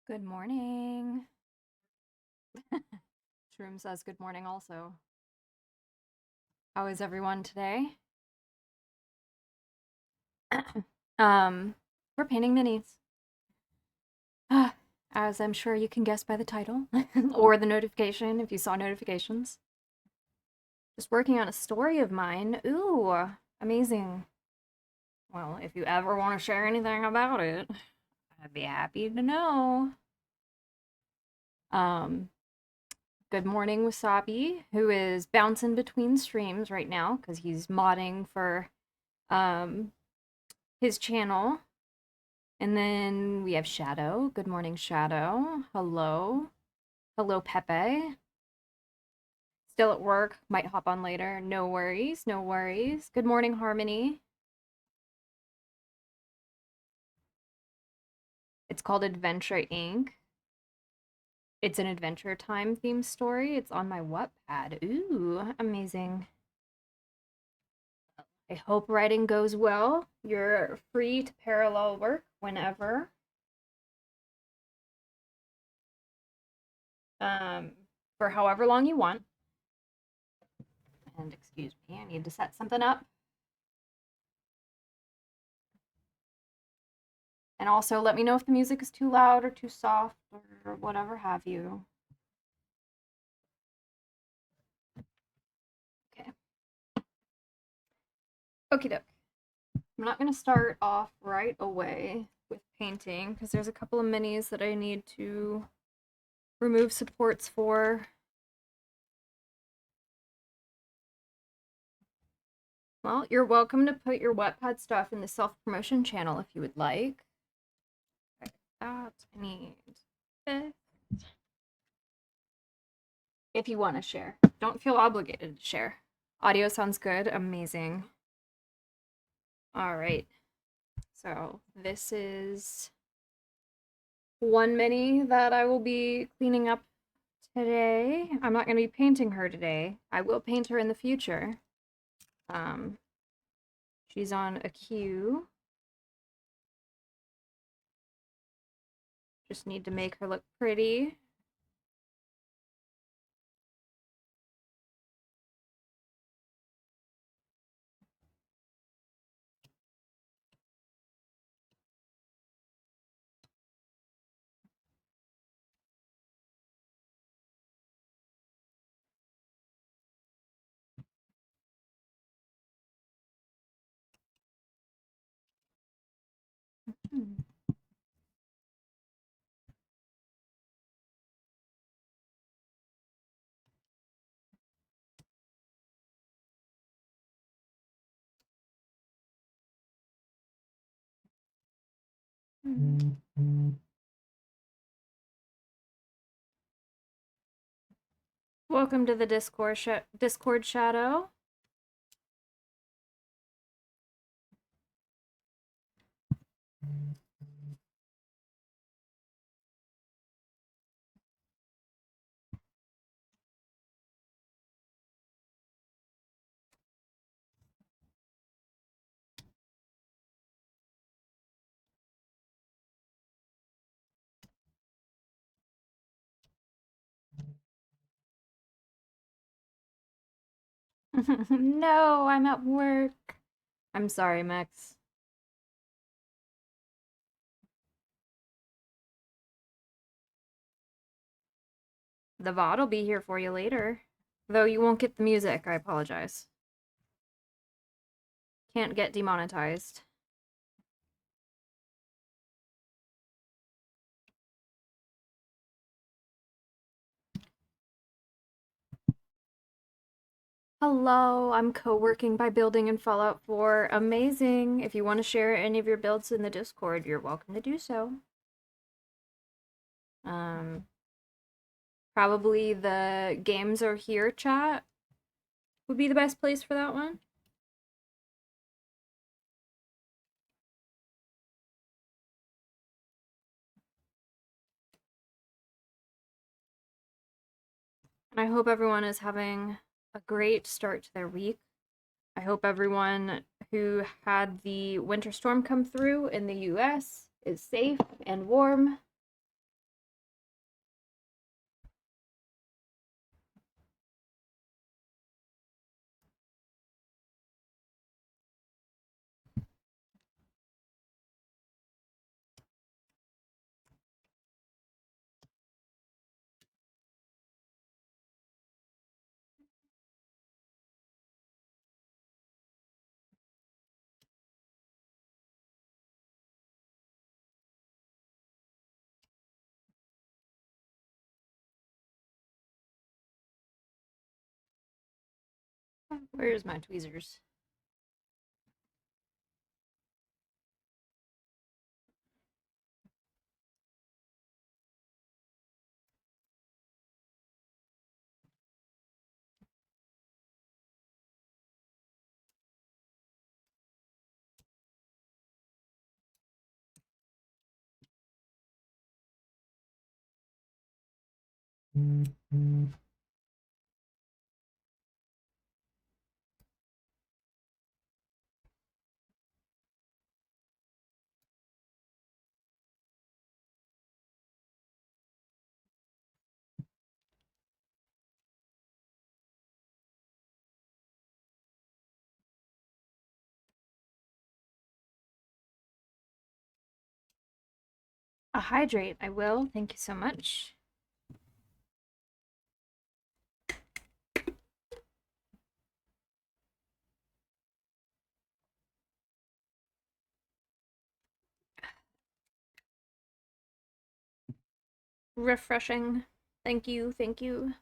Good morning. Shroom says good morning also. How is everyone today? We're painting minis. As I'm sure you can guess by the title or the notification if you saw notifications. Just working on a story of mine. Ooh, amazing. Well, if you ever want to share anything about it, I'd be happy to know. Um, Good morning, Wasabi, who is bouncing between streams right now because he's modding for um his channel. And then we have Shadow. Good morning, Shadow. Hello. Hello, Pepe. Still at work. Might hop on later. No worries. No worries. Good morning, Harmony. It's called Adventure Inc. It's an Adventure Time themed story. It's on my Wattpad. Ooh, amazing. I hope writing goes well. You're free to parallel work whenever. Um, for however long you want. And excuse me, I need to set something up. And also let me know if the music is too loud or too soft or whatever have you. Okay. Okie doke. I'm not going to start off right away with painting because there's a couple of minis that I need to remove supports for. Well, you're welcome to put your Wattpad stuff in the self-promotion channel if you would like. That I need this. If you want to share. Don't feel obligated to share. Audio sounds good. Amazing. All right. So this is one mini that I will be cleaning up today. I'm not going to be painting her today. I will paint her in the future. She's on a queue. Just need to make her look pretty. Hmm. Welcome to the Discord Shadow. No, I'm at work. I'm sorry, Max. The VOD will be here for you later. Though you won't get the music, I apologize. Can't get demonetized. Hello, I'm co-working by building in Fallout 4. Amazing. If you want to share any of your builds in the Discord, you're welcome to do so. Um, Probably the games are here chat would be the best place for that one. And I hope everyone is having a great start to their week. I hope everyone who had the winter storm come through in the US is safe and warm. Where's my tweezers? A hydrate, I will. Thank you so much. Refreshing. Thank you, thank you.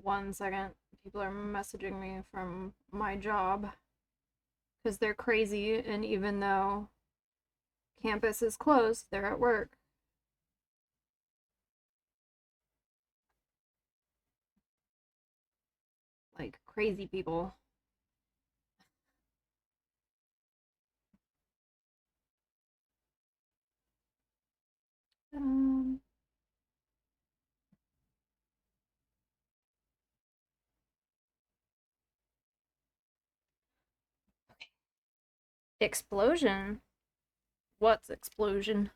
One second. People are messaging me from my job because they're crazy, and even though campus is closed, they're at work. Like crazy people. Um, explosion? What's explosion?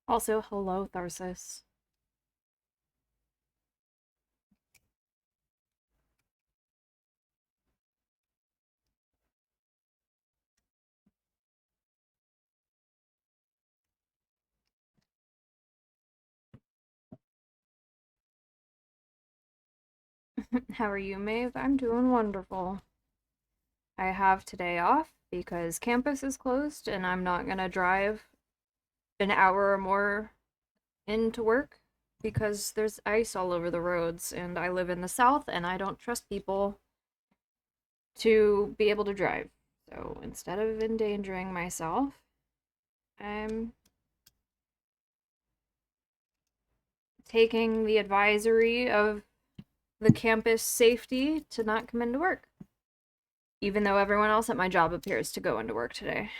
Also, hello, Tharsis. How are you, Maeve? I'm doing wonderful. I have today off because campus is closed and I'm not gonna drive an hour or more into work because there's ice all over the roads and I live in the south and I don't trust people to be able to drive. So instead of endangering myself, I'm taking the advisory of the campus safety to not come into work, even though everyone else at my job appears to go into work today.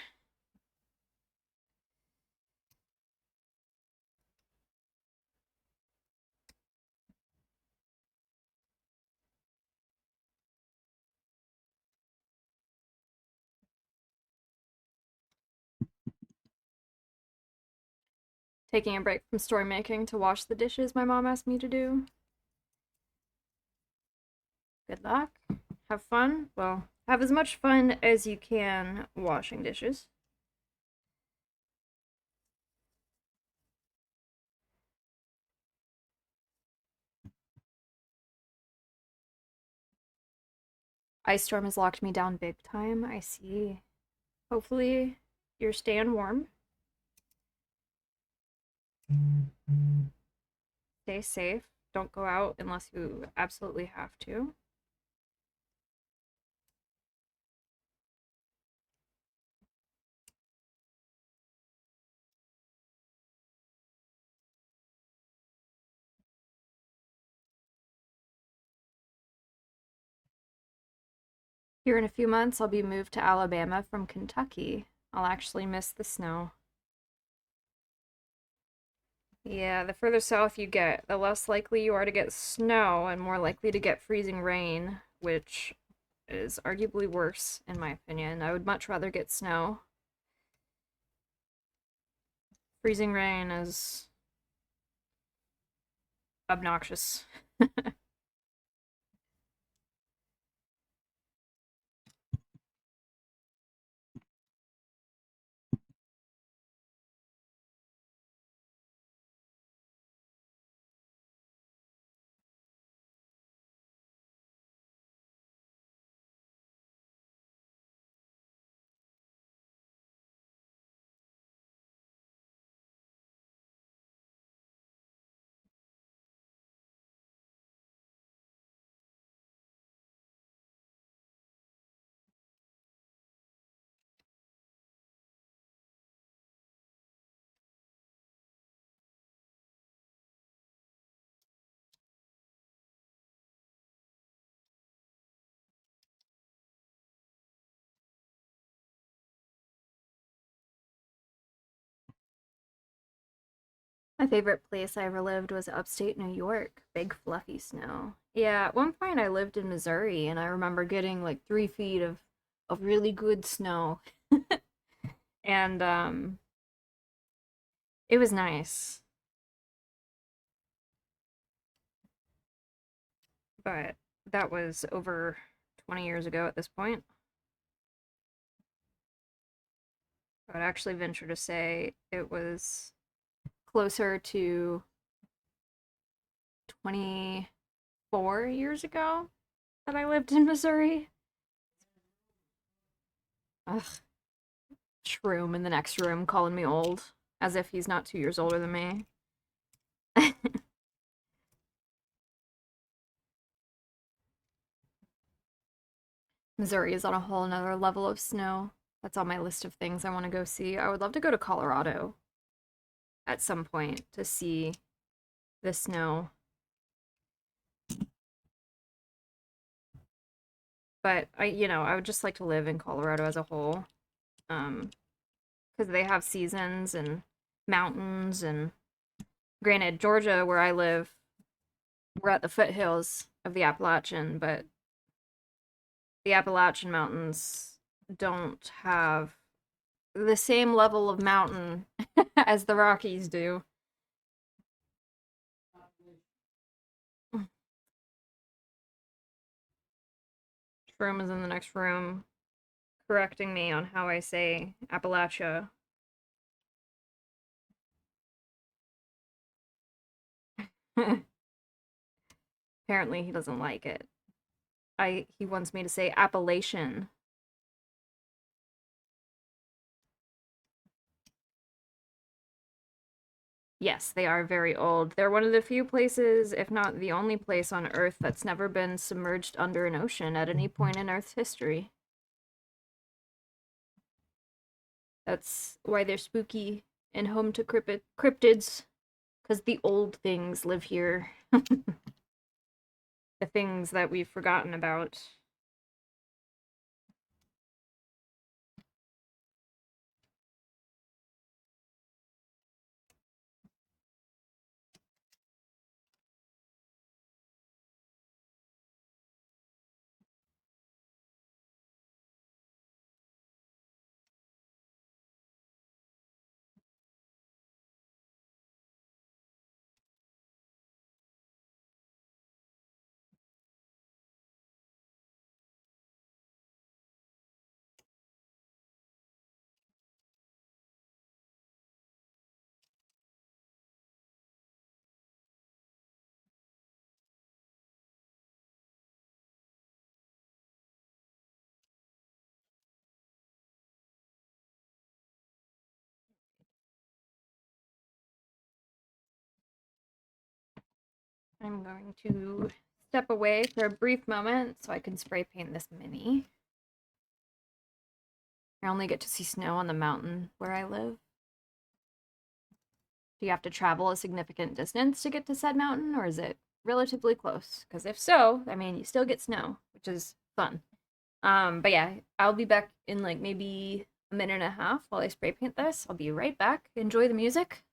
Taking a break from story making to wash the dishes my mom asked me to do. Good luck. Have fun. Well, have as much fun as you can washing dishes. Ice storm has locked me down big time. I see. Hopefully you're staying warm. Stay safe. Don't go out unless you absolutely have to. Here in a few months, I'll be moved to Alabama from Kentucky. I'll actually miss the snow. Yeah, the further south you get, the less likely you are to get snow and more likely to get freezing rain, which is arguably worse, in my opinion. I would much rather get snow. Freezing rain is obnoxious. My favorite place I ever lived was upstate New York. Big fluffy snow. Yeah, at one point I lived in Missouri and I remember getting like 3 feet of really good snow. And it was nice. But that was over 20 years ago at this point. I would actually venture to say it was closer to 24 years ago that I lived in Missouri. Ugh, Shroom in the next room calling me old, as if he's not 2 years older than me. Missouri is on a whole nother level of snow. That's on my list of things I want to go see. I would love to go to Colorado at some point to see the snow. But I would just like to live in Colorado as a whole. Because they have seasons and mountains and granted, Georgia, where I live, we're at the foothills of the Appalachian, but the Appalachian Mountains don't have the same level of mountain as the Rockies do. Shroom is in the next room correcting me on how I say Appalachia. Apparently he doesn't like it. He wants me to say Appalachian. Yes, they are very old. They're one of the few places, if not the only place on Earth that's never been submerged under an ocean at any point in Earth's history. That's why they're spooky and home to cryptids, because the old things live here. The things that we've forgotten about. I'm going to step away for a brief moment so I can spray paint this mini. I only get to see snow on the mountain where I live. Do you have to travel a significant distance to get to said mountain, or is it relatively close? Because if so, I mean, you still get snow, which is fun. But yeah, I'll be back in like maybe a minute and a half while I spray paint this. I'll be right back. Enjoy the music.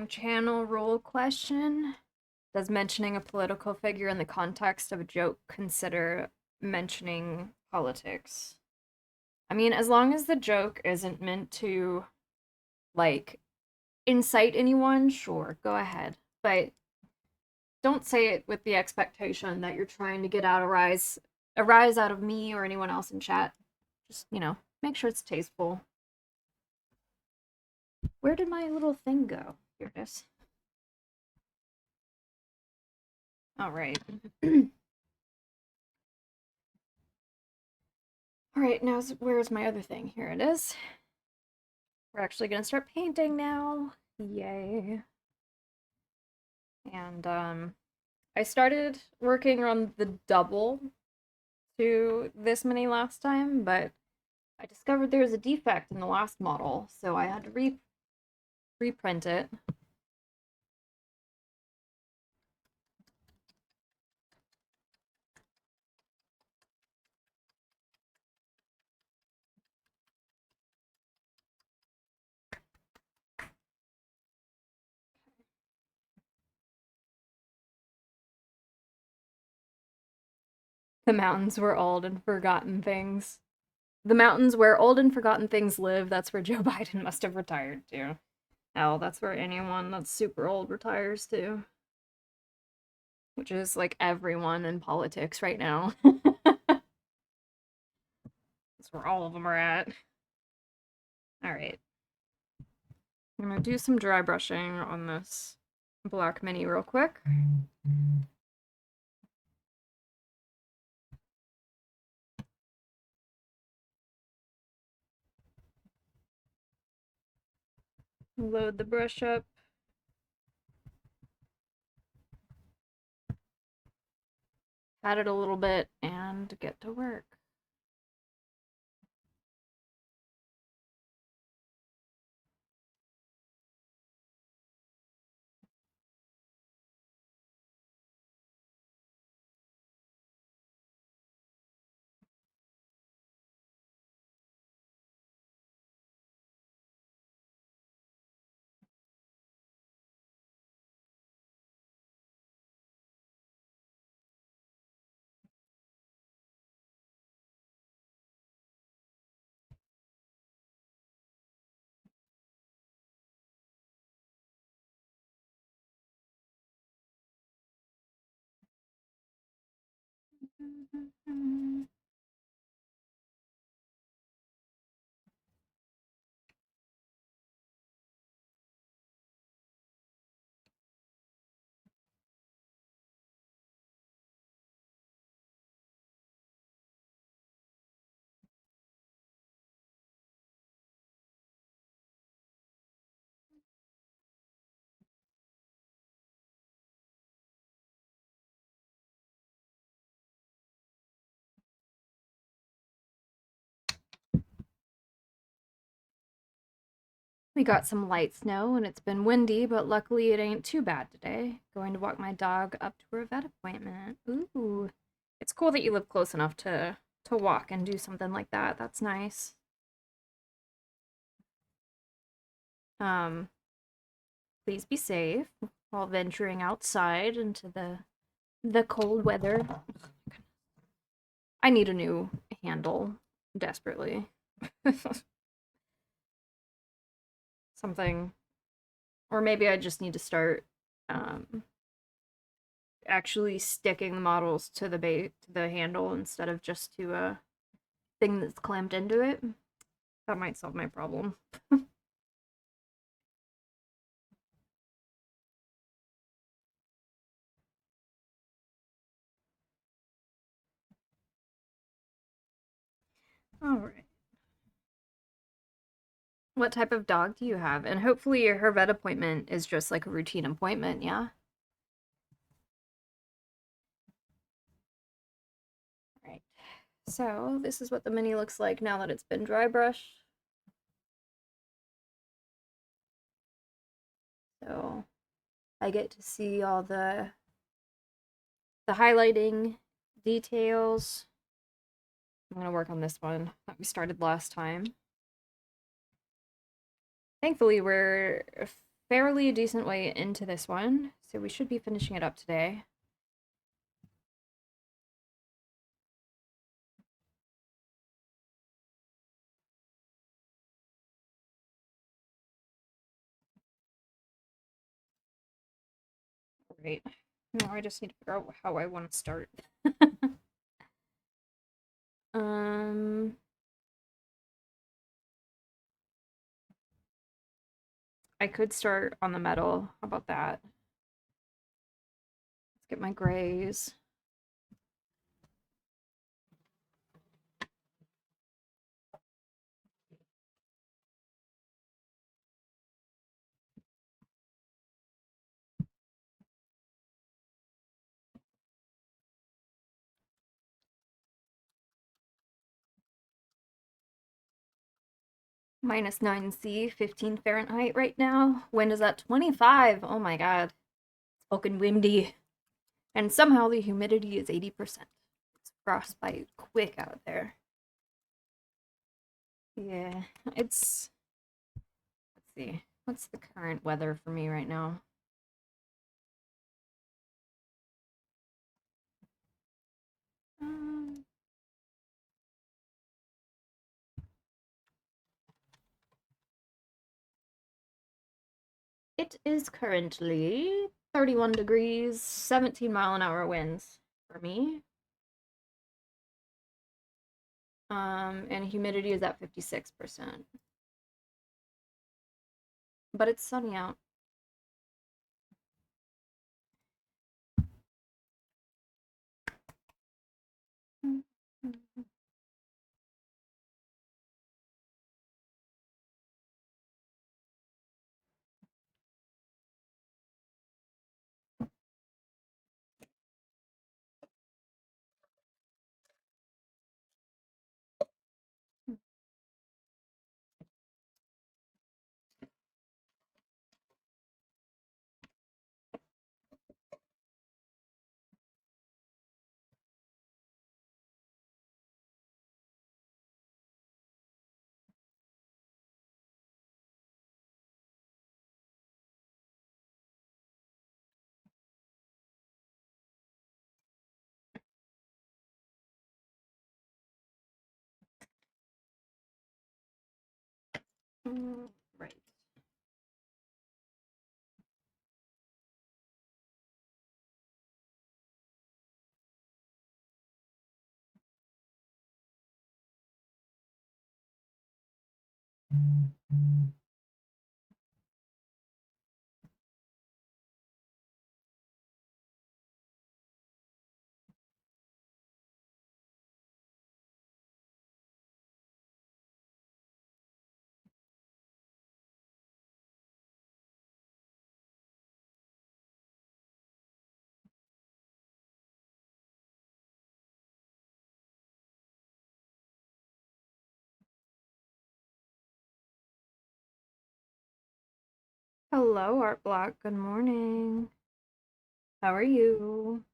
Channel rule question. Does mentioning a political figure in the context of a joke consider mentioning politics? I mean, as long as the joke isn't meant to, like, incite anyone, sure, go ahead. But don't say it with the expectation that you're trying to get out a rise out of me or anyone else in chat. Just, make sure it's tasteful. Where did my little thing go? Here it is. All right. All right, now where's my other thing? Here it is. We're actually gonna start painting now. Yay. And I started working on the double to this mini last time, but I discovered there was a defect in the last model, so I had to reprint it. The mountains where old and forgotten things. The mountains where old and forgotten things live, that's where Joe Biden must have retired to. Hell, that's where anyone that's super old retires to. Which is like everyone in politics right now. That's where all of them are at. Alright. I'm gonna do some dry brushing on this black mini real quick. Load the brush up. Pat it a little bit and get to work. We got some light snow and it's been windy, but luckily it ain't too bad today. Going to walk my dog up to her vet appointment. Ooh. It's cool that you live close enough to walk and do something like that. That's nice. Um, please be safe while venturing outside into the cold weather. I need a new handle desperately. Something, or maybe I just need to start actually sticking the models to the handle instead of just to a thing that's clamped into it. That might solve my problem. All right. What type of dog do you have? And hopefully her vet appointment is just like a routine appointment, yeah? All right. So this is what the mini looks like now that it's been dry brushed. So I get to see all the highlighting details. I'm gonna work on this one that we started last time. Thankfully, we're a fairly decent way into this one, so we should be finishing it up today. Right. Now I just need to figure out how I want to start. um, I could start on the metal. How about that? Let's get my grays. Minus 9C, 15 Fahrenheit right now. Wind is at 25. Oh my god. It's fucking windy. And somehow the humidity is 80%. It's frostbite quick out there. Yeah, it's. Let's see. What's the current weather for me right now? Um, it is currently 31 degrees, 17-mile-an-hour winds for me. And humidity is at 56%. But it's sunny out. Right. Hello, Art Block. Good morning. How are you?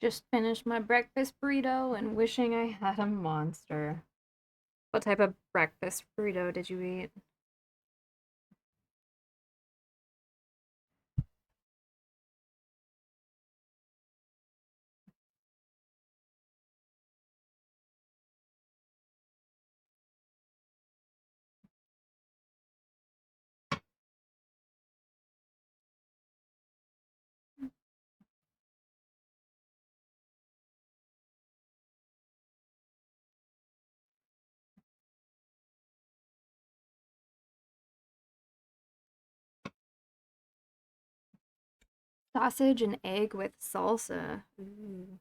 Just finished my breakfast burrito and wishing I had a monster. What type of breakfast burrito did you eat? Sausage and egg with salsa. Ooh,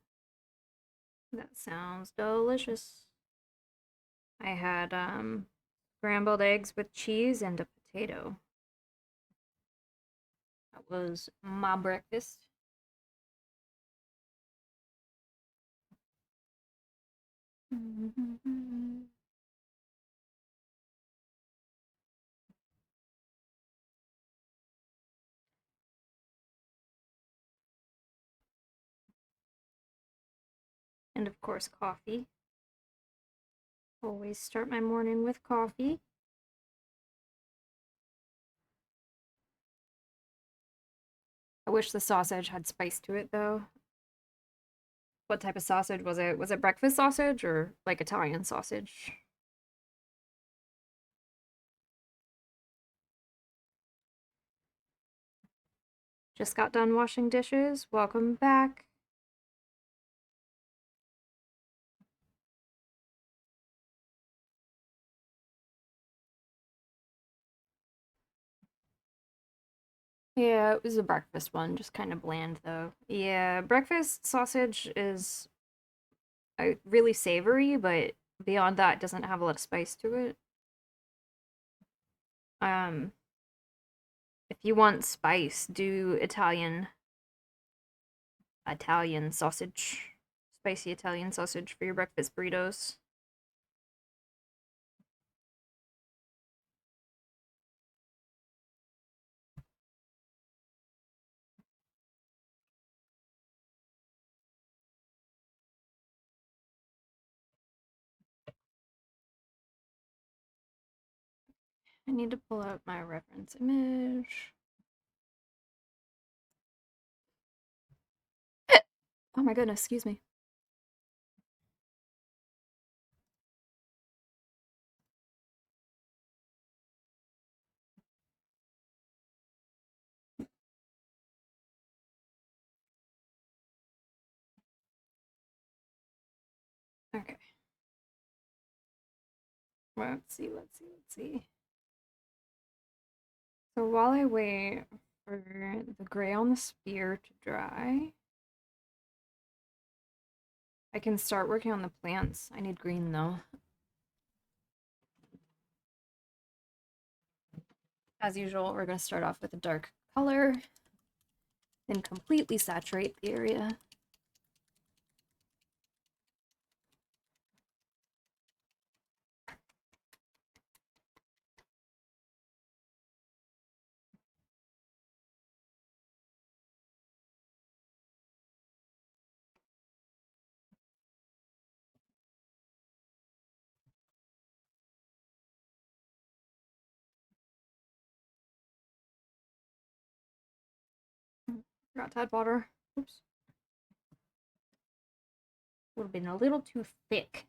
that sounds delicious. I had scrambled eggs with cheese and a potato. That was my breakfast. And of course, coffee. Always start my morning with coffee. I wish the sausage had spice to it though. What type of sausage was it? Was it breakfast sausage or like Italian sausage? Just got done washing dishes. Welcome back. Yeah, it was a breakfast one, just kind of bland though. Yeah, breakfast sausage is really savory, but beyond that, it doesn't have a lot of spice to it. Um, if you want spice, do Italian sausage, spicy Italian sausage for your breakfast burritos. I need to pull out my reference image. Oh my goodness, excuse me. Okay. Let's see. So while I wait for the gray on the sphere to dry, I can start working on the plants. I need green though. As usual, we're going to start off with a dark color. then completely saturate the area. Forgot to add water. Oops. Would have been a little too thick.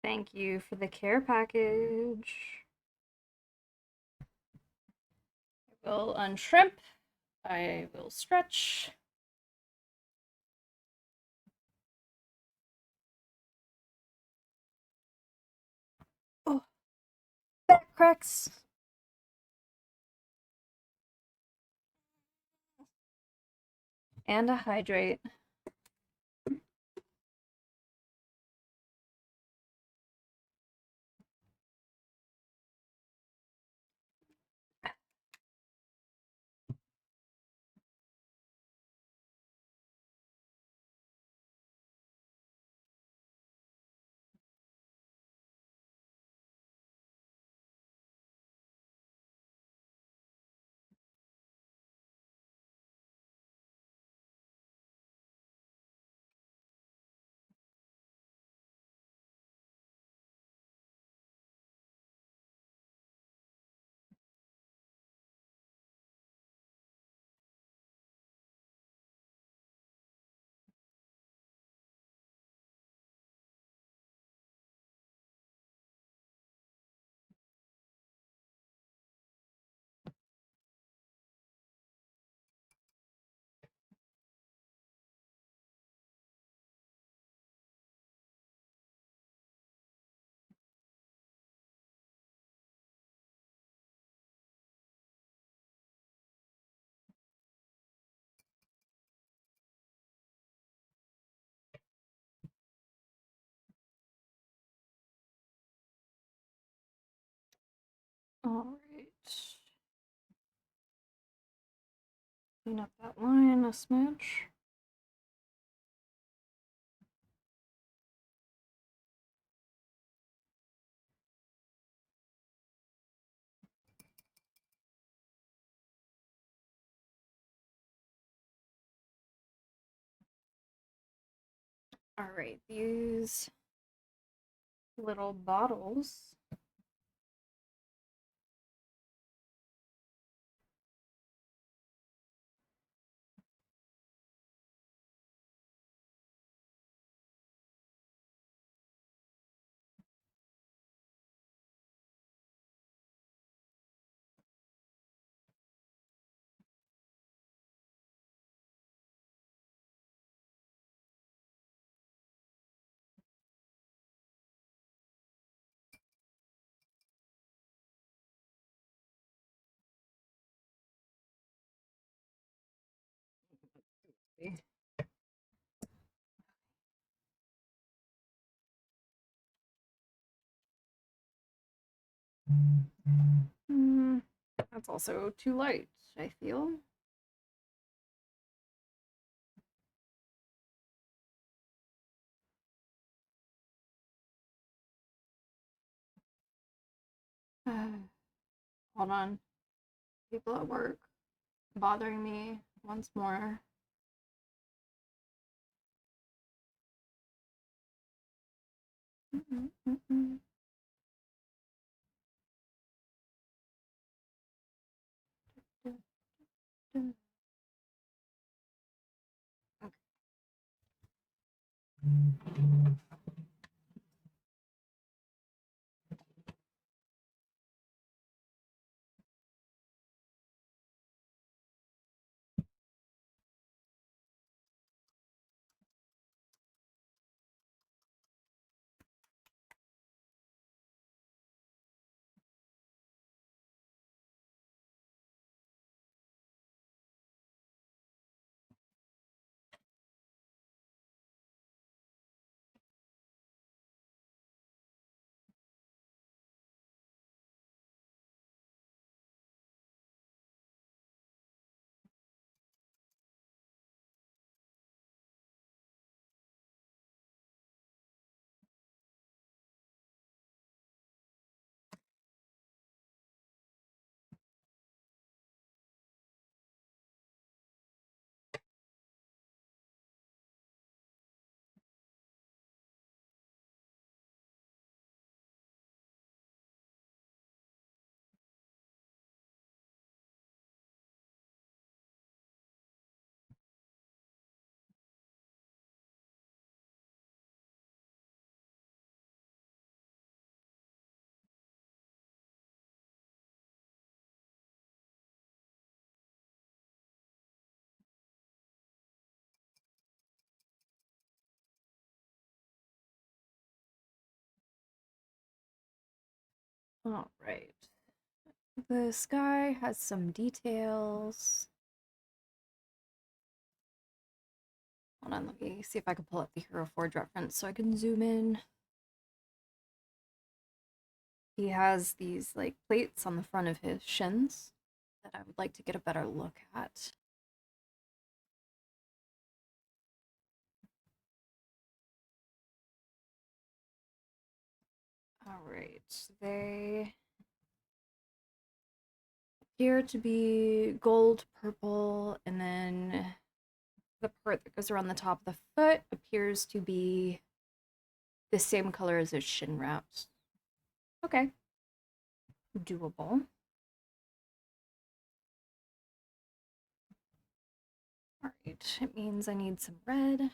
Thank you for the care package. I will unshrimp. I will stretch. Oh, back cracks. And a hydrate. All right. Clean up that line a smidge. All right, these little bottles. Mm, that's also too light, I feel. Hold on. People at work bothering me once more. All right. The sky has some details. Hold on, let me see if I can pull up the Hero Forge reference so I can zoom in. He has these like plates on the front of his shins that I would like to get a better look at. All right, they appear to be gold, purple, and then the part that goes around the top of the foot appears to be the same color as his shin wraps. Okay, doable. All right, it means I need some red.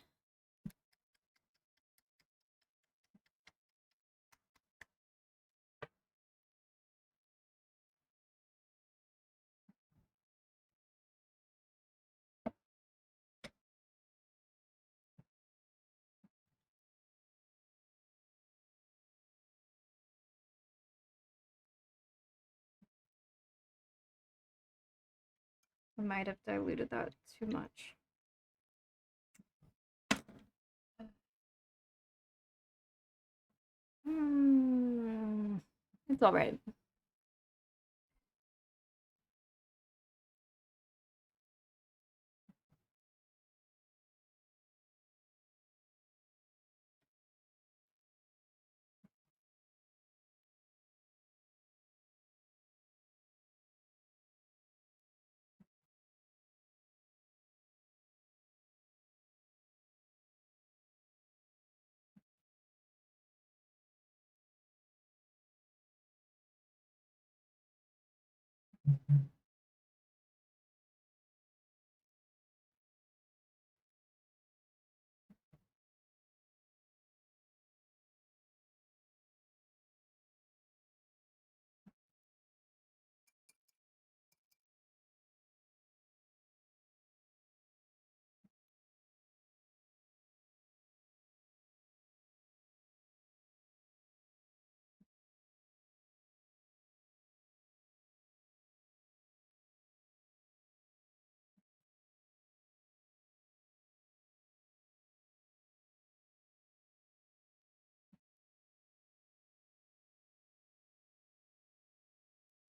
I might have diluted that too much. It's all right.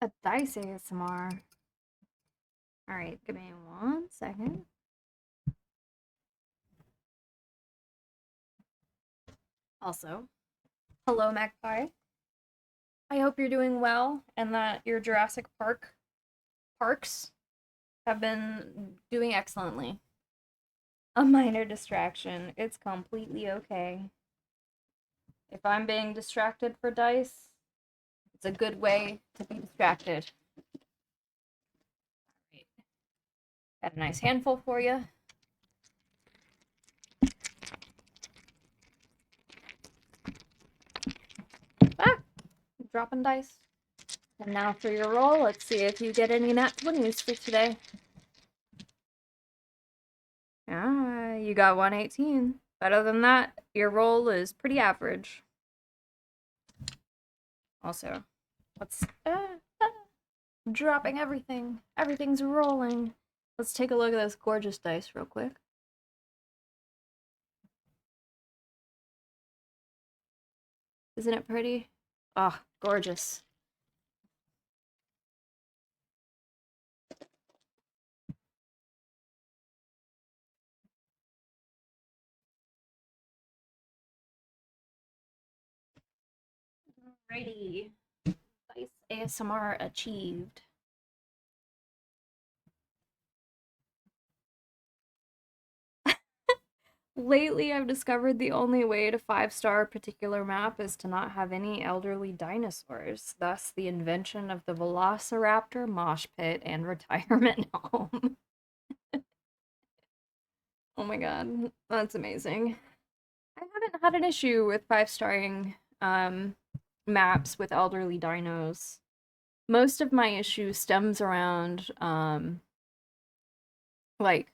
A dice ASMR. All right, give me 1 second. Also, hello, Magpie. I hope you're doing well and that your Jurassic parks have been doing excellently. A minor distraction. It's completely okay. If I'm being distracted for dice, it's a good way to be distracted. Right. Got a nice handful for you. Ah, dropping dice. And now for your roll, let's see if you get any nat 20s for today. Ah, you got 118. Better than that, your roll is pretty average. Also, let's dropping everything. Everything's rolling. Let's take a look at this gorgeous dice real quick. Isn't it pretty? Ah, gorgeous. Alrighty. Dice ASMR achieved. Lately, I've discovered the only way to 5-star a particular map is to not have any elderly dinosaurs, thus the invention of the Velociraptor mosh pit and retirement home. Oh my god, that's amazing. I haven't had an issue with 5-starring maps with elderly dinos. Most of my issue stems around like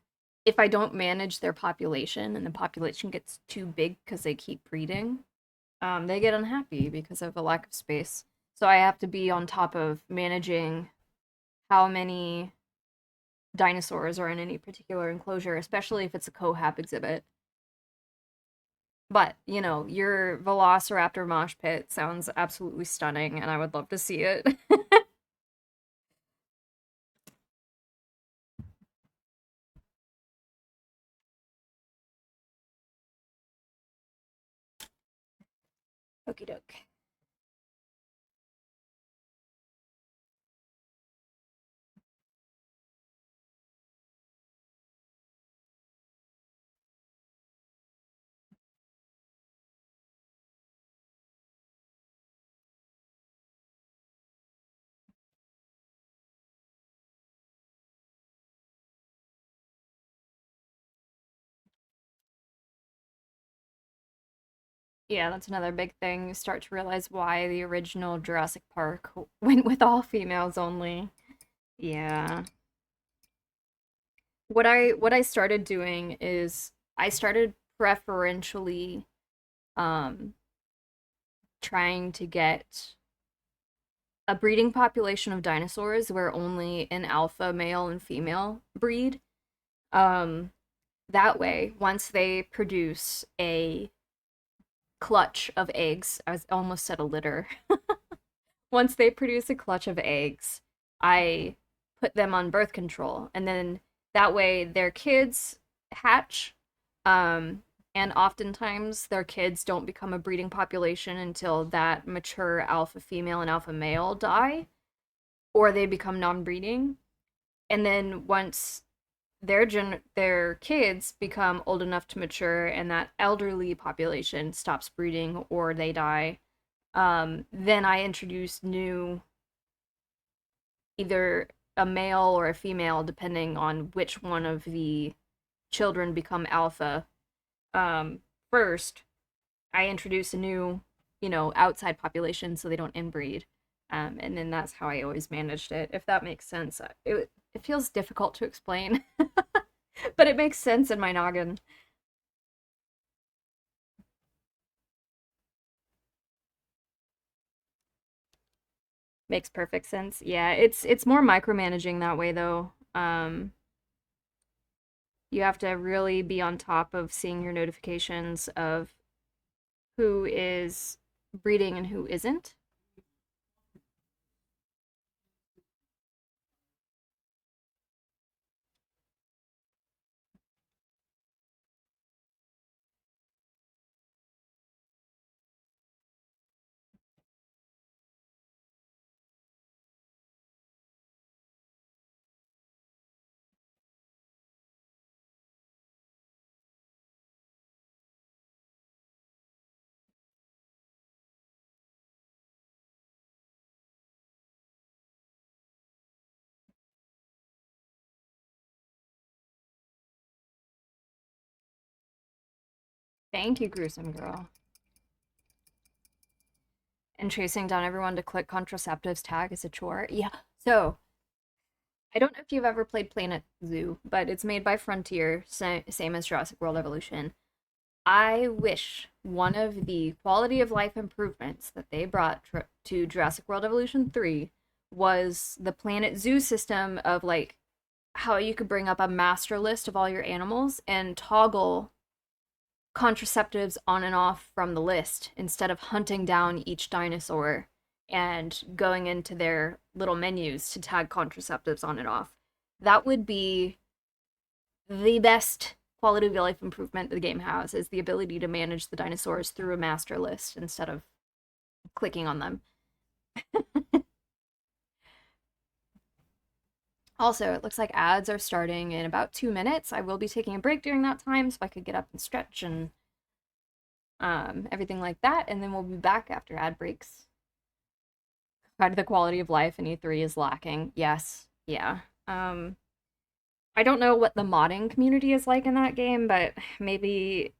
if I don't manage their population and the population gets too big because they keep breeding, they get unhappy because of a lack of space. So I have to be on top of managing how many dinosaurs are in any particular enclosure, especially if it's a cohab exhibit. But, you know, your Velociraptor mosh pit sounds absolutely stunning, and I would love to see it. Okie doke. Yeah, that's another big thing. You start to realize why the original Jurassic Park went with all females only. Yeah. What I started doing is I started preferentially um trying to get a breeding population of dinosaurs where only an alpha male and female breed. Um that way, once they produce a clutch of eggs, I almost said a litter. Once they produce a clutch of eggs, I put them on birth control, and then that way their kids hatch. Um, and oftentimes their kids don't become a breeding population until that mature alpha female and alpha male die, or they become non-breeding. And then once their kids become old enough to mature and that elderly population stops breeding or they die, then I introduce new, either a male or a female, depending on which one of the children become alpha. Um, First, I introduce a new, outside population so they don't inbreed. And then that's how I always managed it, if that makes sense. It feels difficult to explain, but it makes sense in my noggin. Makes perfect sense. Yeah, it's more micromanaging that way though. You have to really be on top of seeing your notifications of who is breeding and who isn't. Thank you, gruesome girl. And chasing down everyone to click contraceptives tag is a chore. Yeah. So I don't know if you've ever played Planet Zoo, but it's made by Frontier, same as Jurassic World Evolution. I wish one of the quality of life improvements that they brought to Jurassic World Evolution 3 was the Planet Zoo system of like how you could bring up a master list of all your animals and toggle contraceptives on and off from the list instead of hunting down each dinosaur and going into their little menus to tag contraceptives on and off. That would be the best quality of life improvement the game has, is the ability to manage the dinosaurs through a master list instead of clicking on them. Also, it looks like ads are starting in about 2 minutes. I will be taking a break during that time so I could get up and stretch and everything like that, and then we'll be back after ad breaks. Kind of the quality of life in E3 is lacking. Yes, yeah. I don't know what the modding community is like in that game, but maybe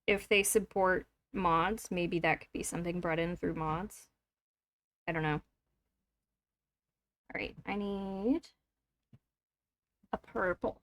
if they support mods, maybe that could be something brought in through mods. I don't know. All right, I need a purple.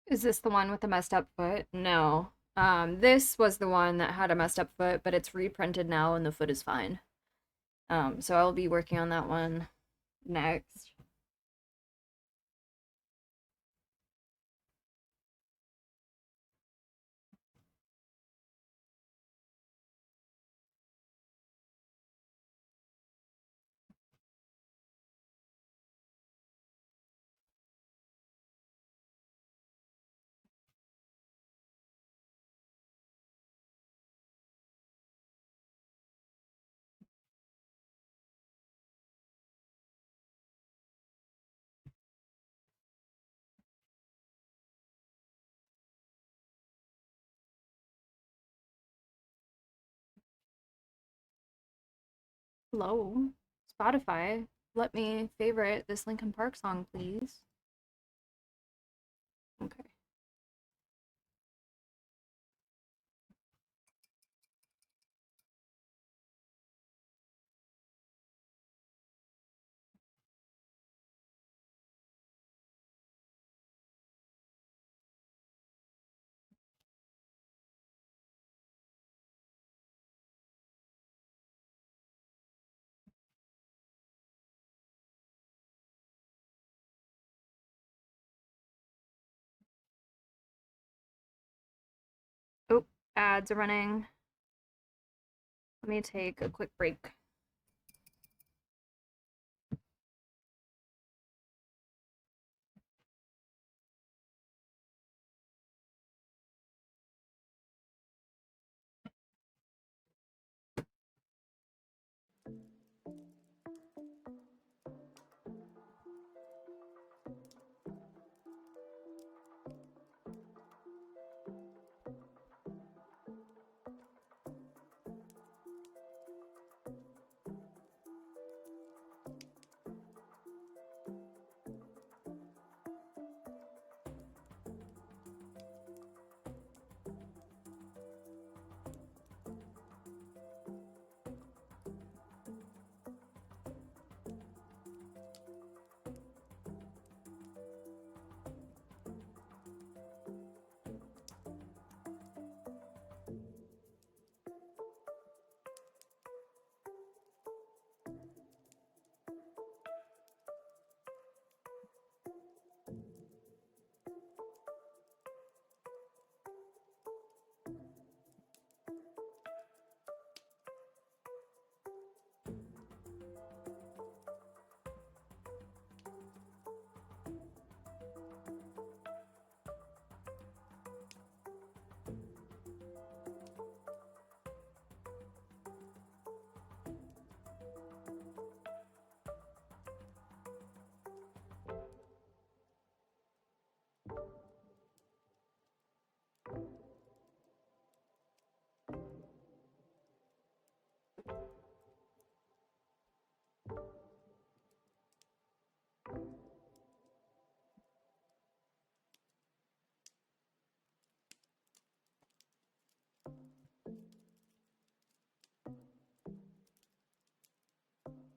Is this the one with the messed up foot? No. This was the one that had a messed up foot, but it's reprinted now and the foot is fine. So I'll be working on that one next. Hello, Spotify. Let me favorite this Linkin Park song, please. Okay. Oh, ads are running. Let me take a quick break.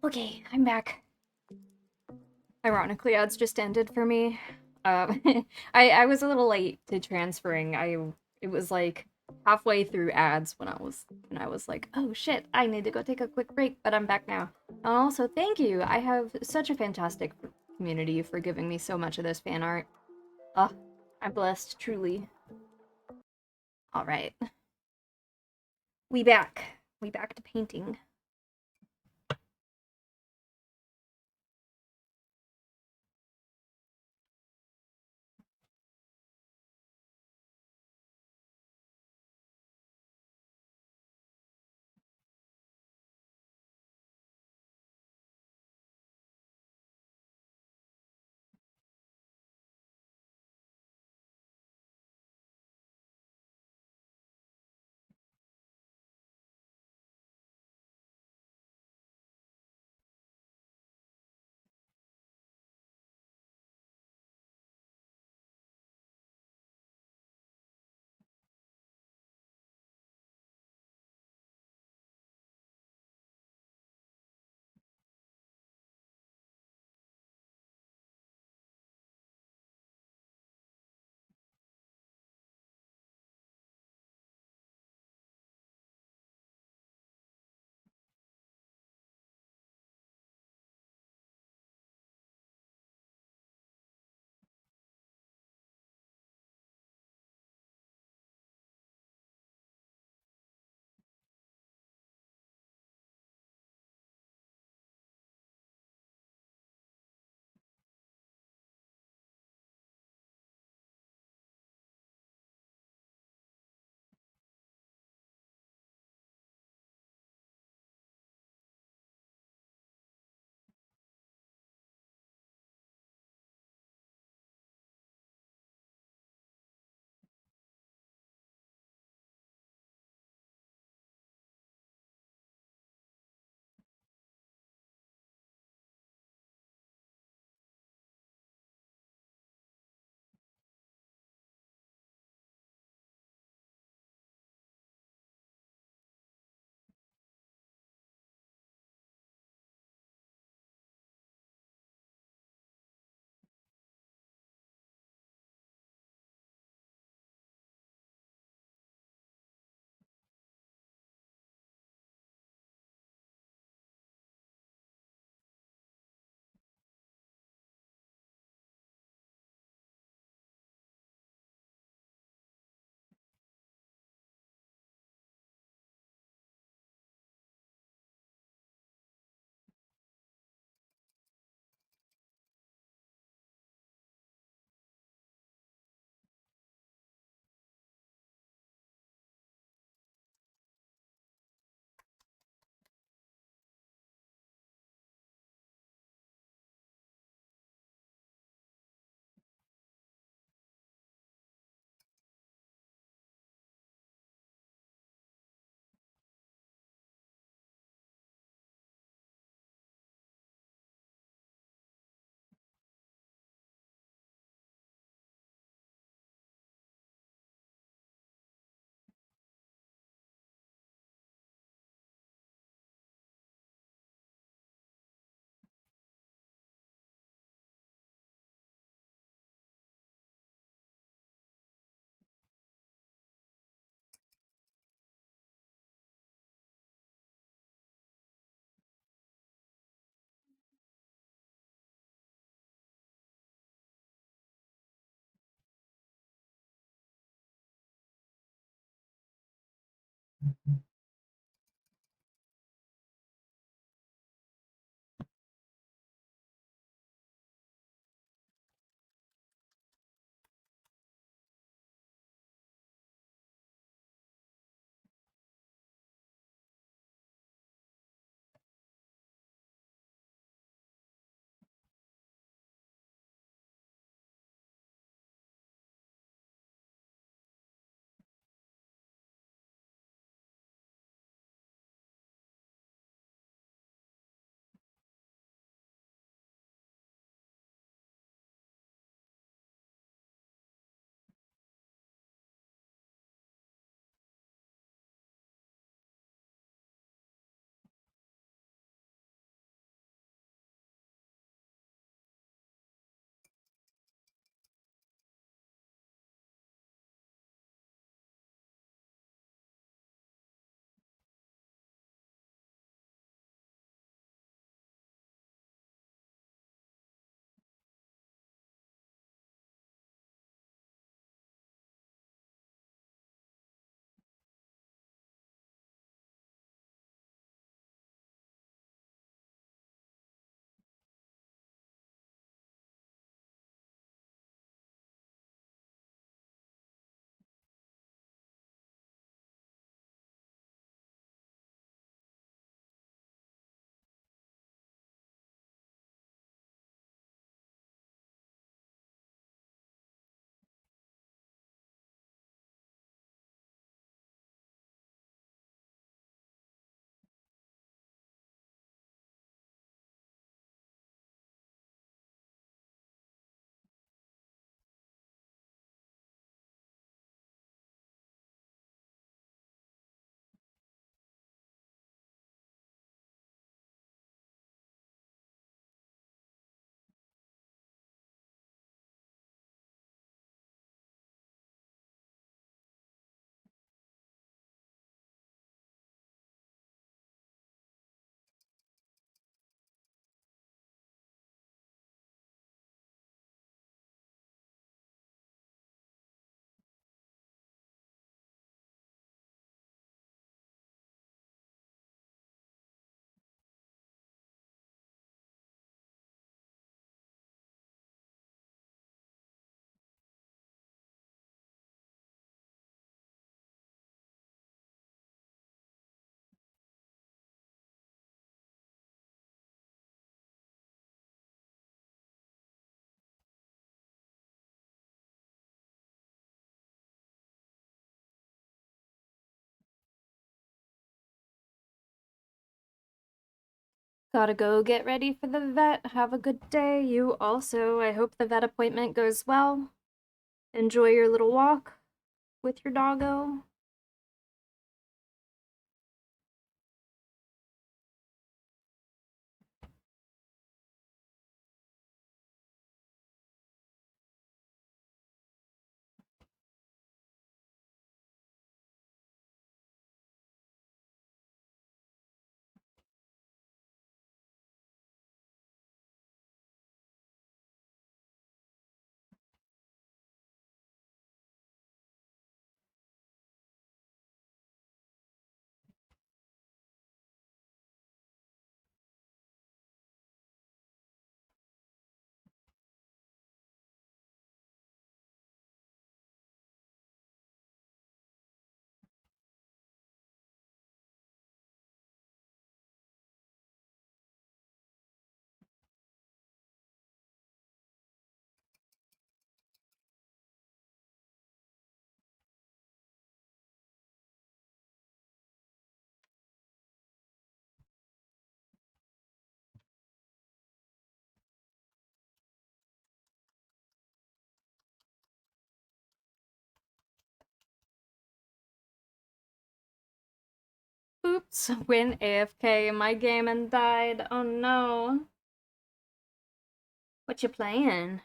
Okay, I'm back. Ironically, ads just ended for me. Uh, I was a little late to transferring. It was like halfway through ads when I was like, oh shit, I need to go take a quick break, but I'm back now. And also, thank you. I have such a fantastic community for giving me so much of this fan art. Oh, I'm blessed, truly. All right, we back. We back to painting. Gotta go get ready for the vet. Have a good day. You also. I hope the vet appointment goes well. Enjoy your little walk with your doggo. Oops, went AFK. My gaming died. Oh no. What you playing?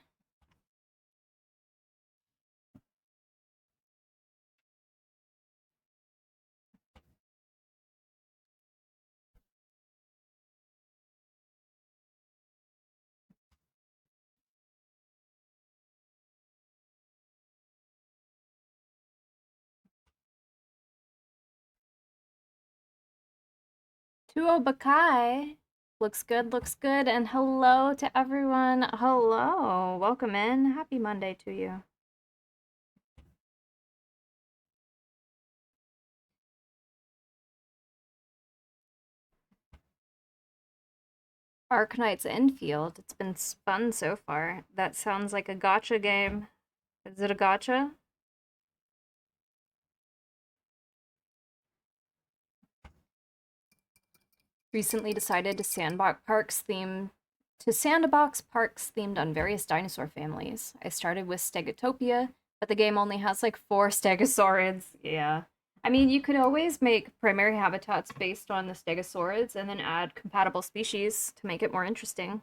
Tuo Bakai. Looks good, looks good. And hello to everyone. Hello. Welcome in. Happy Monday to you. Arknight's Infield. It's been fun so far. That sounds like a gotcha game. Is it a gotcha? Recently decided to sandbox parks themed on various dinosaur families. I started with Stegotopia, but the game only has like 4 stegosaurids. Yeah. I mean, you could always make primary habitats based on the stegosaurids and then add compatible species to make it more interesting.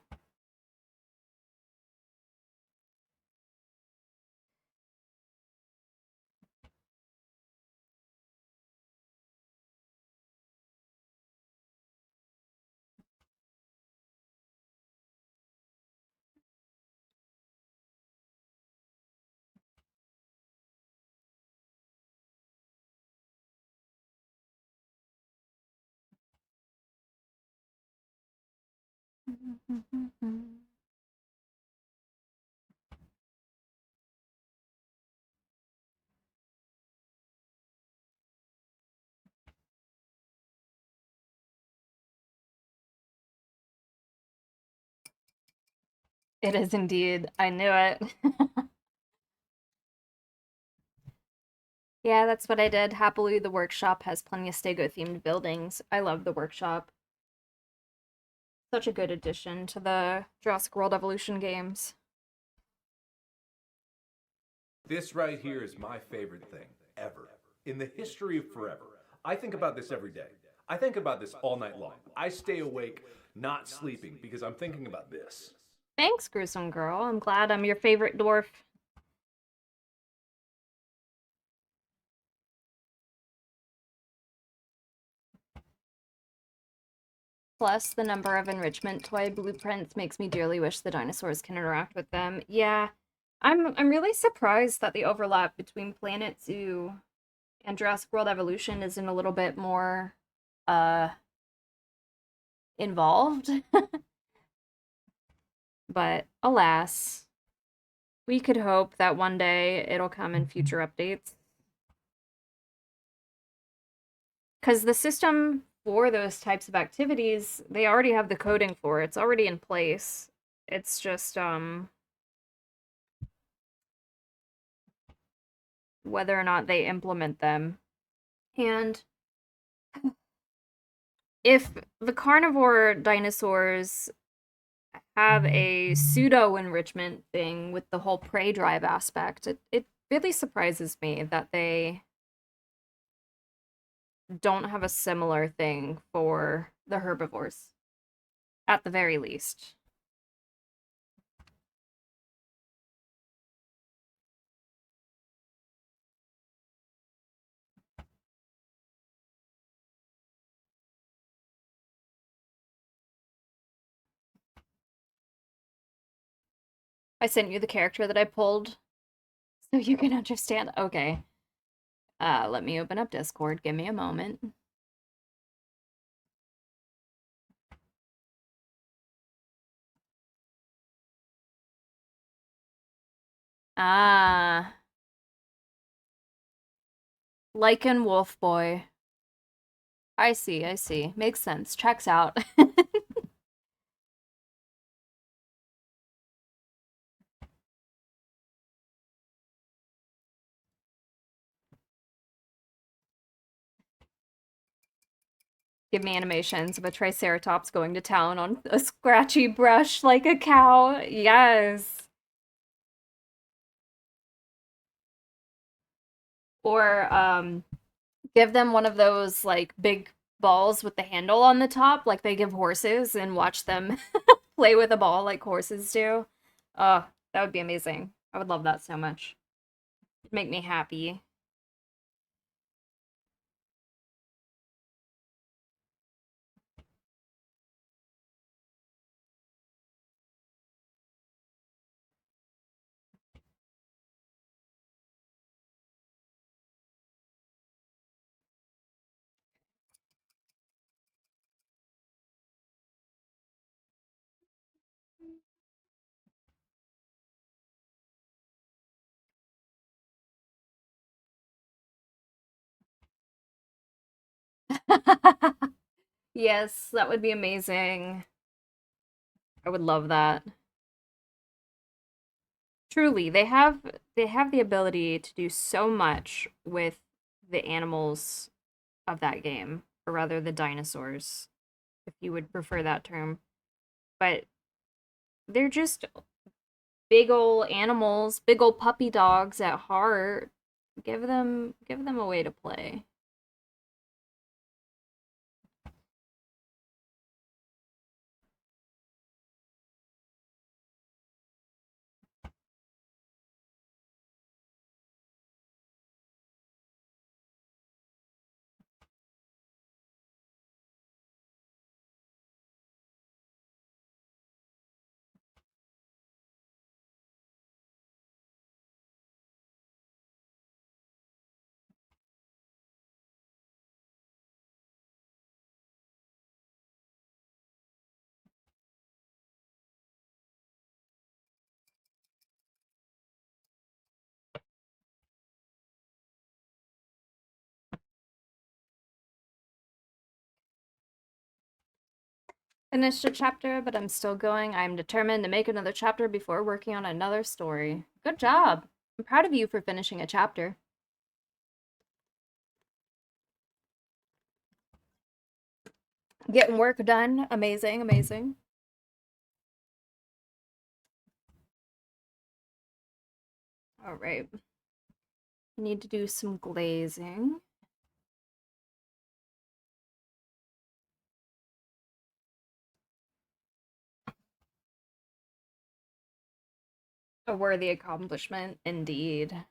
It is indeed. I knew it. Yeah, that's what I did. Happily, the workshop has plenty of Stego themed buildings. I love the workshop. Such a good addition to the Jurassic World Evolution games. This right here is my favorite thing ever in the history of forever. I think about this every day. I think about this all night long. I stay awake, not sleeping, because I'm thinking about this. Thanks, Gruesome Girl. I'm glad I'm your favorite dwarf. Plus, the number of enrichment toy blueprints makes me dearly wish the dinosaurs can interact with them. Yeah, I'm really surprised that the overlap between Planet Zoo and Jurassic World Evolution isn't a little bit more uh involved. But alas, we could hope that one day it'll come in future updates. Because the system for those types of activities, they already have the coding for it. It's already in place. It's just whether or not they implement them. And if the carnivore dinosaurs have a pseudo enrichment thing with the whole prey drive aspect, it really surprises me that they don't have a similar thing for the herbivores, at the very least. I sent you the character that I pulled so you can understand. Okay. Let me open up Discord. Give me a moment. Ah, Lycan Wolf Boy. I see, I see. Makes sense. Checks out. Give me animations of a Triceratops going to town on a scratchy brush like a cow. Yes. Or give them one of those like big balls with the handle on the top, like they give horses, and watch them play with a ball like horses do. Oh, that would be amazing. I would love that so much. It'd make me happy. Yes, that would be amazing. I would love that. Truly, they have the ability to do so much with the animals of that game, or rather the dinosaurs, if you would prefer that term. But they're just big old animals, big old puppy dogs at heart. Give them a way to play. Finished a chapter, but I'm still going. I'm determined to make another chapter before working on another story. Good job. I'm proud of you for finishing a chapter. Getting work done. Amazing, amazing. All right. Need to do some glazing. A worthy accomplishment, indeed.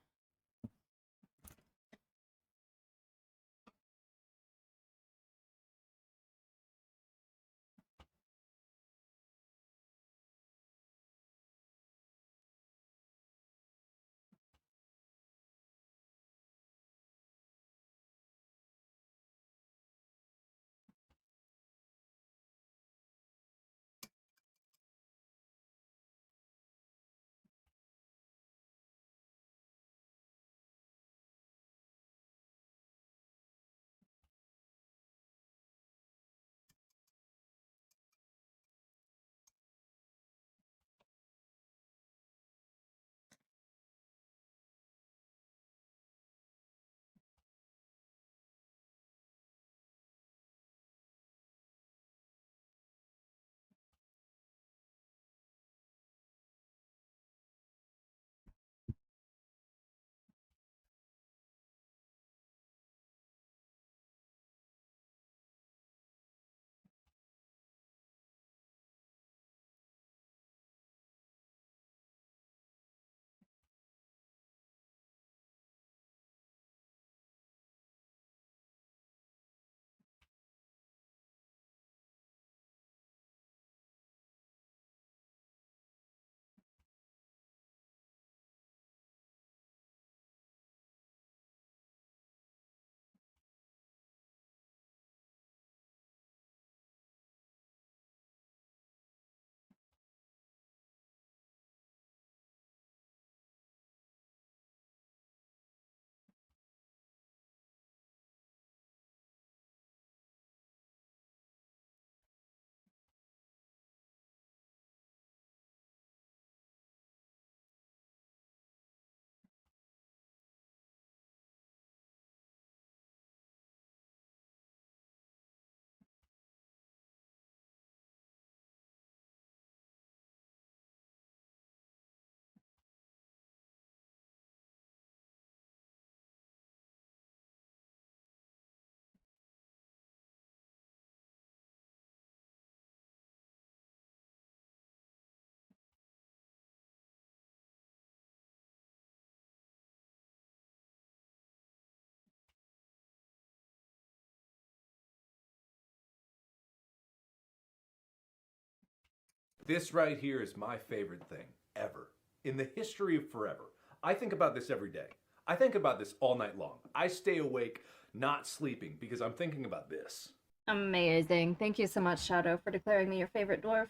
This right here is my favorite thing ever. In the history of forever. I think about this every day. I think about this all night long. I stay awake not sleeping because I'm thinking about this. Amazing. Thank you so much, Shadow, for declaring me your favorite dwarf.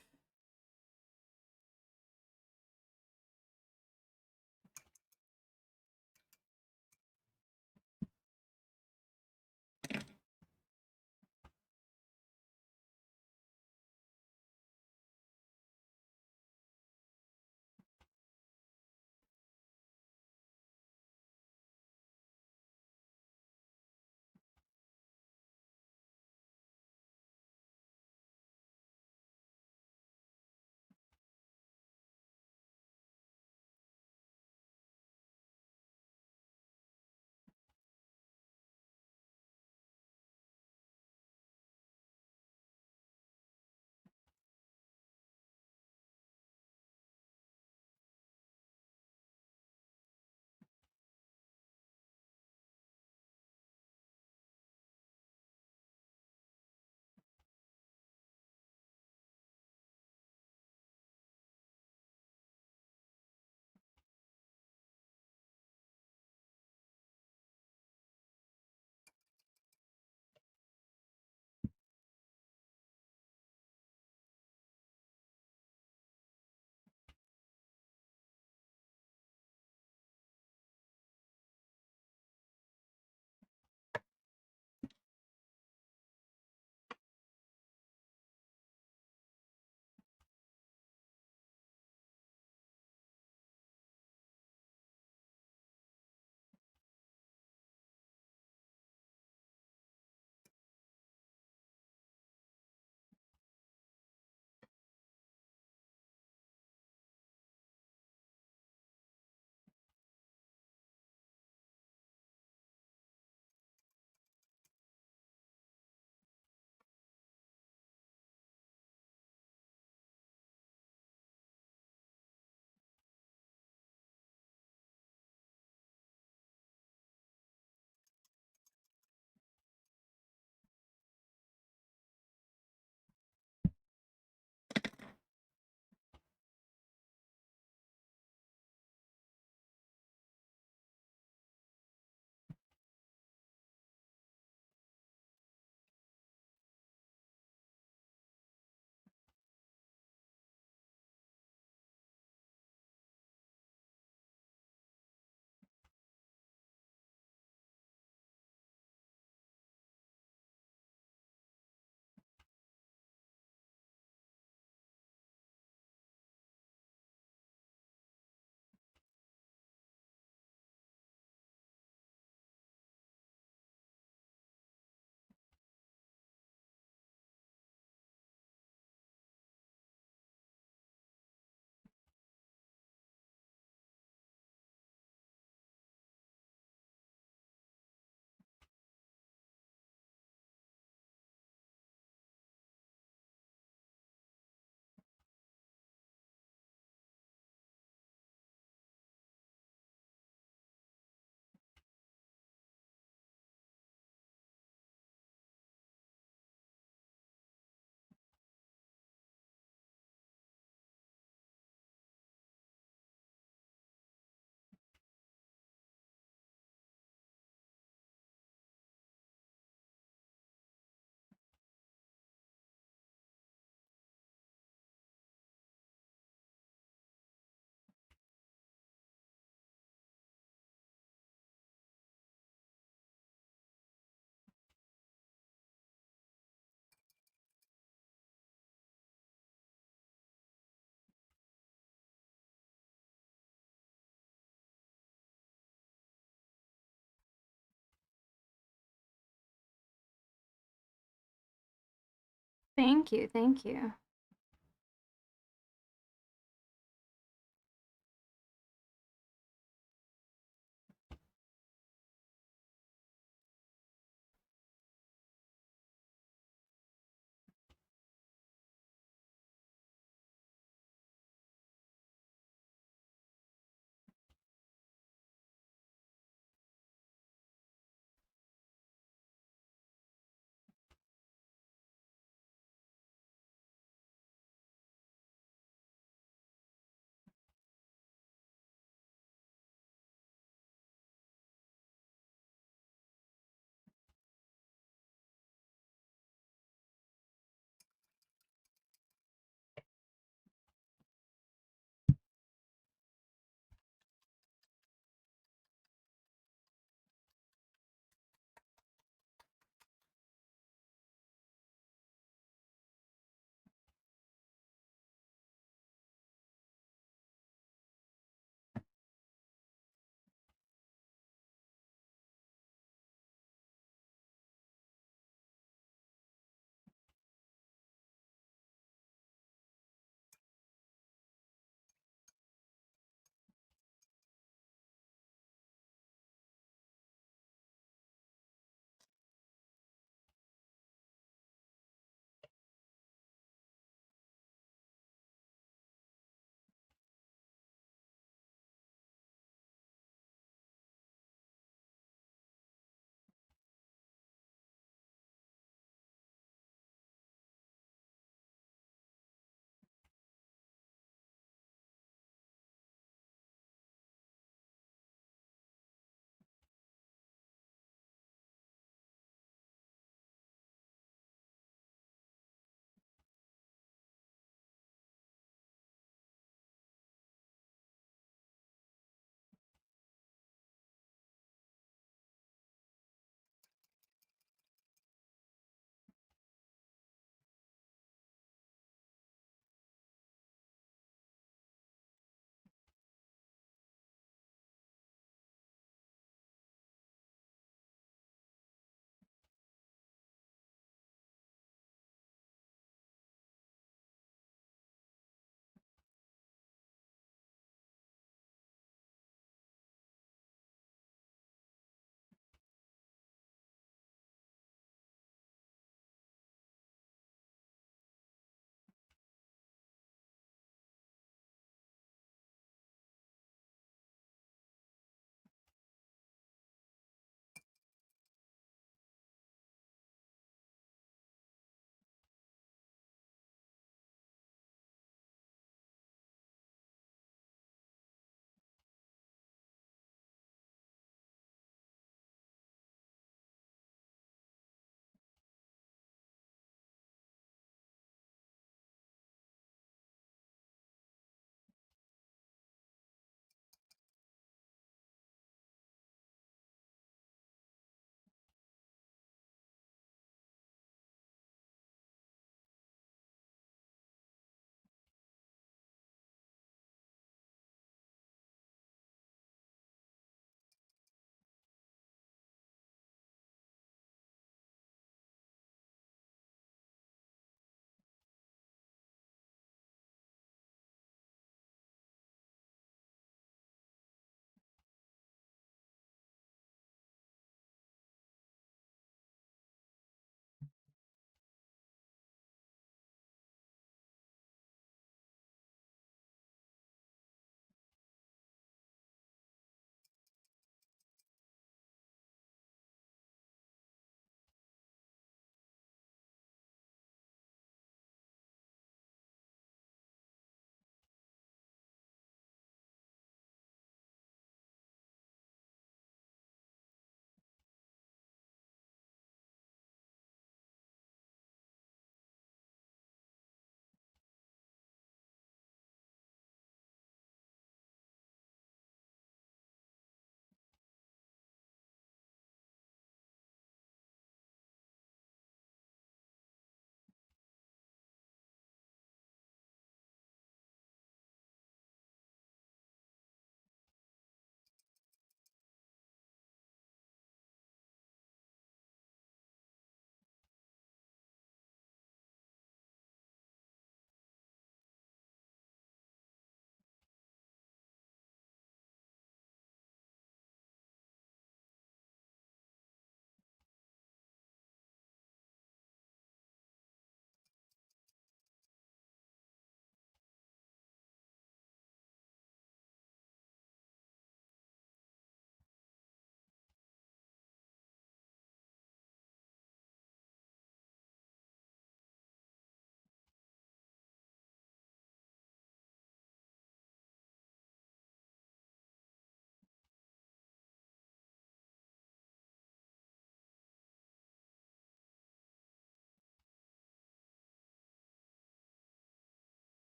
Thank you. Thank you.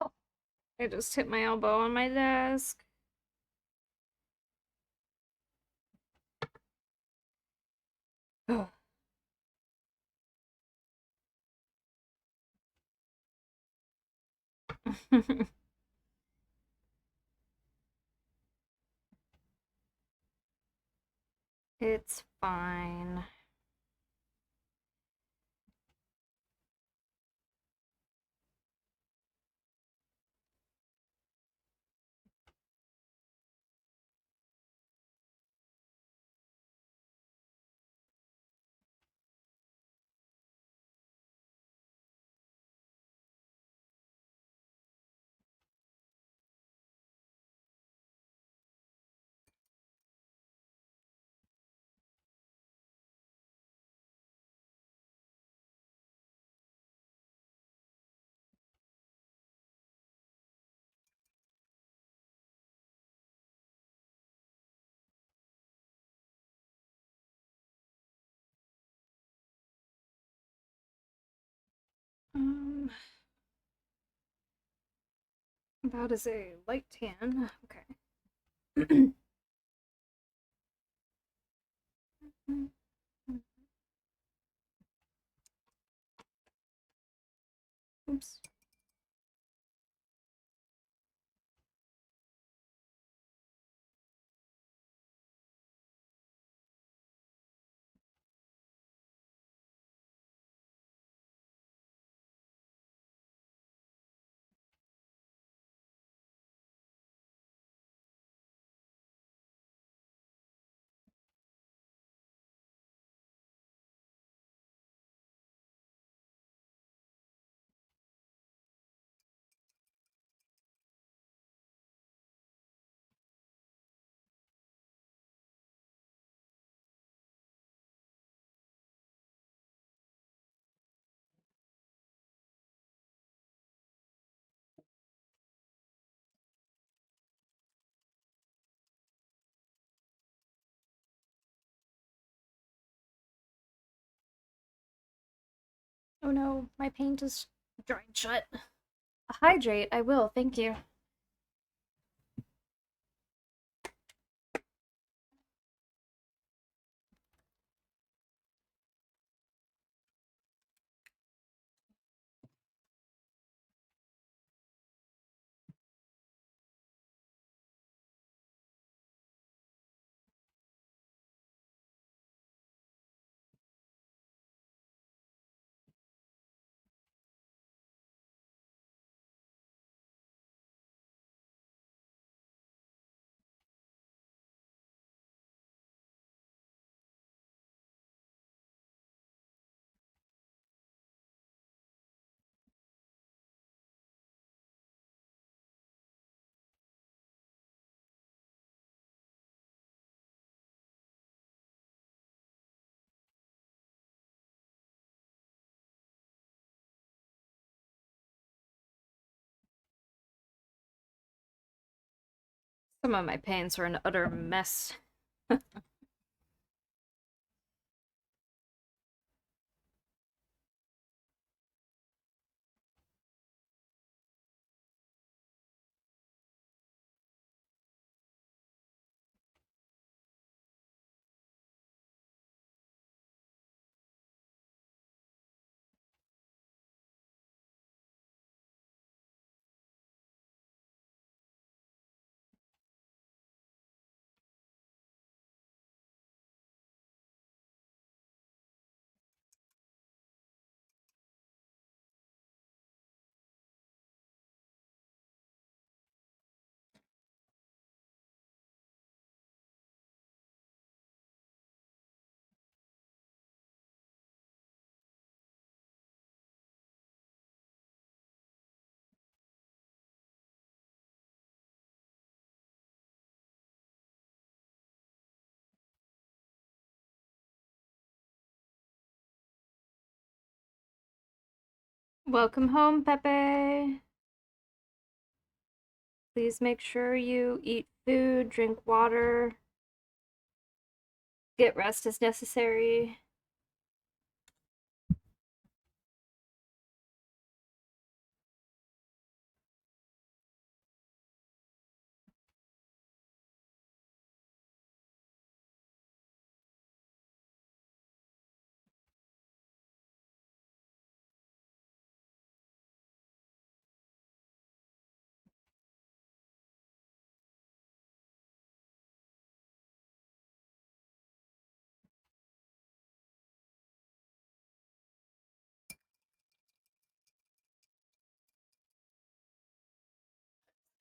Oh, I just hit my elbow on my desk. It's fine. Um, that is a light tan. Okay. Oops. Oh no, my paint is dried shut. Hydrate, I will, thank you. Some of my paints are an utter mess. Welcome home, Pepe. Please make sure you eat food, drink water, get rest as necessary.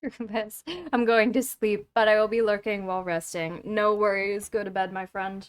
Rufus, I'm going to sleep, but I will be lurking while resting. No worries. Go to bed, my friend.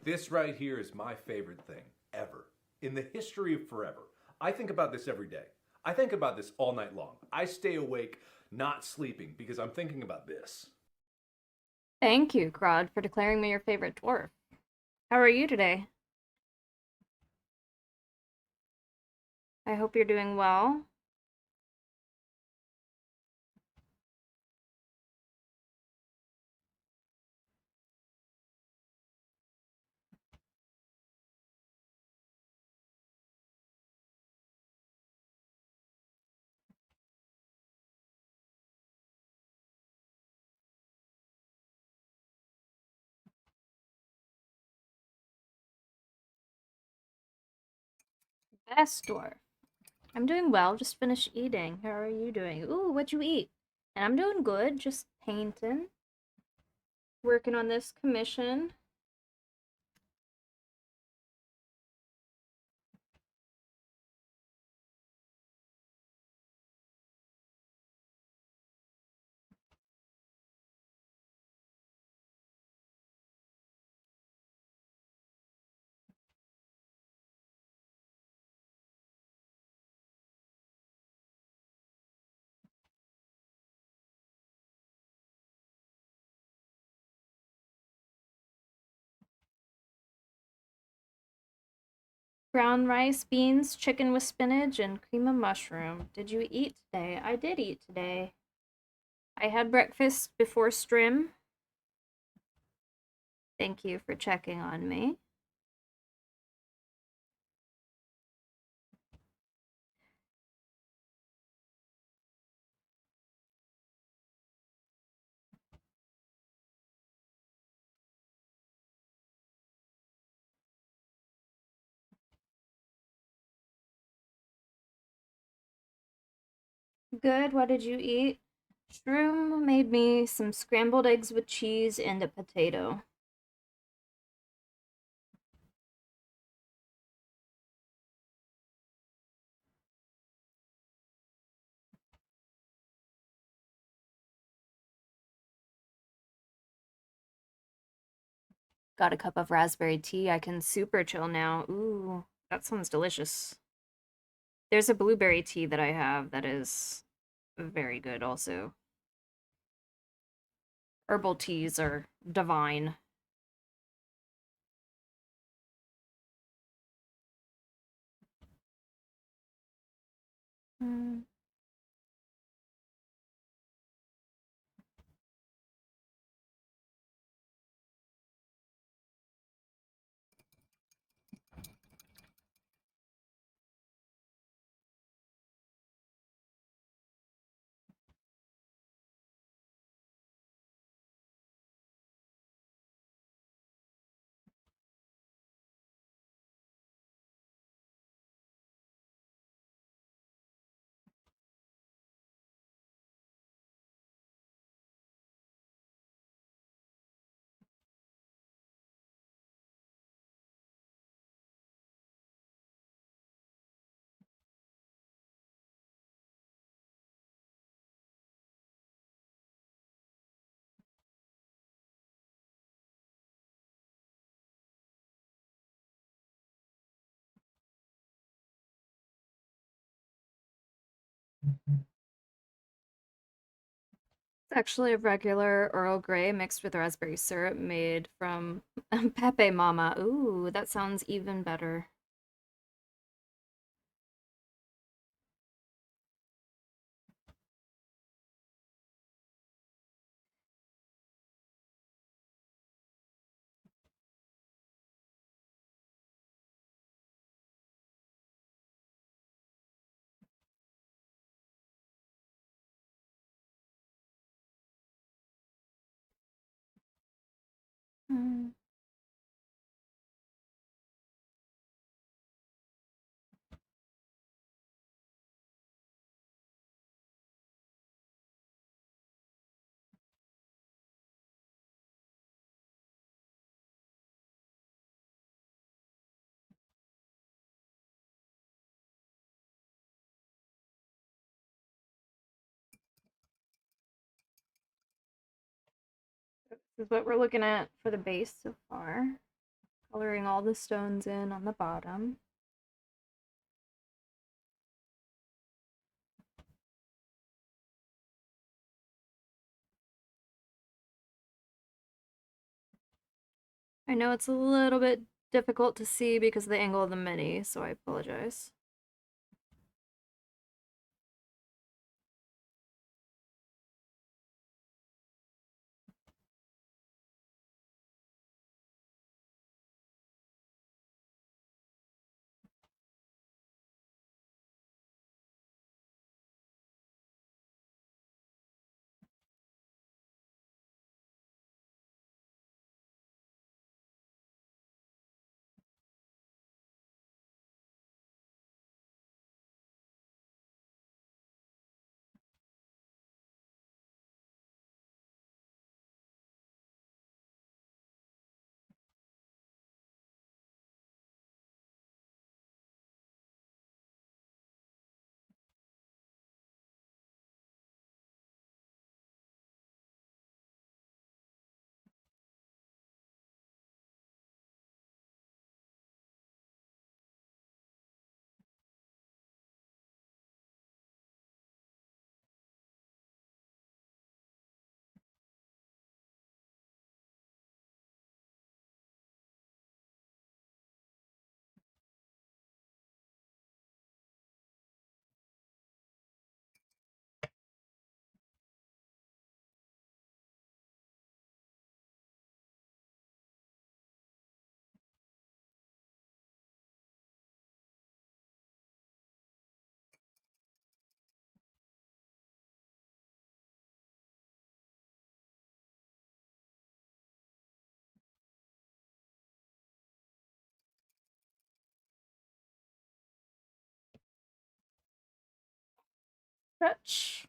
This right here is my favorite thing ever. In the history of forever. I think about this every day. I think about this all night long. I stay awake not sleeping because I'm thinking about this. Thank you, Crod, for declaring me your favorite dwarf. How are you today? I hope you're doing well. Best dwarf. I'm doing well, just finished eating. How are you doing? Ooh, what'd you eat? And I'm doing good, just painting. Working on this commission. Brown rice, beans, chicken with spinach, and cream of mushroom. Did you eat today? I did eat today. I had breakfast before strim. Thank you for checking on me. Good, what did you eat? Shroom made me some scrambled eggs with cheese and a potato. Got a cup of raspberry tea. I can super chill now. Ooh, that sounds delicious. There's a blueberry tea that I have that is very good also. Herbal teas are divine. Mm. It's actually a regular Earl Grey mixed with raspberry syrup made from Pepe Mama. Ooh, that sounds even better. Mm. This is what we're looking at for the base so far. Coloring all the stones in on the bottom. I know it's a little bit difficult to see because of the angle of the mini, so I apologize. Stretch.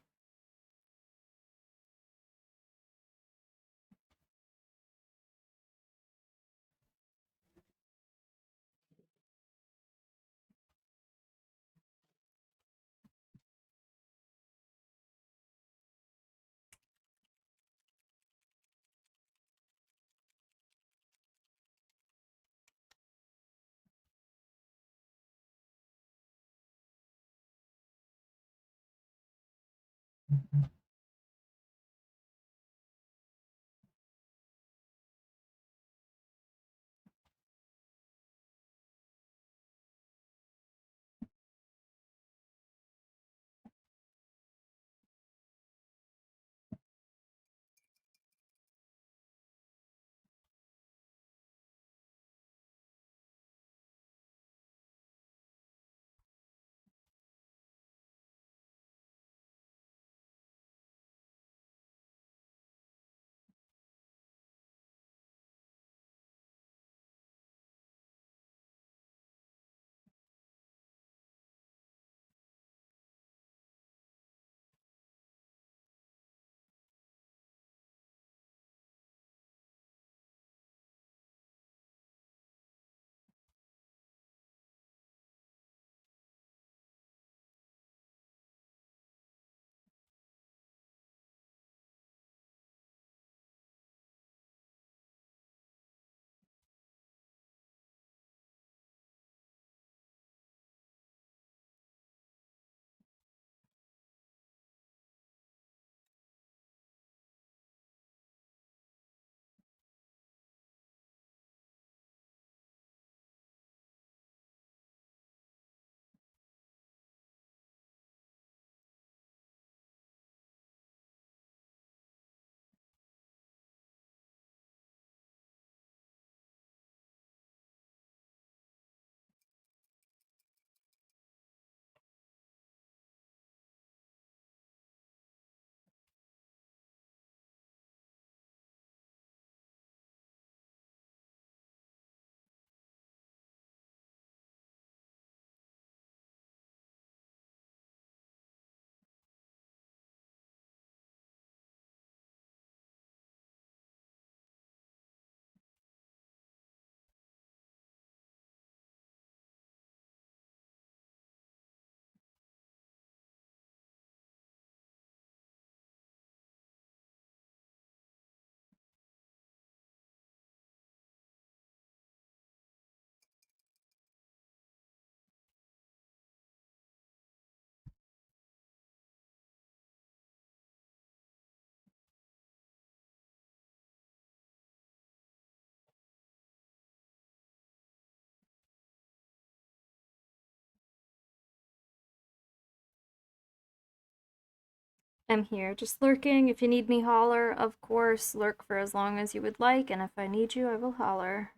I'm here, just lurking. If you need me, holler. Of course, lurk for as long as you would like, and if I need you, I will holler.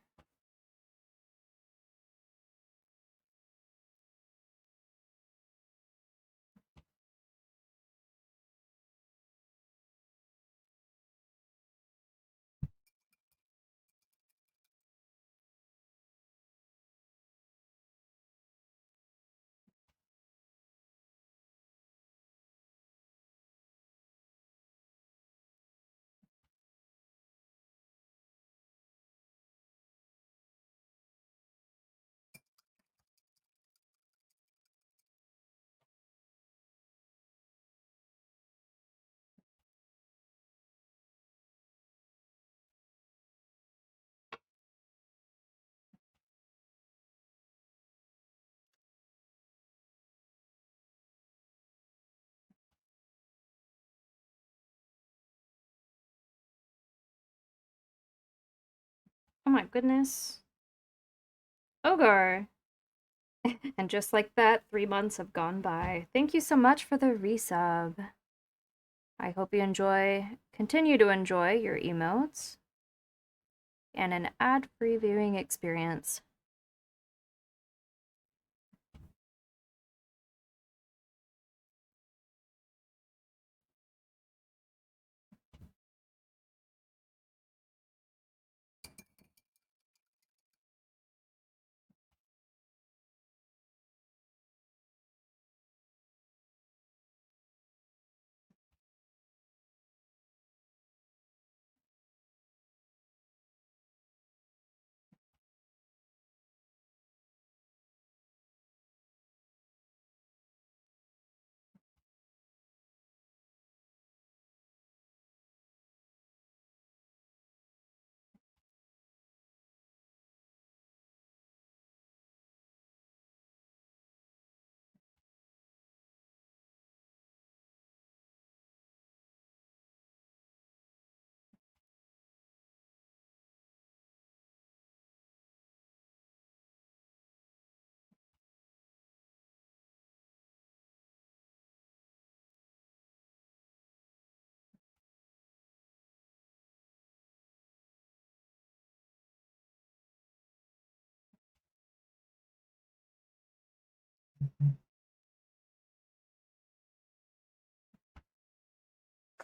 Oh my goodness. Ogar! And just like that, 3 months have gone by. Thank you so much for the resub. I hope you continue to enjoy your emotes and an ad-free viewing experience.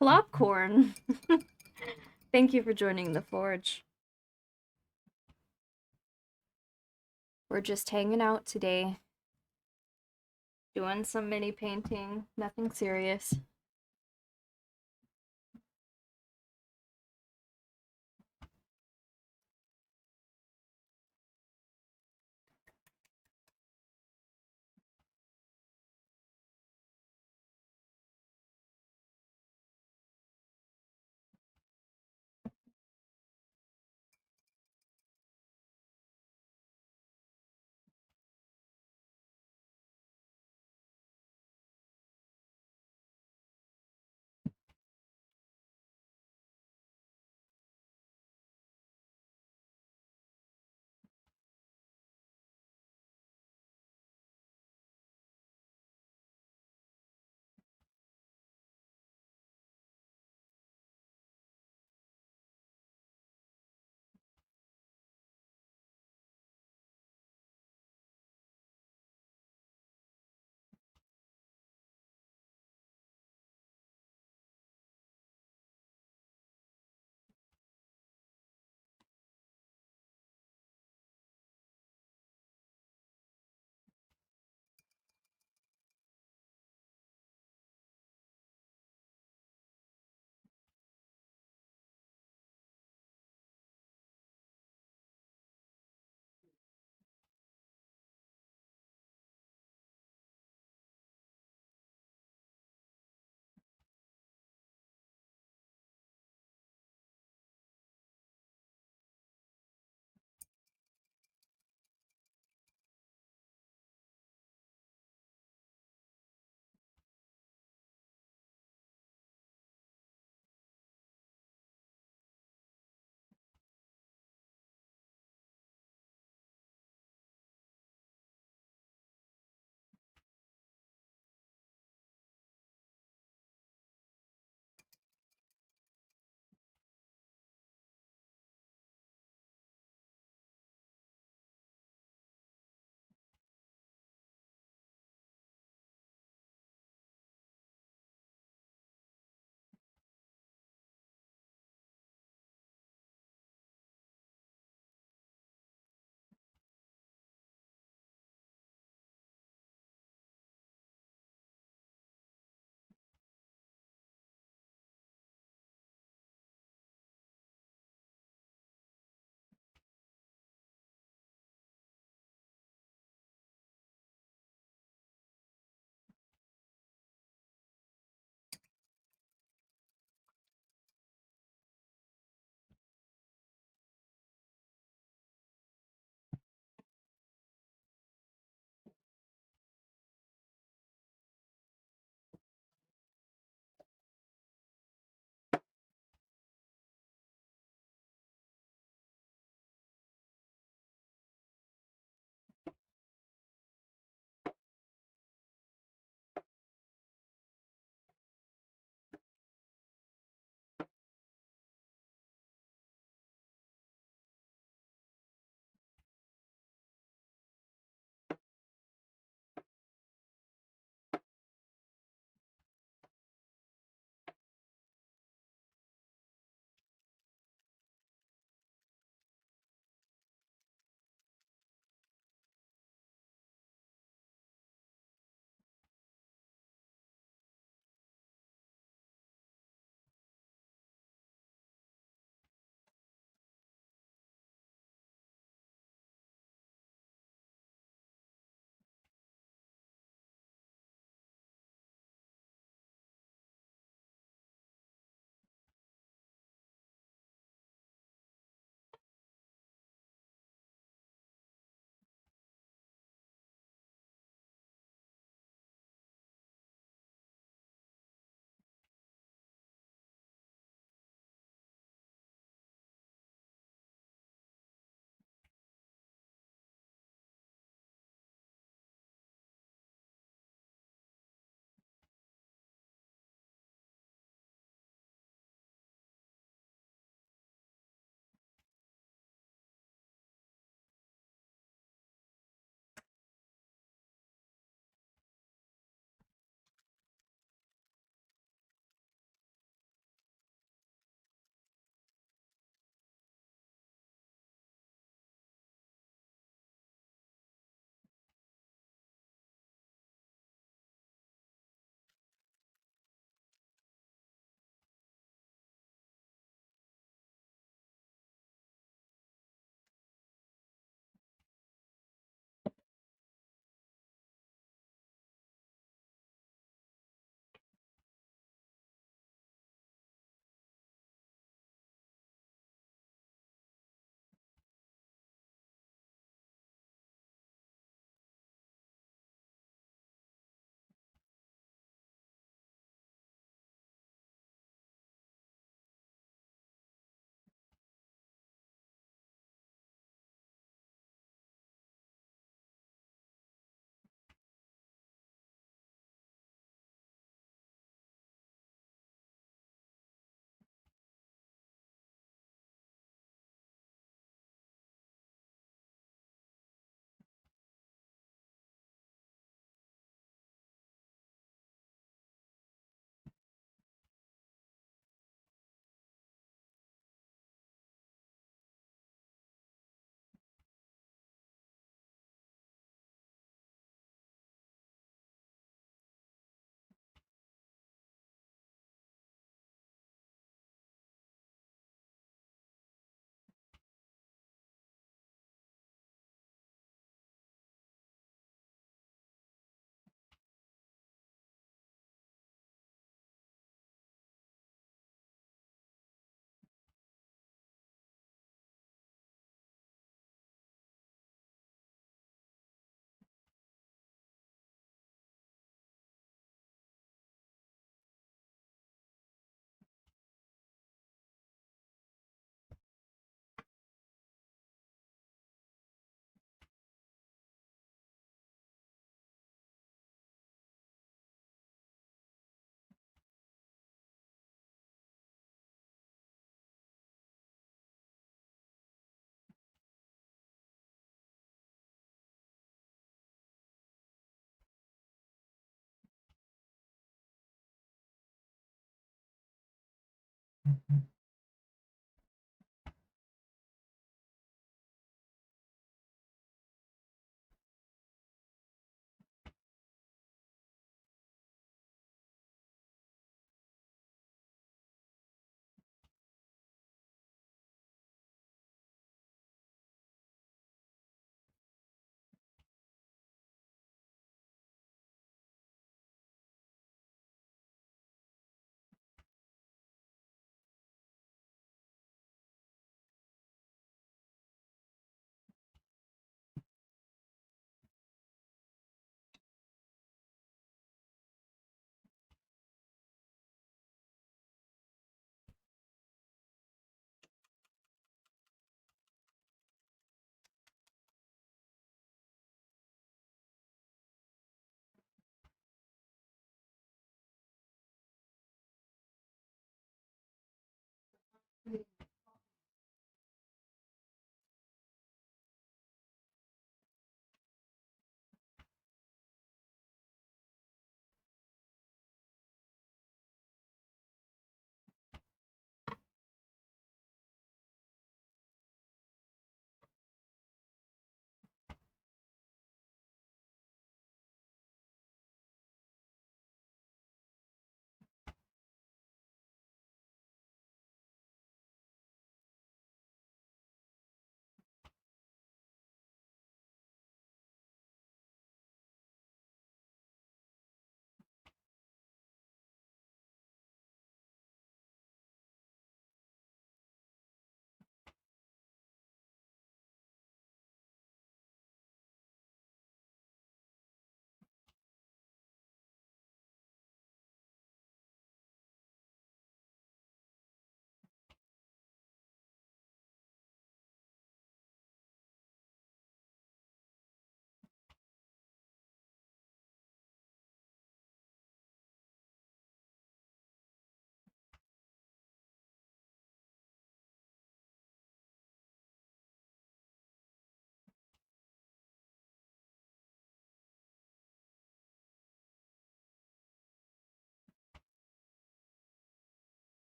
Clopcorn! Thank you for joining the Forge. We're just hanging out today, doing some mini painting, nothing serious.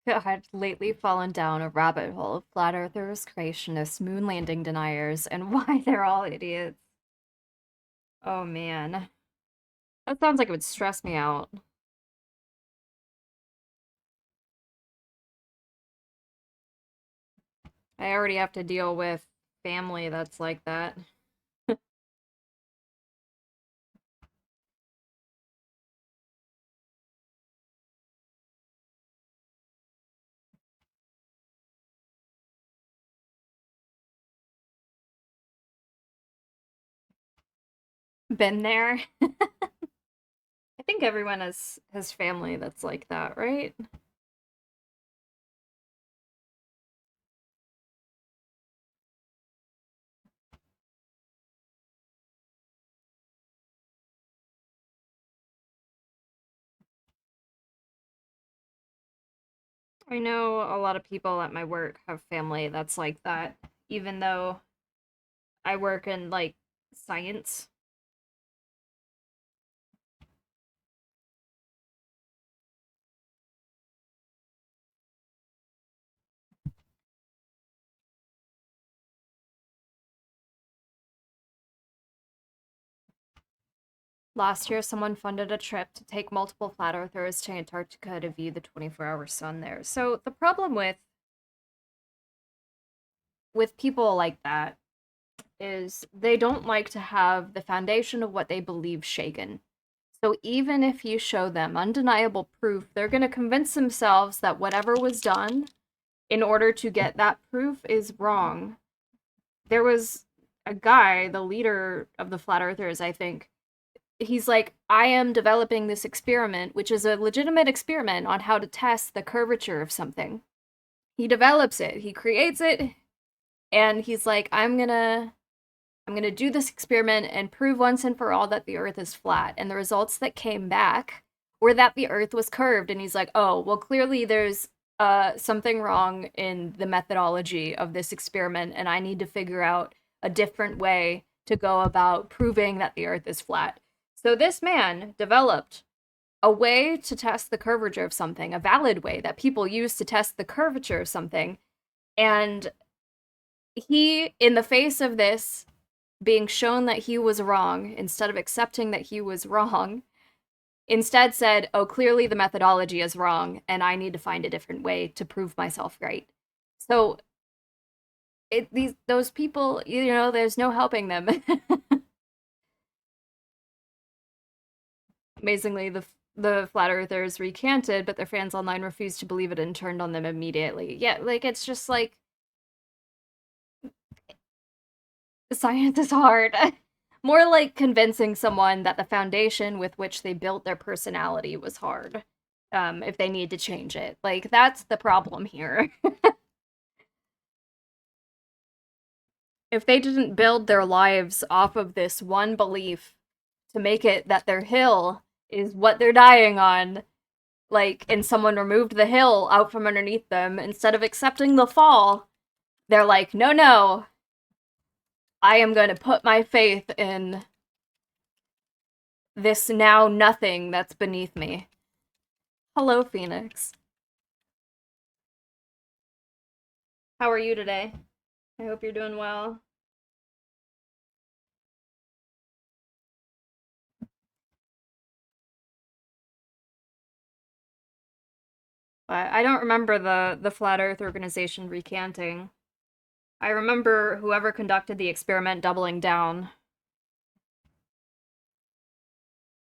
I've lately fallen down a rabbit hole of flat earthers, creationists, moon landing deniers, and why they're all idiots. Oh man. That sounds like it would stress me out. I already have to deal with family that's like that. Been there. I think everyone has family that's like that, right? I know a lot of people at my work have family that's like that, even though I work in like science. Last year, someone funded a trip to take multiple flat earthers to Antarctica to view the 24-hour sun there. So the problem with people like that is they don't like to have the foundation of what they believe shaken. So even if you show them undeniable proof, they're going to convince themselves that whatever was done in order to get that proof is wrong. There was a guy, the leader of the flat earthers, I think. He's like, I am developing this experiment, which is a legitimate experiment on how to test the curvature of something. He develops it, he creates it, and he's like, I'm gonna do this experiment and prove once and for all that the Earth is flat. And the results that came back were that the Earth was curved. And he's like, oh, well, clearly there's something wrong in the methodology of this experiment, and I need to figure out a different way to go about proving that the Earth is flat. So this man developed a way to test the curvature of something, a valid way that people use to test the curvature of something. And he, in the face of this, being shown that he was wrong, instead of accepting that he was wrong, instead said, oh, clearly the methodology is wrong, and I need to find a different way to prove myself right. So those people, there's no helping them. Amazingly, the flat earthers recanted, but their fans online refused to believe it and turned on them immediately. Yeah, like it's just like science is hard. More like convincing someone that the foundation with which they built their personality was hard. If they need to change it. Like, that's the problem here. If they didn't build their lives off of this one belief to make it that their hill is what they're dying on, like, and someone removed the hill out from underneath them, instead of accepting the fall, they're like, no, no, I am going to put my faith in this now nothing that's beneath me. Hello, Phoenix. How are you today? I hope you're doing well. But I don't remember the Flat Earth organization recanting. I remember whoever conducted the experiment doubling down.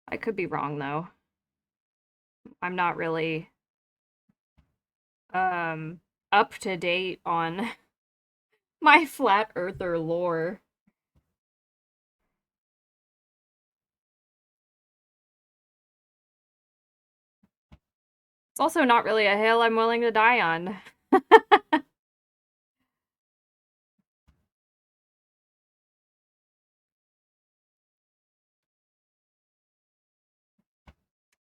I could be wrong though. I'm not really um up to date on my flat earther lore. It's also not really a hill I'm willing to die on.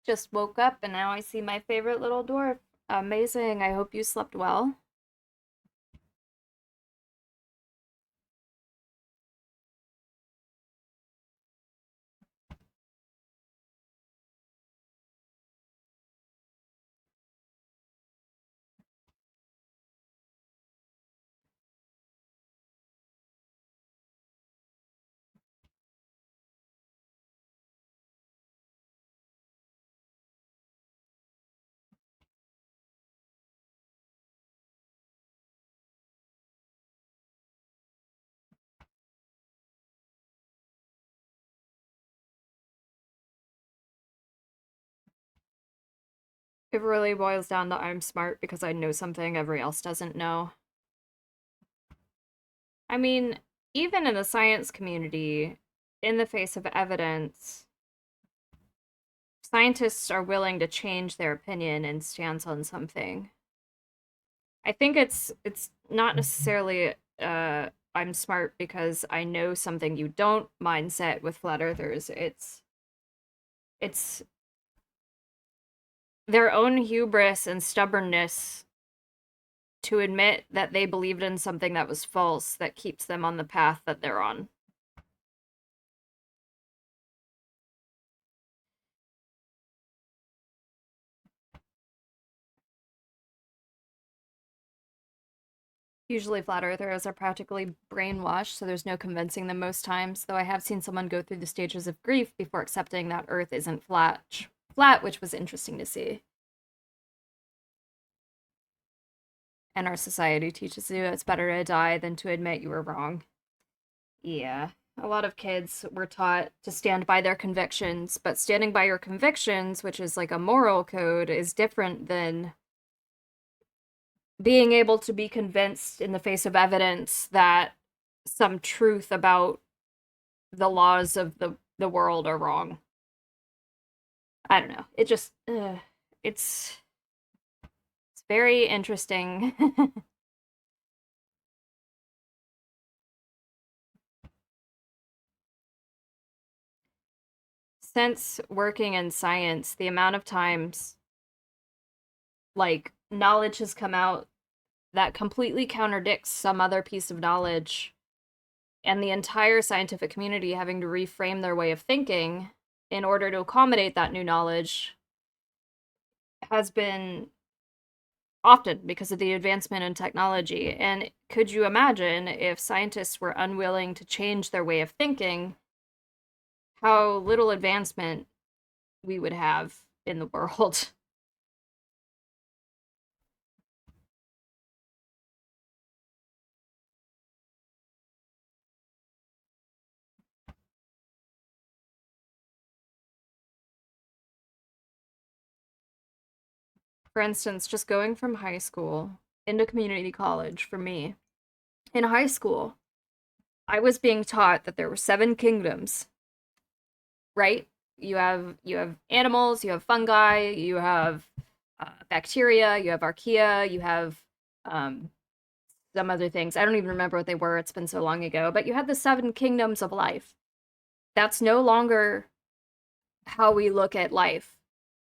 Just woke up and now I see my favorite little dwarf. Amazing. I hope you slept well. It really boils down to I'm smart because I know something everyone else doesn't know. I mean, even in the science community, in the face of evidence, scientists are willing to change their opinion and stance on something. I think it's not necessarily I'm smart because I know something you don't mindset with flat earthers. It's their own hubris and stubbornness to admit that they believed in something that was false that keeps them on the path that they're on. Usually, flat earthers are practically brainwashed, so there's no convincing them most times, though I have seen someone go through the stages of grief before accepting that Earth isn't flat, which was interesting to see. And our society teaches you it's better to die than to admit you were wrong. Yeah. A lot of kids were taught to stand by their convictions, but standing by your convictions, which is like a moral code, is different than being able to be convinced in the face of evidence that some truth about the laws of the world are wrong. I don't know. It's it's very interesting. Since working in science, the amount of times like knowledge has come out that completely contradicts some other piece of knowledge and the entire scientific community having to reframe their way of thinking in order to accommodate that new knowledge has been often because of the advancement in technology. And could you imagine if scientists were unwilling to change their way of thinking, how little advancement we would have in the world? For instance, just going from high school into community college for me. In high school, I was being taught that there were seven kingdoms, right? You have animals, you have fungi, you have bacteria, you have archaea, you have um, some other things. I don't even remember what they were. It's been so long ago. But you had the seven kingdoms of life. That's no longer how we look at life.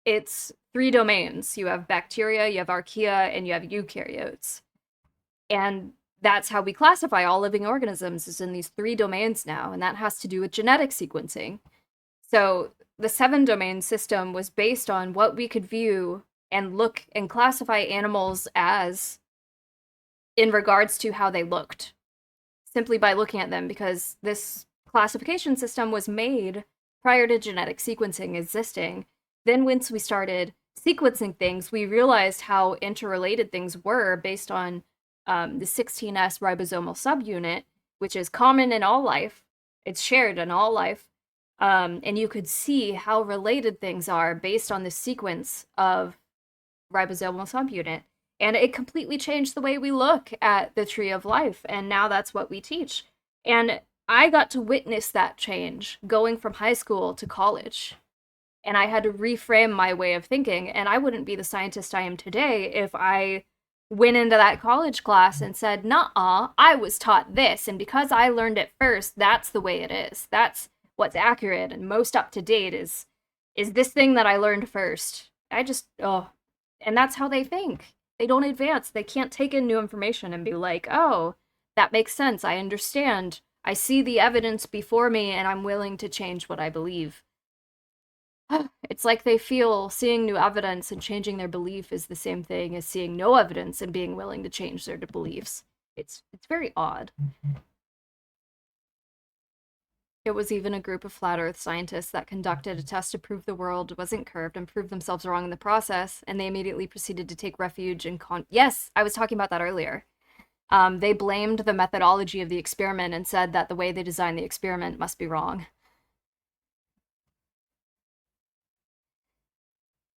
It's three domains. You have bacteria, you have archaea, and you have eukaryotes. And that's how we classify all living organisms is in these three domains now, and that has to do with genetic sequencing. So the seven domain system was based on what we could view and look and classify animals as in regards to how they looked, simply by looking at them, because this classification system was made prior to genetic sequencing existing. Then, once we started sequencing things, we realized how interrelated things were based on the 16S ribosomal subunit, which is common in all life. It's shared in all life. And you could see how related things are based on the sequence of ribosomal subunit. And it completely changed the way we look at the tree of life. And now that's what we teach. And I got to witness that change going from high school to college. And I had to reframe my way of thinking. And I wouldn't be the scientist I am today if I went into that college class and said, "Nuh-uh, I was taught this. And because I learned it first, that's the way it is. That's what's accurate and most up to date is this thing that I learned first." I just and that's how they think. They don't advance. They can't take in new information and be like, "Oh, that makes sense. I understand. I see the evidence before me and I'm willing to change what I believe." It's like they feel seeing new evidence and changing their belief is the same thing as seeing no evidence and being willing to change their beliefs. It's very odd. It was even a group of flat earth scientists that conducted a test to prove the world wasn't curved and proved themselves wrong in the process, and they immediately proceeded to take refuge in Yes, I was talking about that earlier. They blamed the methodology of the experiment and said that the way they designed the experiment must be wrong.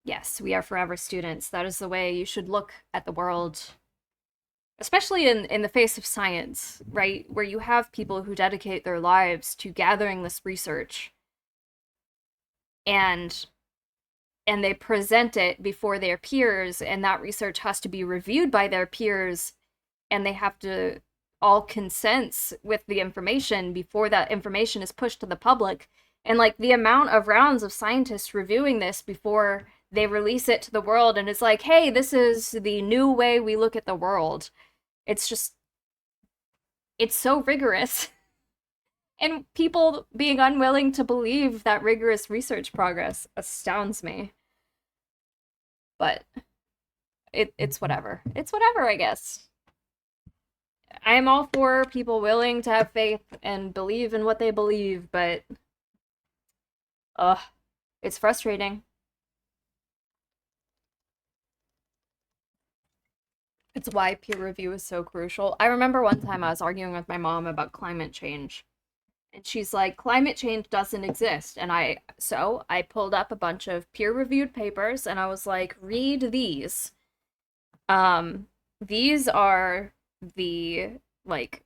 Yes, we are forever students. That is the way you should look at the world, especially in the face of science, right? Where you have people who dedicate their lives to gathering this research and they present it before their peers, and that research has to be reviewed by their peers, and they have to all consent with the information before that information is pushed to the public. And like the amount of rounds of scientists reviewing this before they release it to the world, and it's like, hey, this is the new way we look at the world. It's just, it's so rigorous. And people being unwilling to believe that rigorous research progress astounds me. But it's whatever. It's whatever, I guess. I am all for people willing to have faith and believe in what they believe, but ugh, it's frustrating. It's why peer review is so crucial. I remember one time I was arguing with my mom about climate change, and she's like, climate change doesn't exist. And I pulled up a bunch of peer-reviewed papers and I was like, read these. These are the like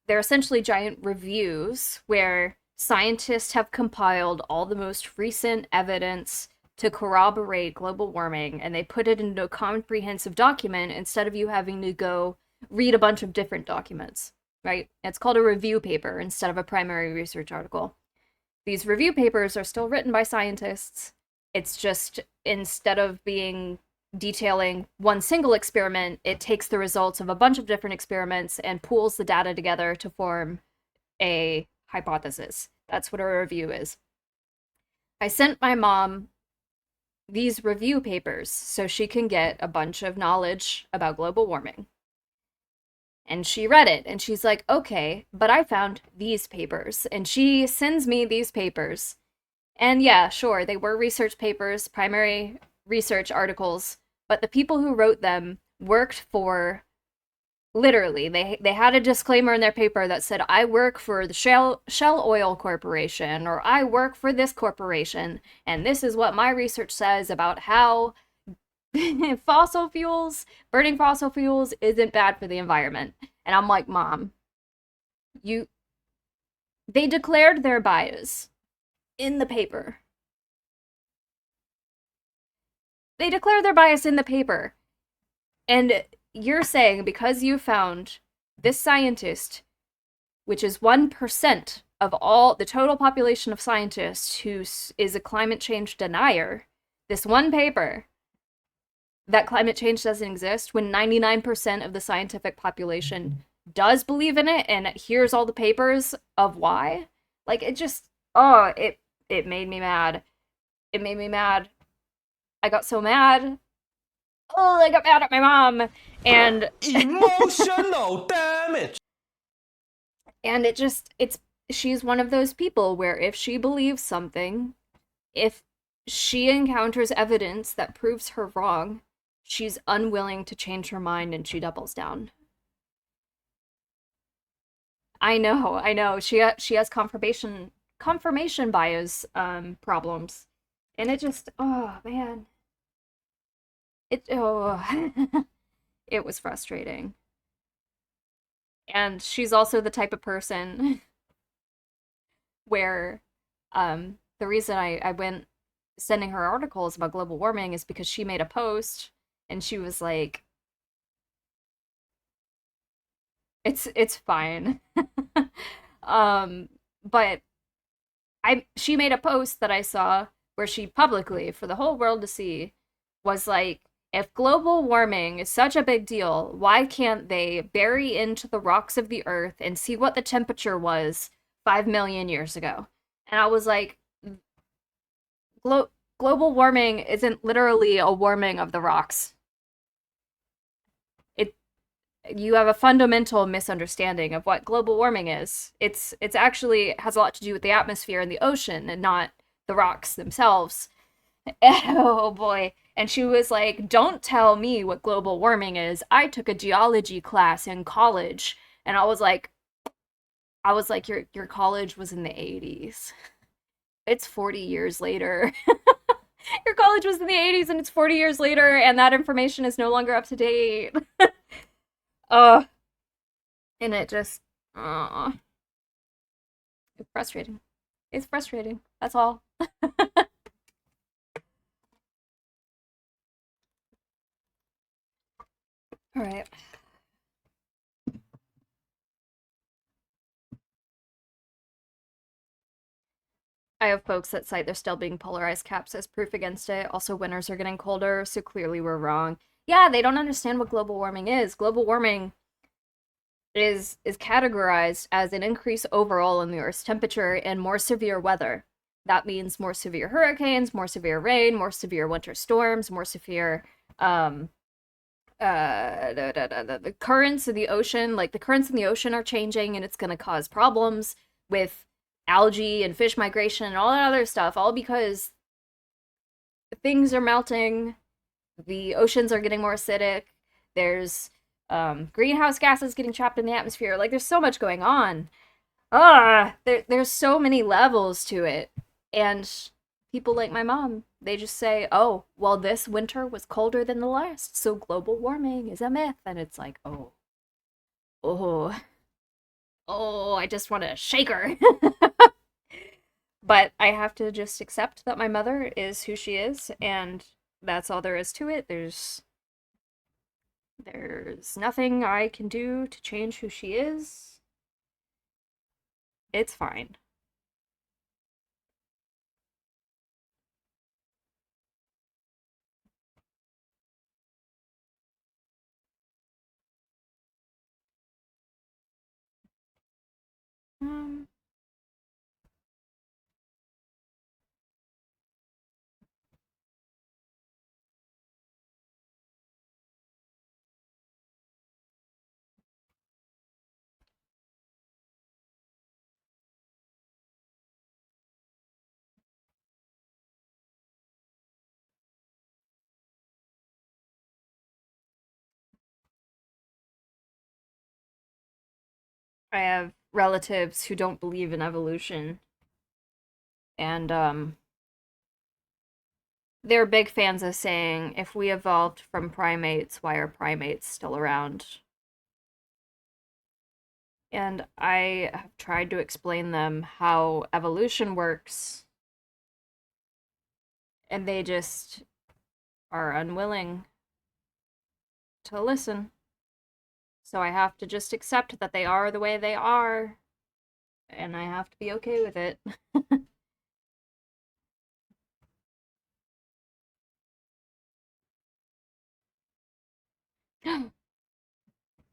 they're essentially giant reviews where scientists have compiled all the most recent evidence to corroborate global warming, and they put it into a comprehensive document instead of you having to go read a bunch of different documents, right? It's called a review paper instead of a primary research article. These review papers are still written by scientists. It's just instead of being detailing one single experiment, it takes the results of a bunch of different experiments and pools the data together to form a hypothesis. That's what a review is. I sent my mom these review papers so she can get a bunch of knowledge about global warming. And she read it and she's like, okay, but I found these papers. And she sends me these papers. And yeah, sure, they were research papers, primary research articles, but the people who wrote them worked for literally they had a disclaimer in their paper that said, I work for the Shell Oil Corporation, or I work for this corporation, and this is what my research says about how burning fossil fuels isn't bad for the environment. And I'm like, Mom, you they declared their bias in the paper. They declared their bias in the paper. And you're saying because you found this scientist, which is 1% of all the total population of scientists who is a climate change denier, this one paper, that climate change doesn't exist when 99% of the scientific population does believe in it, and here's all the papers of why. Like, it just, oh, it made me mad. It made me mad. I got so mad. Oh, I got mad at my mom. And Emotional damage. and it's she's one of those people where if she believes something, if she encounters evidence that proves her wrong, she's unwilling to change her mind and she doubles down. I know. She has confirmation bias problems. And it just, oh man. It oh it was frustrating. And she's also the type of person where the reason I went sending her articles about global warming is because she made a post and she was like, it's fine. But she made a post that I saw where she publicly, for the whole world to see, was like, if global warming is such a big deal, why can't they bury into the rocks of the earth and see what the temperature was 5 million years ago? And I was like, global warming isn't literally a warming of the rocks. It You have a fundamental misunderstanding of what global warming is. It's actually has a lot to do with the atmosphere and the ocean and not the rocks themselves. Oh boy. And she was like, don't tell me what global warming is. I took a geology class in college. And I was like, your college was in the 80s. It's 40 years later. Your college was in the the 80s and it's 40 years later and that information is no longer up to date. uh, and it just, it's frustrating. It's frustrating. That's all. All right. I have folks that cite there still being polarized caps as proof against it. Also, winters are getting colder, so clearly we're wrong. Yeah, they don't understand what global warming is. Global warming is categorized as an increase overall in the Earth's temperature and more severe weather. That means more severe hurricanes, more severe rain, more severe winter storms, more severe the currents of the ocean. Like the currents in the ocean are changing, and it's going to cause problems with algae and fish migration and all that other stuff, all because things are melting, the oceans are getting more acidic, there's greenhouse gases getting trapped in the atmosphere. Like there's so much going on. There's so many levels to it. And people like my mom, they just say, oh, well, this winter was colder than the last, so global warming is a myth. And it's like, oh, oh, I just want to shake her. But I have to just accept that my mother is who she is, and that's all there is to it. There's nothing I can do to change who she is. It's fine. Um, I have relatives who don't believe in evolution, and they're big fans of saying, if we evolved from primates, why are primates still around? And I have tried to explain them how evolution works, and they just are unwilling to listen. So I have to just accept that they are the way they are, and I have to be okay with it.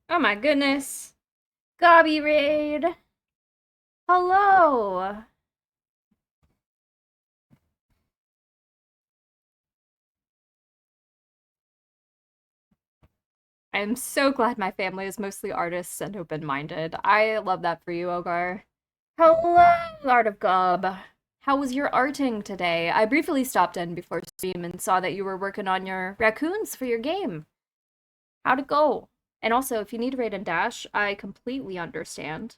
Oh my goodness. Gobby Raid. Hello. I'm so glad my family is mostly artists and open-minded. I love that for you, Ogar. Hello, Art of Gob. How was your arting today? I briefly stopped in before stream and saw that you were working on your raccoons for your game. How'd it go? And also, if you need raid and dash, I completely understand.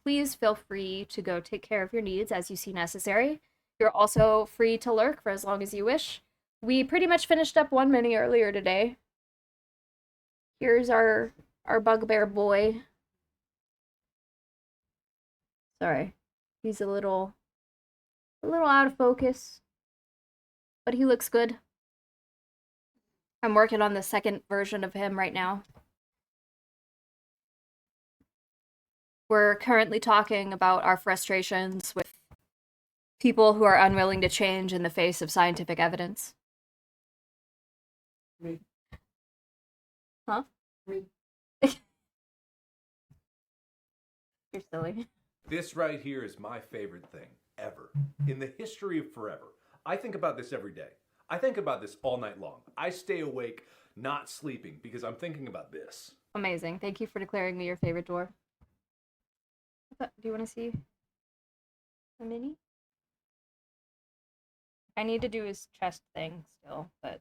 Please feel free to go take care of your needs as you see necessary. You're also free to lurk for as long as you wish. We pretty much finished up one mini earlier today. Here's our bugbear boy. Sorry. He's a little out of focus, but he looks good. I'm working on the second version of him right now. We're currently talking about our frustrations with people who are unwilling to change in the face of scientific evidence. Me. Huh? Me. You're silly. This right here is my favorite thing ever. In the history of forever. I think about this every day. I think about this all night long. I stay awake not sleeping because I'm thinking about this. Amazing. Thank you for declaring me your favorite dwarf. Do you want to see a mini? I need to do his chest thing still, but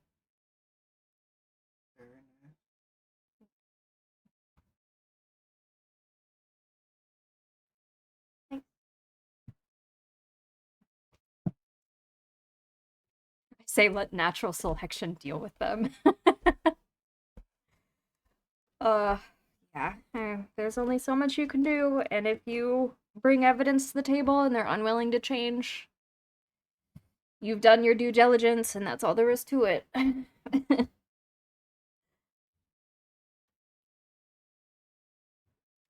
say let natural selection deal with them. uh, yeah, there's only so much you can do, and if you bring evidence to the table and they're unwilling to change, you've done your due diligence, and that's all there is to it.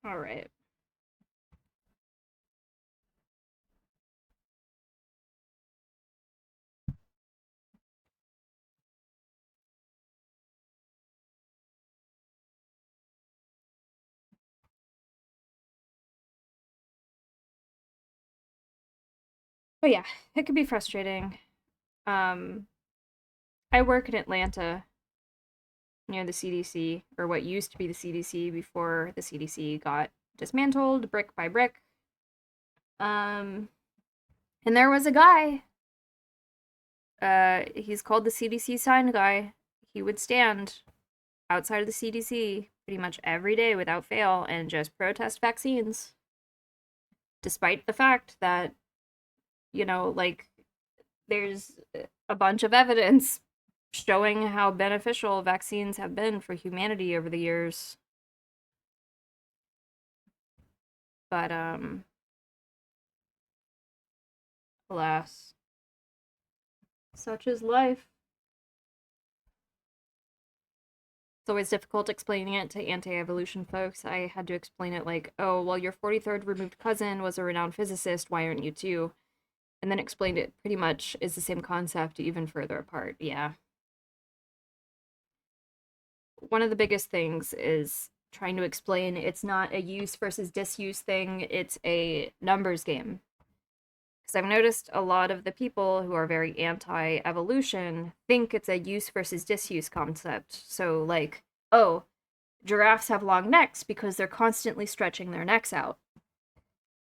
All right. But yeah, it can be frustrating. Um, I work in Atlanta near the CDC, or what used to be the CDC before the CDC got dismantled brick by brick. Um, and there was a guy. He's called the CDC sign guy. He would stand outside of the CDC pretty much every day without fail and just protest vaccines, despite the fact that, like, there's a bunch of evidence showing how beneficial vaccines have been for humanity over the years. But, alas, such is life. It's always difficult explaining it to anti-evolution folks. I had to explain it like, oh, well, your 43rd removed cousin was a renowned physicist, why aren't you too? And then explained it pretty much is the same concept, even further apart. Yeah. One of the biggest things is trying to explain it's not a use versus disuse thing, it's a numbers game. Because I've noticed a lot of the people who are very anti evolution think it's a use versus disuse concept. So, like, oh, giraffes have long necks because they're constantly stretching their necks out.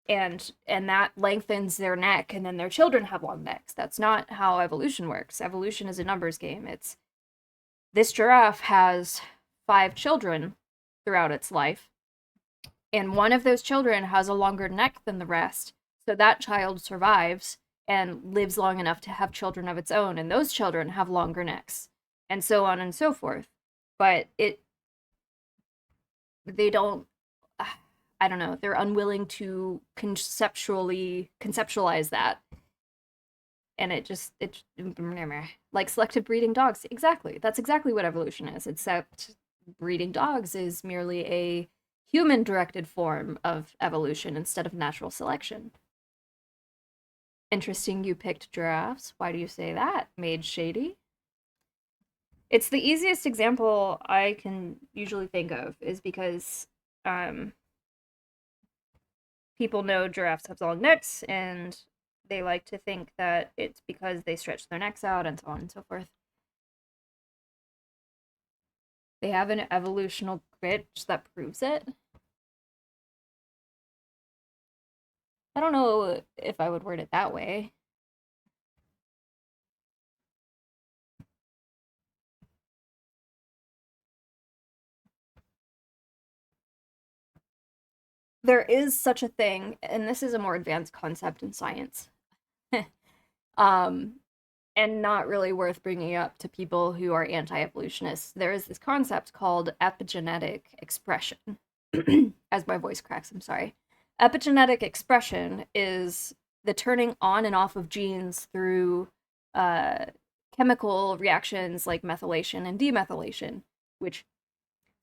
And that lengthens their neck, and then their children have long necks. That's not how evolution works. Evolution is a numbers game. It's this giraffe has 5 children throughout its life, and one of those children has a longer neck than the rest, so that child survives and lives long enough to have children of its own, and those children have longer necks, and so on and so forth. But they don't, I don't know, they're unwilling to conceptualize that. And it like selective breeding dogs. Exactly. That's exactly what evolution is, except breeding dogs is merely a human directed form of evolution instead of natural selection. Interesting you picked giraffes. Why do you say that? Made shady? It's the easiest example I can usually think of is because um, people know giraffes have long necks and they like to think that it's because they stretch their necks out and so on and so forth. They have an evolutional glitch that proves it. I don't know if I would word it that way. There is such a thing, and this is a more advanced concept in science. um, and not really worth bringing up to people who are anti-evolutionists. There is this concept called epigenetic expression. As my voice cracks, I'm sorry. Epigenetic expression is the turning on and off of genes through uh, chemical reactions like methylation and demethylation, which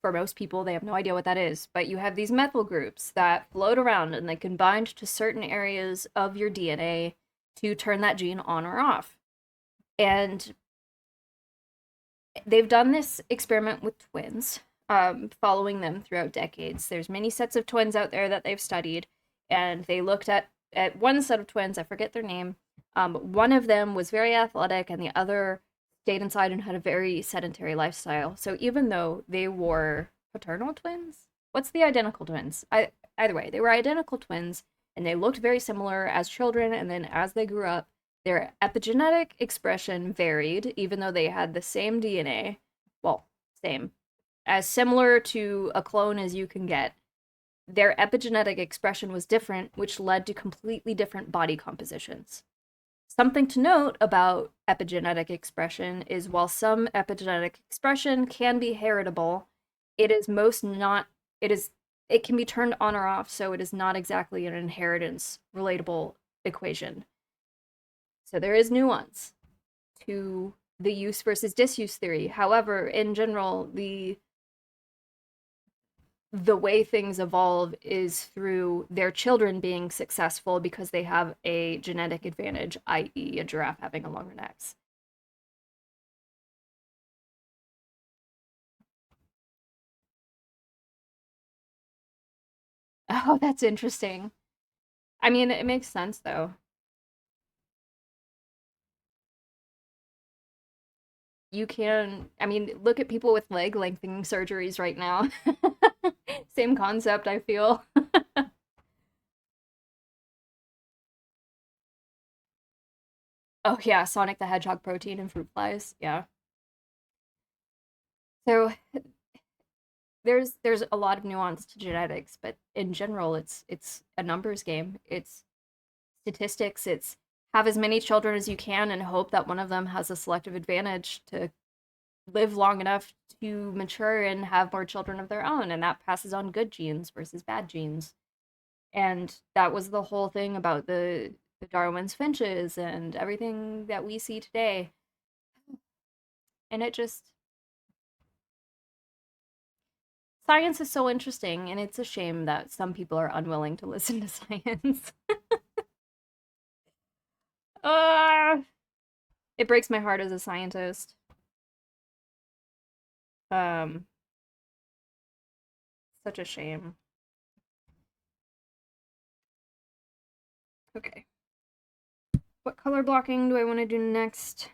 for most people they have no idea what that is. But you have these methyl groups that float around and they can bind to certain areas of your DNA to turn that gene on or off. And they've done this experiment with twins, following them throughout decades. There's many sets of twins out there that they've studied, and they looked at one set of twins. I forget their name. One of them was very athletic, and the other stayed inside and had a very sedentary lifestyle. So even though they were paternal twins, what's the identical twins? Either way, they were identical twins, and they looked very similar as children. And then as they grew up, their epigenetic expression varied, even though they had the same DNA. Well, same. As similar to a clone as you can get. Their epigenetic expression was different, which led to completely different body compositions. Something to note about epigenetic expression is while some epigenetic expression can be heritable, it is most not it is it can be turned on or off, so it is not exactly an inheritance relatable equation. So there is nuance to the use versus disuse theory. However, in general, the way things evolve is through their children being successful because they have a genetic advantage, i.e., a giraffe having a longer neck. Oh, that's interesting. I mean, it makes sense though. You can, I mean, look at people with leg lengthening surgeries right now. Same concept, I feel. Oh yeah, Sonic the Hedgehog protein and fruit flies. Yeah. So there's a lot of nuance to genetics, but in general, it's a numbers game. It's statistics. It's have as many children as you can and hope that one of them has a selective advantage to live long enough to mature and have more children of their own, and that passes on good genes versus bad genes. And that was the whole thing about the Darwin's finches and everything that we see today. And it just science is so interesting, and it's a shame that some people are unwilling to listen to science. uh, it breaks my heart as a scientist. Um, Such a shame. Okay. What color blocking do I want to do next?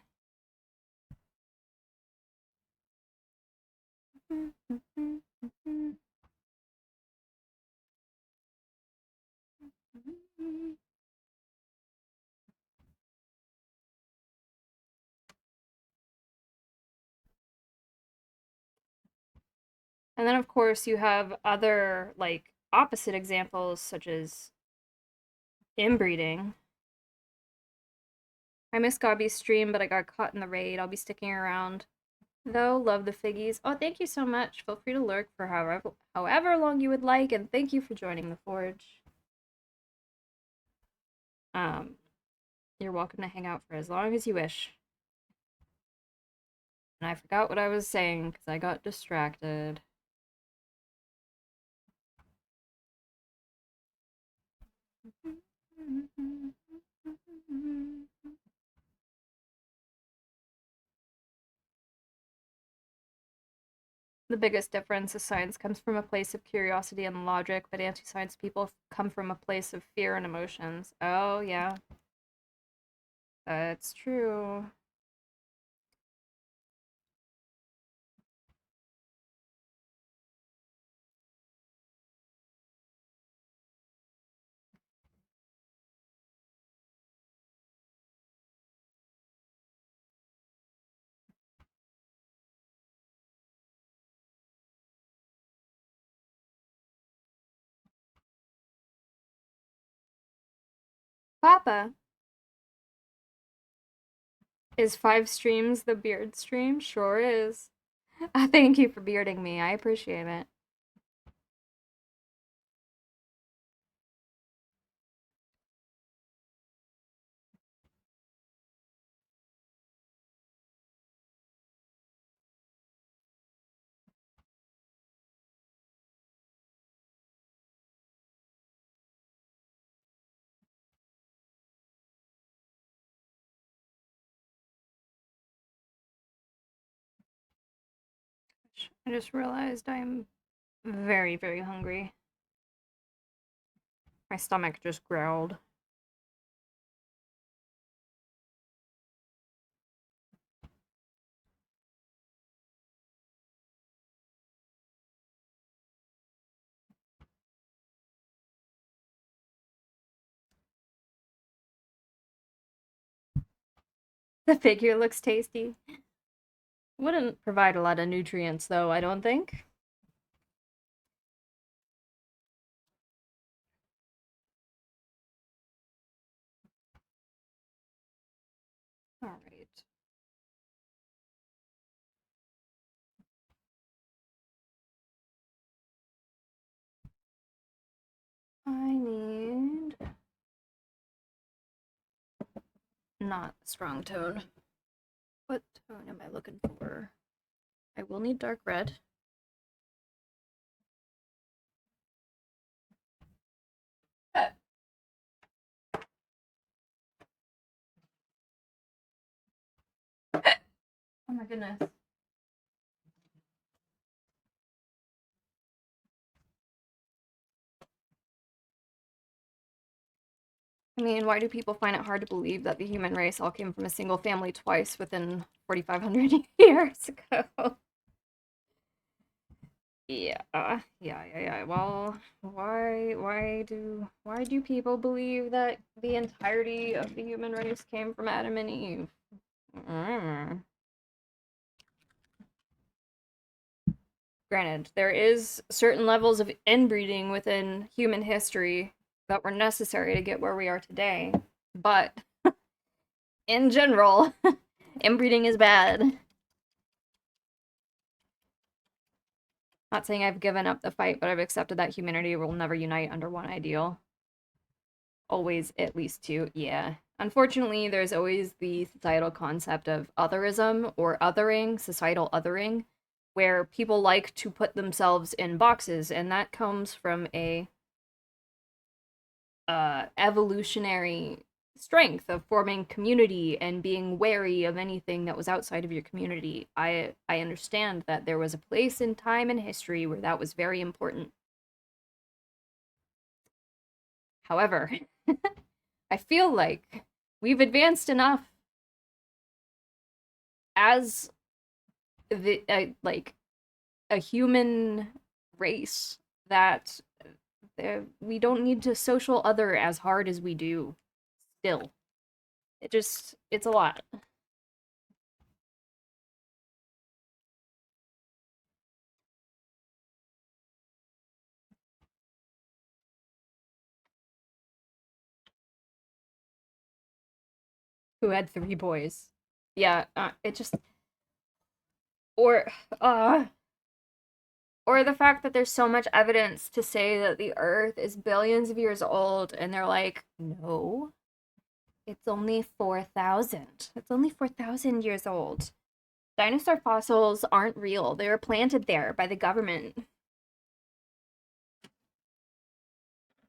And then, of course, you have other, like, opposite examples, such as inbreeding. I missed Gobby's stream, but I got caught in the raid. I'll be sticking around. Though, love the figgies. Oh, thank you so much. Feel free to lurk for however long you would like, and thank you for joining the Forge. Um, you're welcome to hang out for as long as you wish. And I forgot what I was saying because I got distracted. The biggest difference is science comes from a place of curiosity and logic, but anti science people come from a place of fear and emotions. Oh, yeah, that's true. Papa, is 5 streams the beard stream? Sure is. Thank you for bearding me. I appreciate it. I just realized I'm very, very hungry. My stomach just growled. The figure looks tasty. Wouldn't provide a lot of nutrients, though, I don't think. not strong tone. What tone am I looking for? I will need dark red. Oh my goodness. I mean, why do people find it hard to believe that the human race all came from a single family twice within 4,500 years ago? Yeah. Well, why do people believe that the entirety of the human race came from Adam and Eve? Mm. Granted, there is certain levels of inbreeding within human history that were necessary to get where we are today, but in general, inbreeding is bad. Not saying I've given up the fight, but I've accepted that humanity will never unite under one ideal. Always at least two, yeah. Unfortunately, there's always the societal concept of otherism or othering, societal othering, where people like to put themselves in boxes, and that comes from a evolutionary strength of forming community and being wary of anything that was outside of your community. I understand that there was a place in time and history where that was very important. However, I feel like we've advanced enough as the like a human race that we don't need to social other as hard as we do still. It's a lot. Who had three boys. Yeah, it just or uh or the fact that there's so much evidence to say that the earth is billions of years old and they're like, "No, it's only 4,000. It's only 4,000 years old. Dinosaur fossils aren't real. They were planted there by the government."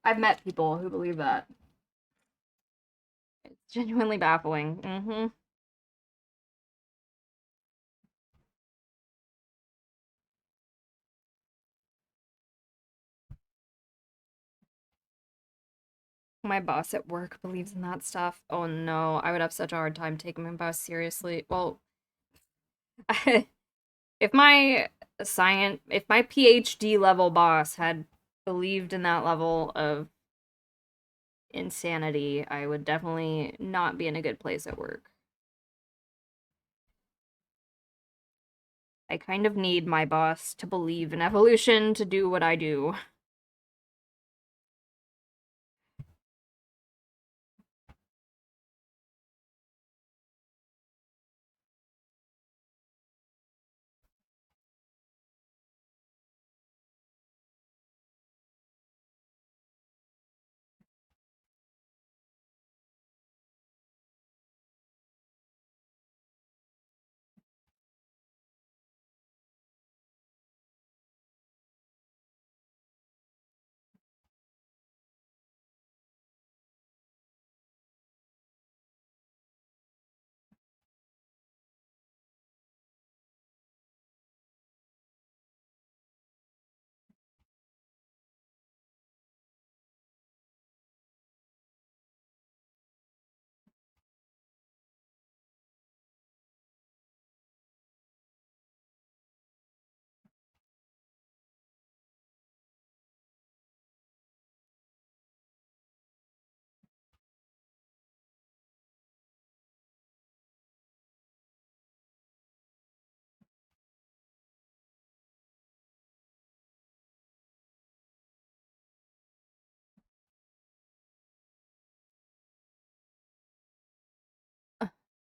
I've met people who believe that. It's genuinely baffling. My boss at work believes in that stuff. Oh no, I would have such a hard time taking my boss seriously. Well, if my PhD level boss had believed in that level of insanity, I would definitely not be in a good place at work. I kind of need my boss to believe in evolution to do what I do.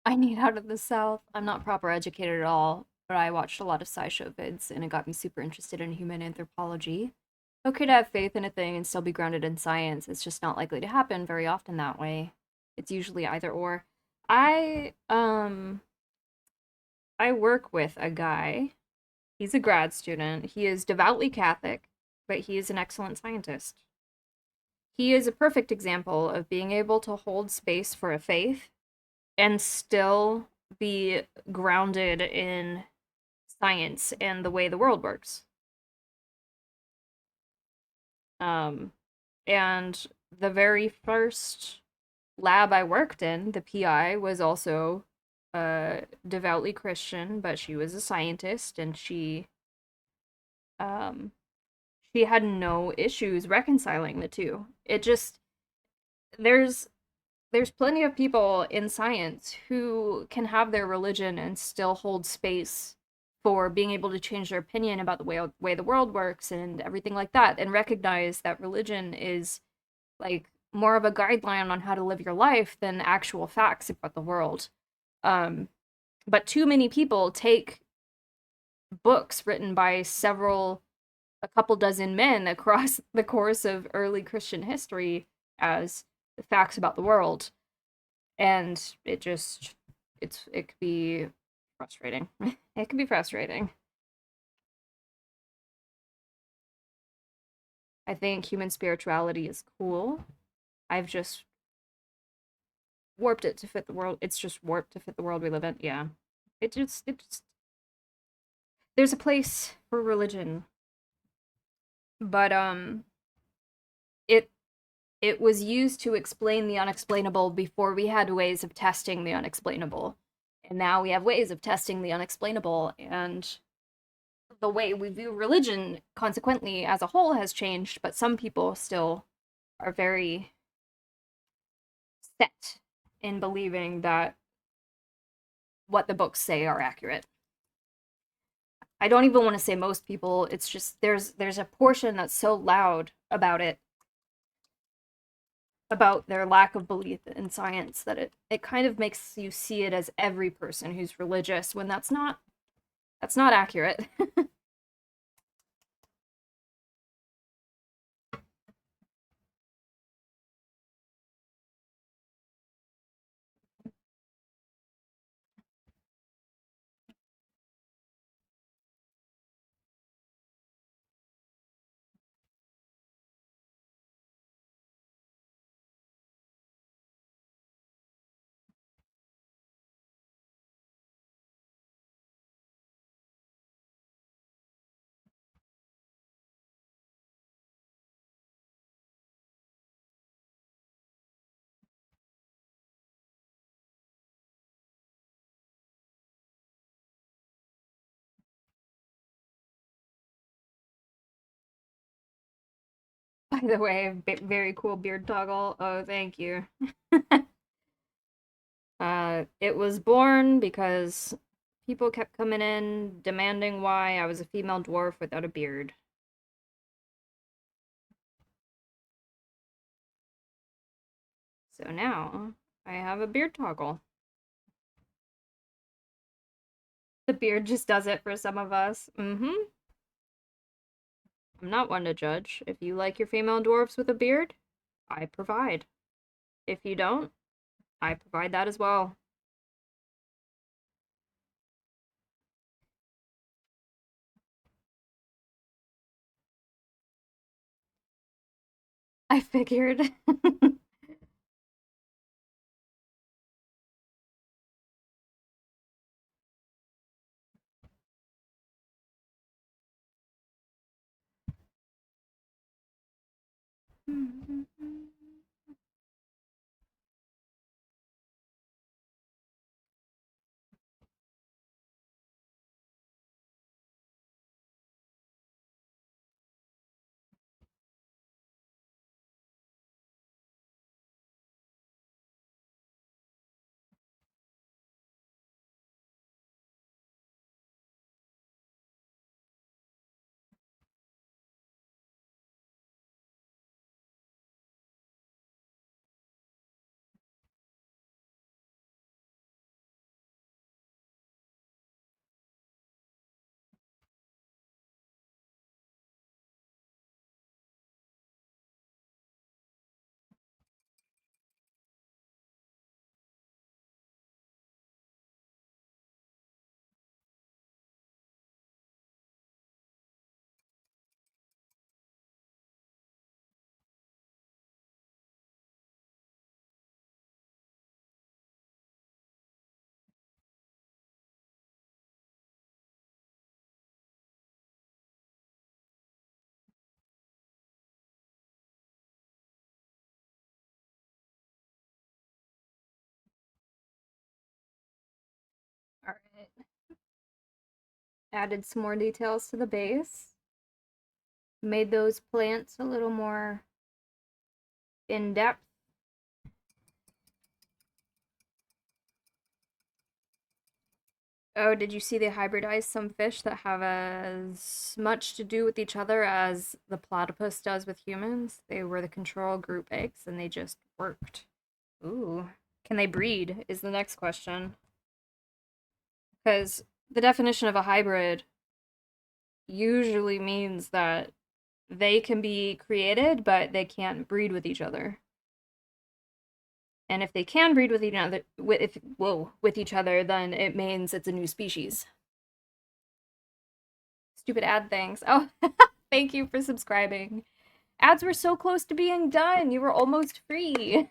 I need out of the South. I'm not proper educated at all, but I watched a lot of SciShow vids and it got me super interested in human anthropology. Okay to have faith in a thing and still be grounded in science. It's just not likely to happen very often that way. It's usually either or. I work with a guy. He's a grad student. He is devoutly Catholic, but he is an excellent scientist. He is a perfect example of being able to hold space for a faith and still be grounded in science and the way the world works. Um, and the very first lab I worked in, the PI was also devoutly Christian, but she was a scientist and um, she had no issues reconciling the two. It just there's there's plenty of people in science who can have their religion and still hold space for being able to change their opinion about the way the world works and everything like that, and recognize that religion is like more of a guideline on how to live your life than actual facts about the world. Um, but too many people take books written by a couple dozen men across the course of early Christian history as facts about the world, and it could be frustrating. It can be frustrating. I think human spirituality is cool. I've just warped it to fit the world. It's just warped to fit the world we live in. Yeah. It just there's a place for religion, but it it was used to explain the unexplainable before we had ways of testing the unexplainable. And now we have ways of testing the unexplainable, and the way we view religion consequently as a whole has changed, but some people still are very set in believing that what the books say are accurate. I don't even want to say most people, it's just there's a portion that's so loud about it, about their lack of belief in science, that it kind of makes you see it as every person who's religious, when that's not accurate. By the way, very cool beard toggle. Oh, thank you. It was born because people kept coming in demanding why I was a female dwarf without a beard. So now I have a beard toggle. The beard just does it for some of us. Mm-hmm. I'm not one to judge. If you like your female dwarfs with a beard, I provide. If you don't, I provide that as well. I figured. Added some more details to the base. Made those plants a little more in depth. Oh, did you see they hybridized some fish that have as much to do with each other as the platypus does with humans? They were the control group eggs and they just worked. Ooh. Can they breed? Is the next question. Because the definition of a hybrid usually means that they can be created, but they can't breed with each other. And if they can breed with with each other, then it means it's a new species. Stupid ad things. Oh, thank you for subscribing. Ads were so close to being done. You were almost free.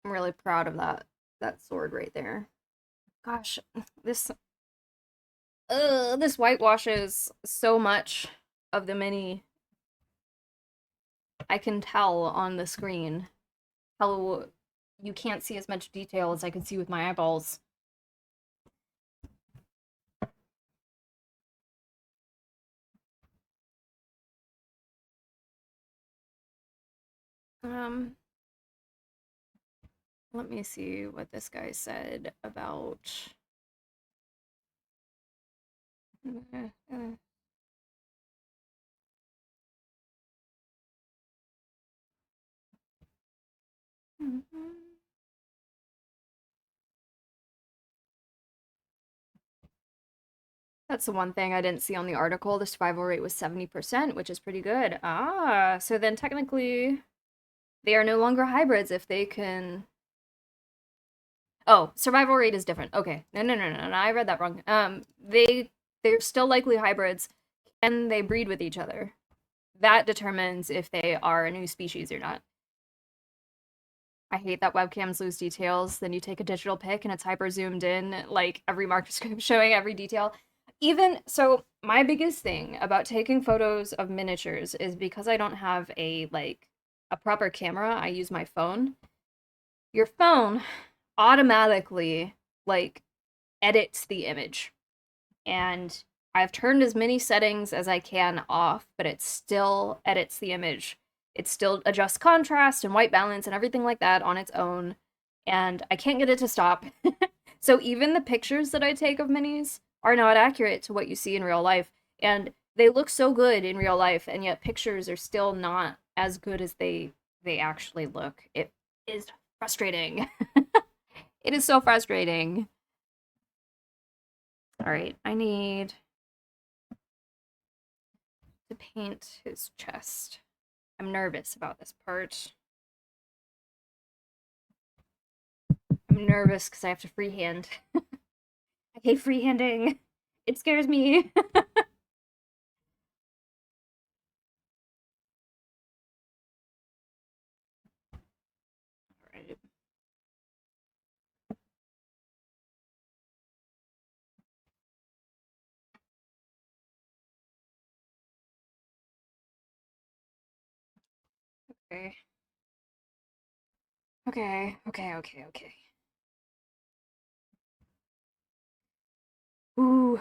I'm really proud of that sword right there. Gosh, this this whitewashes so much of the mini. I can tell on the screen how you can't see as much detail as I can see with my eyeballs. Um, let me see what this guy said about. That's the one thing I didn't see on the article. The survival rate was 70%, which is pretty good. Ah, so then technically they are no longer hybrids if they can. Oh, survival rate is different. Okay. No. I read that wrong. They're still likely hybrids. Can they breed with each other? That determines if they are a new species or not. I hate that webcams lose details. Then you take a digital pic and it's hyper zoomed in, like every marker showing every detail. Even so, my biggest thing about taking photos of miniatures is because I don't have a proper camera, I use my phone. Your phone automatically like edits the image. And I've turned as many settings as I can off, but it still edits the image. It still adjusts contrast and white balance and everything like that on its own. And I can't get it to stop. So even the pictures that I take of minis are not accurate to what you see in real life. And they look so good in real life, and yet pictures are still not as good as they actually look. It is frustrating. It is so frustrating. All right, I need to paint his chest. I'm nervous about this part. I'm nervous because I have to freehand. I hate freehanding. It scares me. Alright. Okay. Okay. Ooh.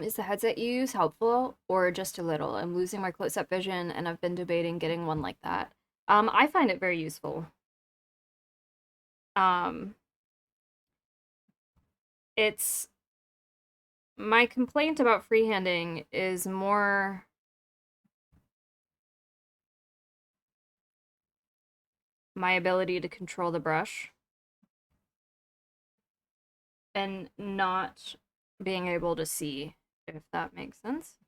Is the headset you use helpful or just a little? I'm losing my close-up vision and I've been debating getting one like that. I find it very useful. Um, it's my complaint about freehanding is more my ability to control the brush and not being able to see, if that makes sense.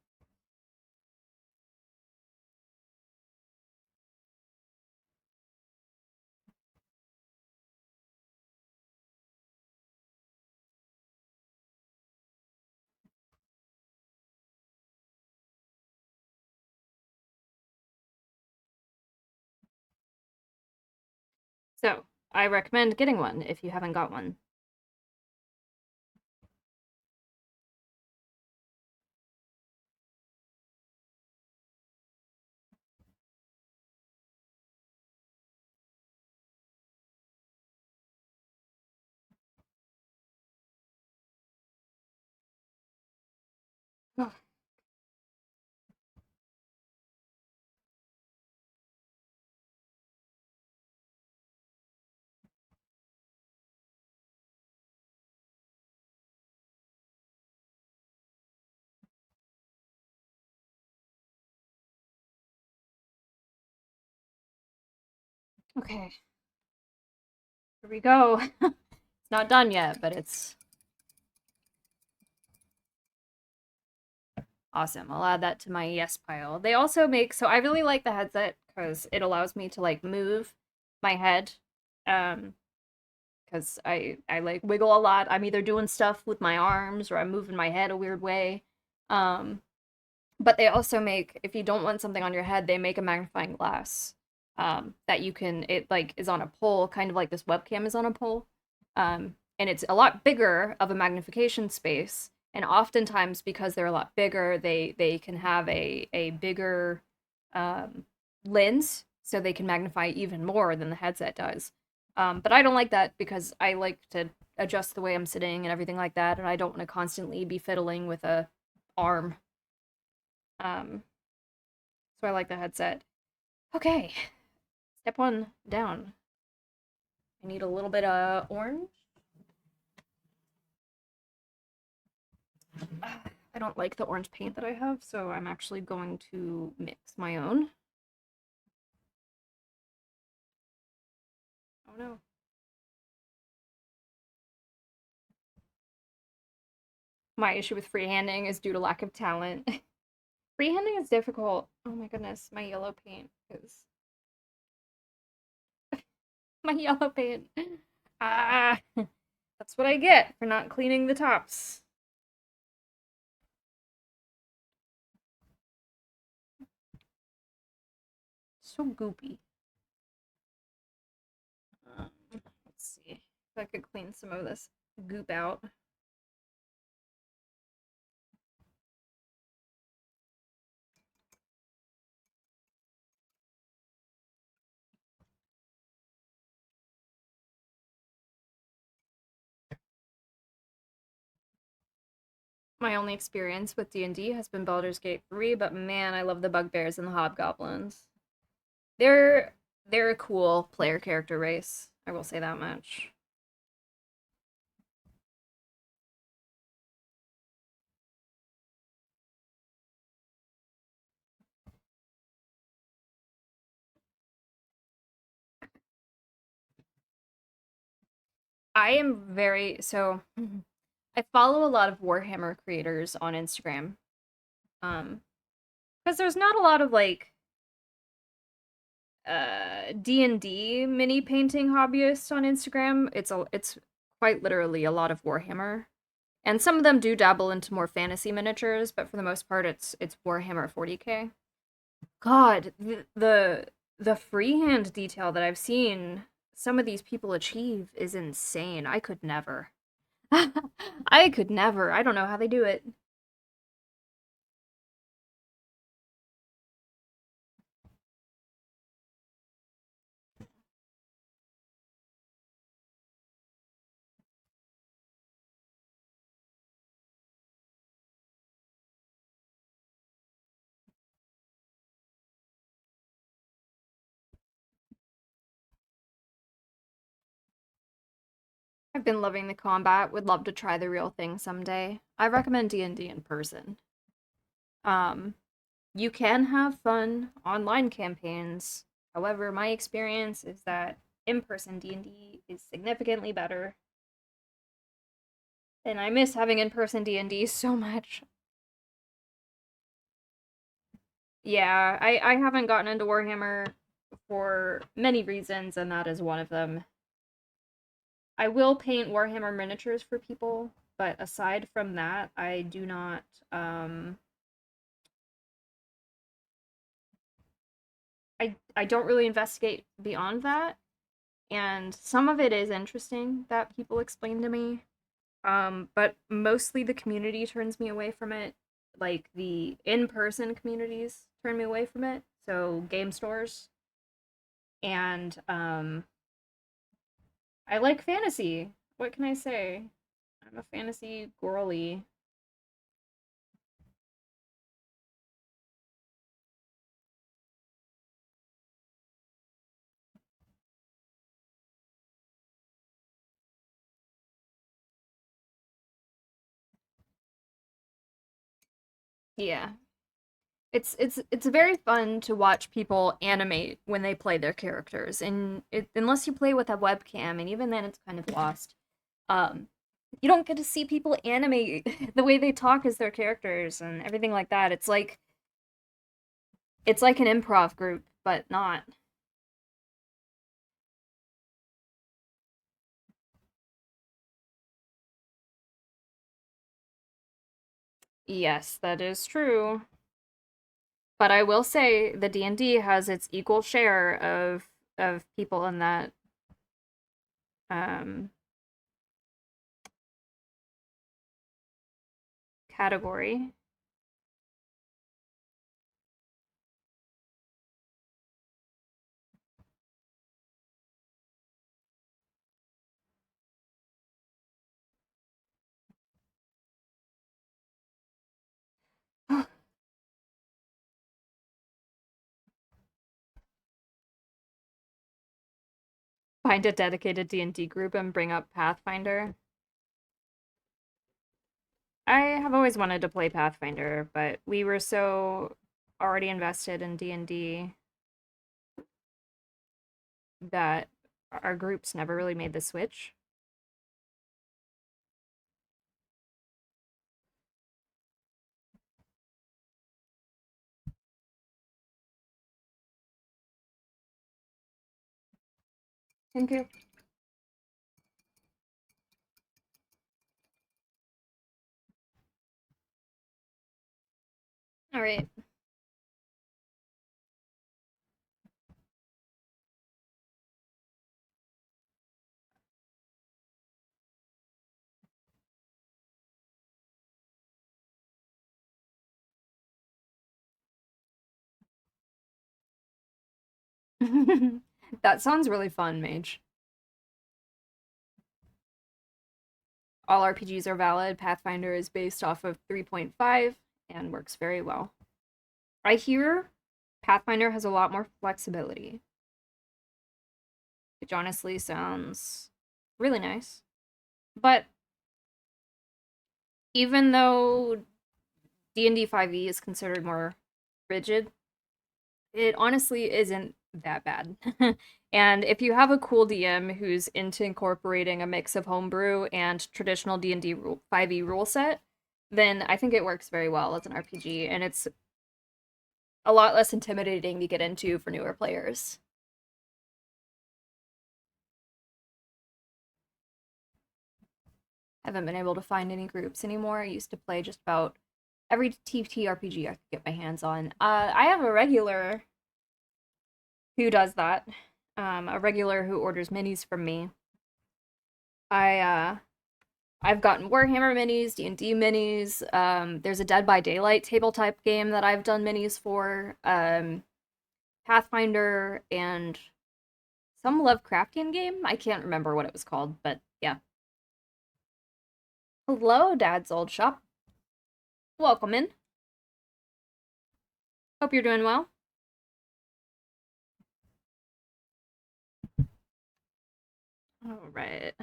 I recommend getting one if you haven't got one. Okay, here we go. It's not done yet, but it's awesome. I'll add that to my yes pile. They also make, so I really like the headset because it allows me to like move my head. Um, because I like wiggle a lot. I'm either doing stuff with my arms or I'm moving my head a weird way. Um, but they also make, if you don't want something on your head, they make a magnifying glass that you can, it like is on a pole, kind of like this webcam is on a pole. And it's a lot bigger of a magnification space. And oftentimes, because they're a lot bigger, they can have a bigger um, lens, so they can magnify even more than the headset does. But I don't like that because I like to adjust the way I'm sitting and everything like that, and I don't want to constantly be fiddling with a arm. Um, so I like the headset. Okay, step one down. I need a little bit of orange. I don't like the orange paint that I have, so I'm actually going to mix my own. Oh no. My issue with freehanding is due to lack of talent. Freehanding is difficult. Oh my goodness, my yellow paint is my yellow paint. Ah, that's what I get for not cleaning the tops. So goopy. Let's see if I could clean some of this goop out. My only experience with D&D has been Baldur's Gate 3, but man, I love the bugbears and the hobgoblins. They're they're a cool player character race. I will say that much. I am very so I follow a lot of Warhammer creators on Instagram. Because there's not a lot of like D&D mini painting hobbyists on Instagram. It's quite literally a lot of Warhammer. And some of them do dabble into more fantasy miniatures, but for the most part it's Warhammer 40K. God, the freehand detail that I've seen some of these people achieve is insane. I could never. I could never. I don't know how they do it. I've been loving the combat. Would love to try the real thing someday. I recommend D&D in person. Um, you can have fun online campaigns. However, my experience is that in-person D&D is significantly better. And I miss having in-person D&D so much. Yeah, I haven't gotten into Warhammer for many reasons, and that is one of them. I will paint Warhammer miniatures for people, but aside from that, I do not I don't really investigate beyond that. and some of it is interesting that people explain to me. But mostly the community turns me away from it. Like the in-person communities turn me away from it. So game stores and I like fantasy. What can I say? I'm a fantasy girly. Yeah. It's very fun to watch people animate when they play their characters, and unless you play with a webcam, and even then it's kind of lost. Um, you don't get to see people animate the way they talk as their characters and everything like that. It's like an improv group, but not. Yes, that is true. But I will say the D&D has its equal share of people in that um category. Find a dedicated D&D group and bring up Pathfinder. I have always wanted to play Pathfinder, but we were so already invested in D&D that our groups never really made the switch. Thank you. All right. That sounds really fun, Mage. All RPGs are valid. Pathfinder is based off of 3.5 and works very well. I hear Pathfinder has a lot more flexibility, which honestly sounds really nice. But even though D&D 5e is considered more rigid, it honestly isn't that bad. And if you have a cool DM who's into incorporating a mix of homebrew and traditional D&D 5e rule set, then I think it works very well as an RPG, and it's a lot less intimidating to get into for newer players. I haven't been able to find any groups anymore. I used to play just about every TTRPG I could get my hands on. I have a regular who does that. A regular who orders minis from me. I I've gotten Warhammer minis, D&D minis. There's a Dead by Daylight tabletop game that I've done minis for. Pathfinder and some Lovecraftian game. I can't remember what it was called, but yeah. Hello, Dad's old shop. Welcome in. Hope you're doing well. All right.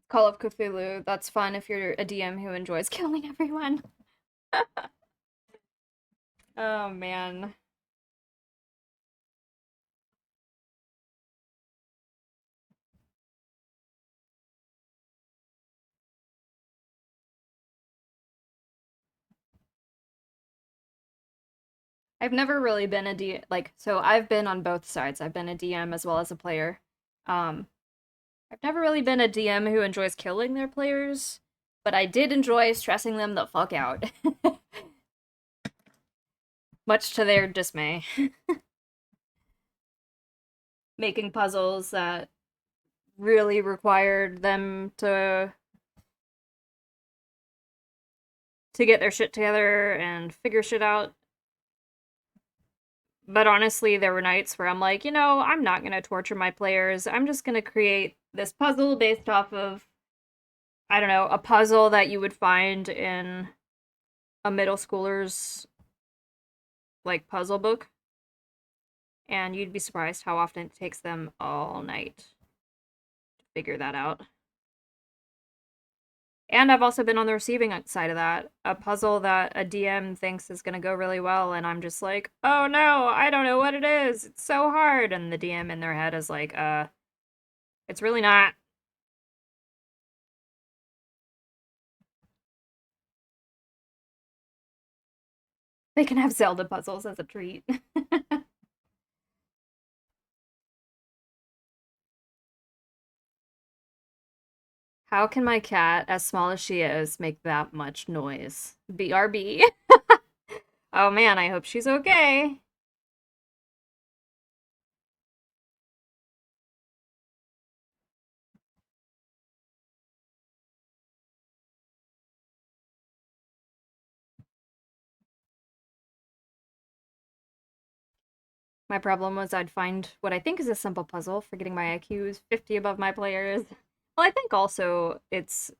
Call of Cthulhu. That's fun if you're a DM who enjoys killing everyone. Oh man. I've never really been a D like so I've been on both sides. I've been a DM as well as a player. Um I've never really been a DM who enjoys killing their players, but I did enjoy stressing them the fuck out. Much to their dismay. Making puzzles that really required them to get their shit together and figure shit out. But honestly, there were nights where I'm like, I'm not going to torture my players. I'm just going to create this puzzle based off of, I don't know, a puzzle that you would find in a middle schooler's like puzzle book. And you'd be surprised how often it takes them all night to figure that out. And I've also been on the receiving side of that. A puzzle that a DM thinks is going to go really well, and I'm just like, oh no, I don't know what it is. It's so hard. And the DM in their head is like, it's really not. They can have Zelda puzzles as a treat. How can my cat, as small as she is, make that much noise? BRB. Oh man, I hope she's okay. My problem was I'd find what I think is a simple puzzle, forgetting my IQ is 50 above my players. Well, I think also it's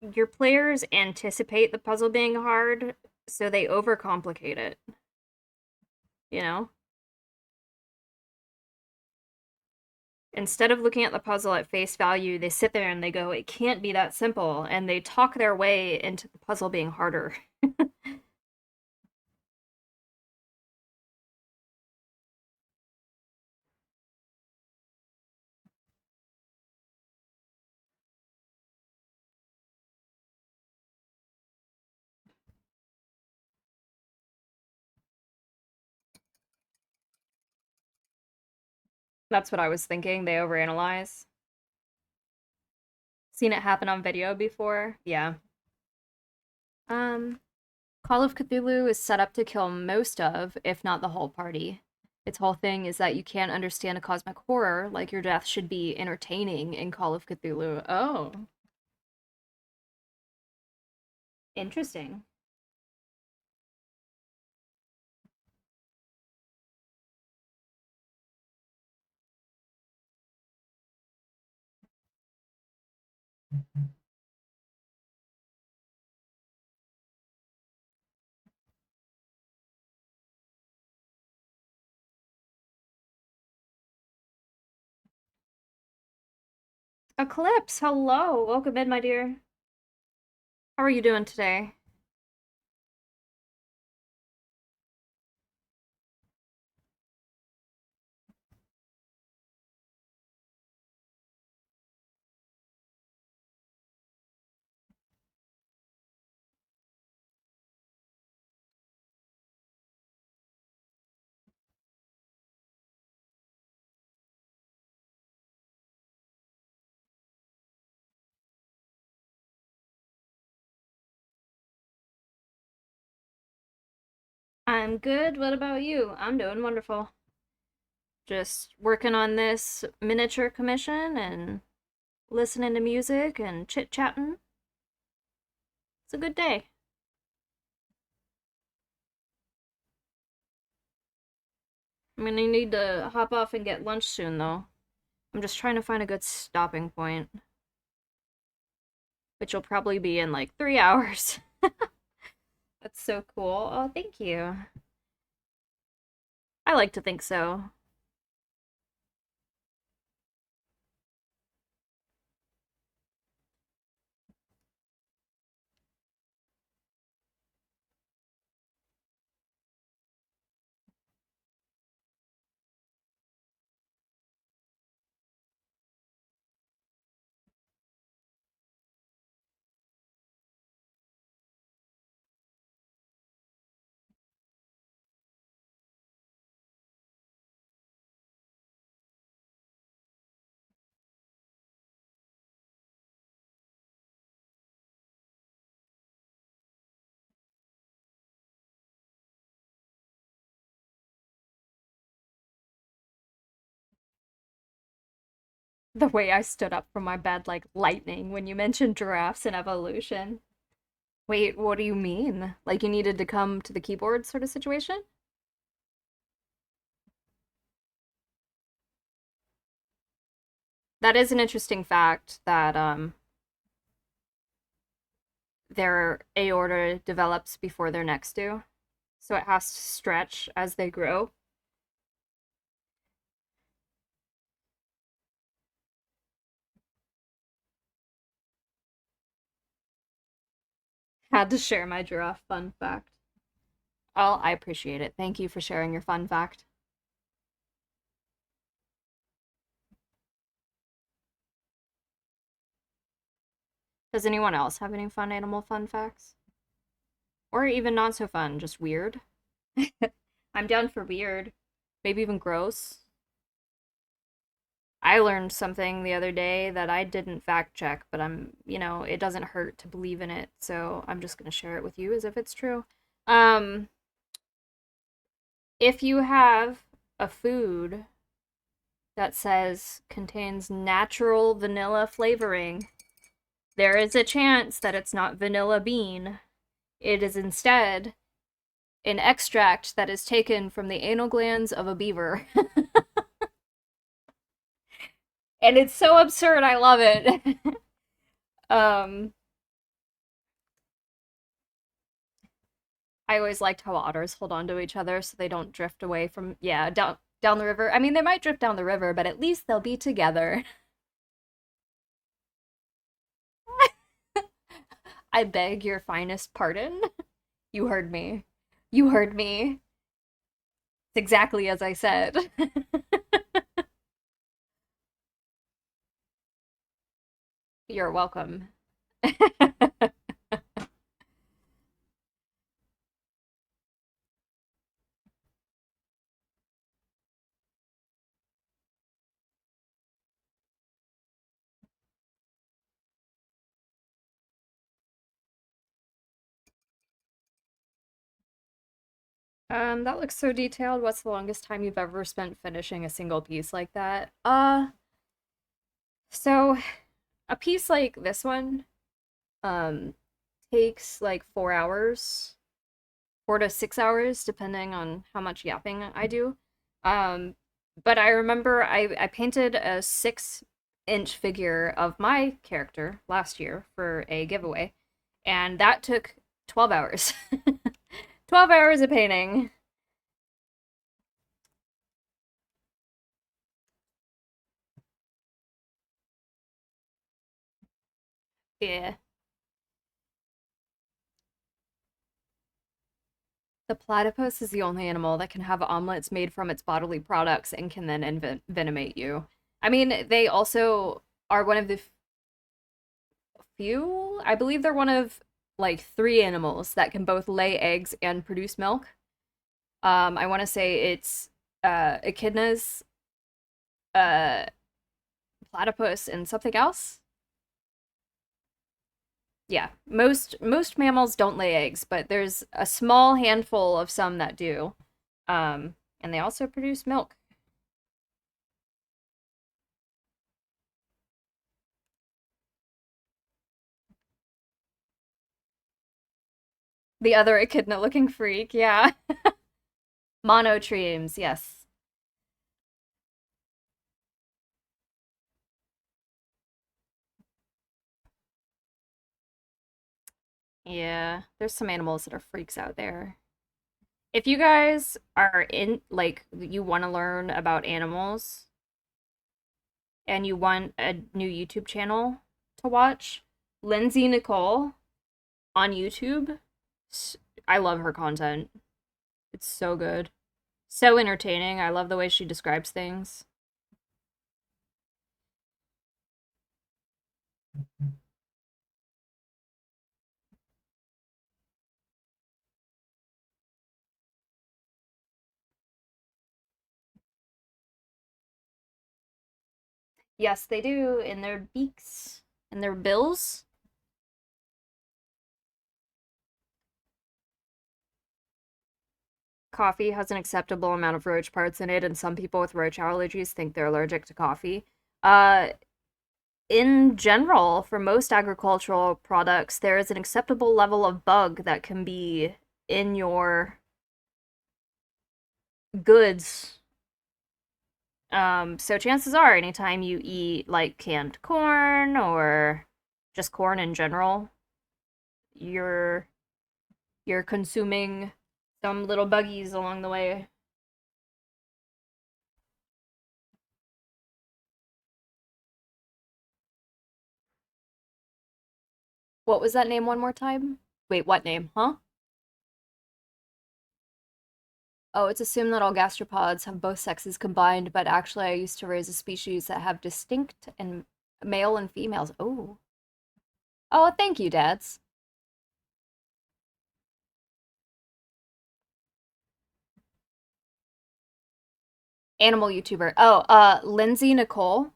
your players anticipate the puzzle being hard, so they overcomplicate it, you know? Instead of looking at the puzzle at face value, they sit there and they go, it can't be that simple, and they talk their way into the puzzle being harder. That's what I was thinking. They overanalyze. Seen it happen on video before. Yeah. Um, Call of Cthulhu is set up to kill most of, if not the whole party. Its whole thing is that you can't understand a cosmic horror, like your death should be entertaining in Call of Cthulhu. Oh, interesting. Eclipse, hello. Welcome in, my dear. How are you doing today? I'm good. What about you? I'm doing wonderful. Just working on this miniature commission and listening to music and chit chatting. It's a good day. I'm gonna need to hop off and get lunch soon, though. I'm just trying to find a good stopping point, which will probably be in like 3 hours. That's so cool. Oh, thank you. I like to think so. The way I stood up from my bed like lightning when you mentioned giraffes and evolution. Wait, what do you mean? Like you needed to come to the keyboard sort of situation? That is an interesting fact that their aorta develops before their necks do. So it has to stretch as they grow. Had to share my giraffe fun fact. Oh, I appreciate it. Thank you for sharing your fun fact. Does anyone else have any fun animal fun facts? Or even not so fun, just weird? I'm down for weird. Maybe even gross. I learned something the other day that I didn't fact check, but it doesn't hurt to believe in it, so I'm just going to share it with you as if it's true. Um, if you have a food that says contains natural vanilla flavoring, there is a chance that it's not vanilla bean. It is instead an extract that is taken from the anal glands of a beaver. And it's so absurd, I love it. um, I always liked how otters hold on to each other so they don't drift away from, yeah, down the river. I mean, they might drift down the river, but at least they'll be together. I beg your finest pardon. You heard me. You heard me. It's exactly as I said. You're welcome. That looks so detailed. What's the longest time you've ever spent finishing a single piece like that? So a piece like this one, um, takes like 4 hours, 4 to 6 hours, depending on how much yapping I do. Um, but I remember I painted a 6-inch figure of my character last year for a giveaway, and that took 12 hours. 12 hours of painting. Yeah. The platypus is the only animal that can have omelets made from its bodily products and can then envenomate you. I mean, they also are one of the few, I believe they're one of like three animals that can both lay eggs and produce milk. I want to say it's echidnas, uh, platypus, and something else. Yeah, most mammals don't lay eggs, but there's a small handful of some that do. And they also produce milk. The other echidna looking freak, yeah. Monotremes, yes. Yeah, there's some animals that are freaks out there. If you guys are in, like, you want to learn about animals and you want a new YouTube channel to watch, Lindsay Nicole on YouTube, I love her content. It's so good. So entertaining. I love the way she describes things. Yes, they do in their beaks, in their bills. Coffee has an acceptable amount of roach parts in it, and some people with roach allergies think they're allergic to coffee. Uh, in general, for most agricultural products, there is an acceptable level of bug that can be in your goods. So chances are, anytime you eat like canned corn or just corn in general, you're you're consuming some little buggies along the way. What was that name one more time? Wait, what name? Huh? Oh, it's assumed that all gastropods have both sexes combined, but actually I used to raise a species that have distinct and male and females. Oh. Oh, thank you, dads. Animal YouTuber. Oh, Lindsay Nicole.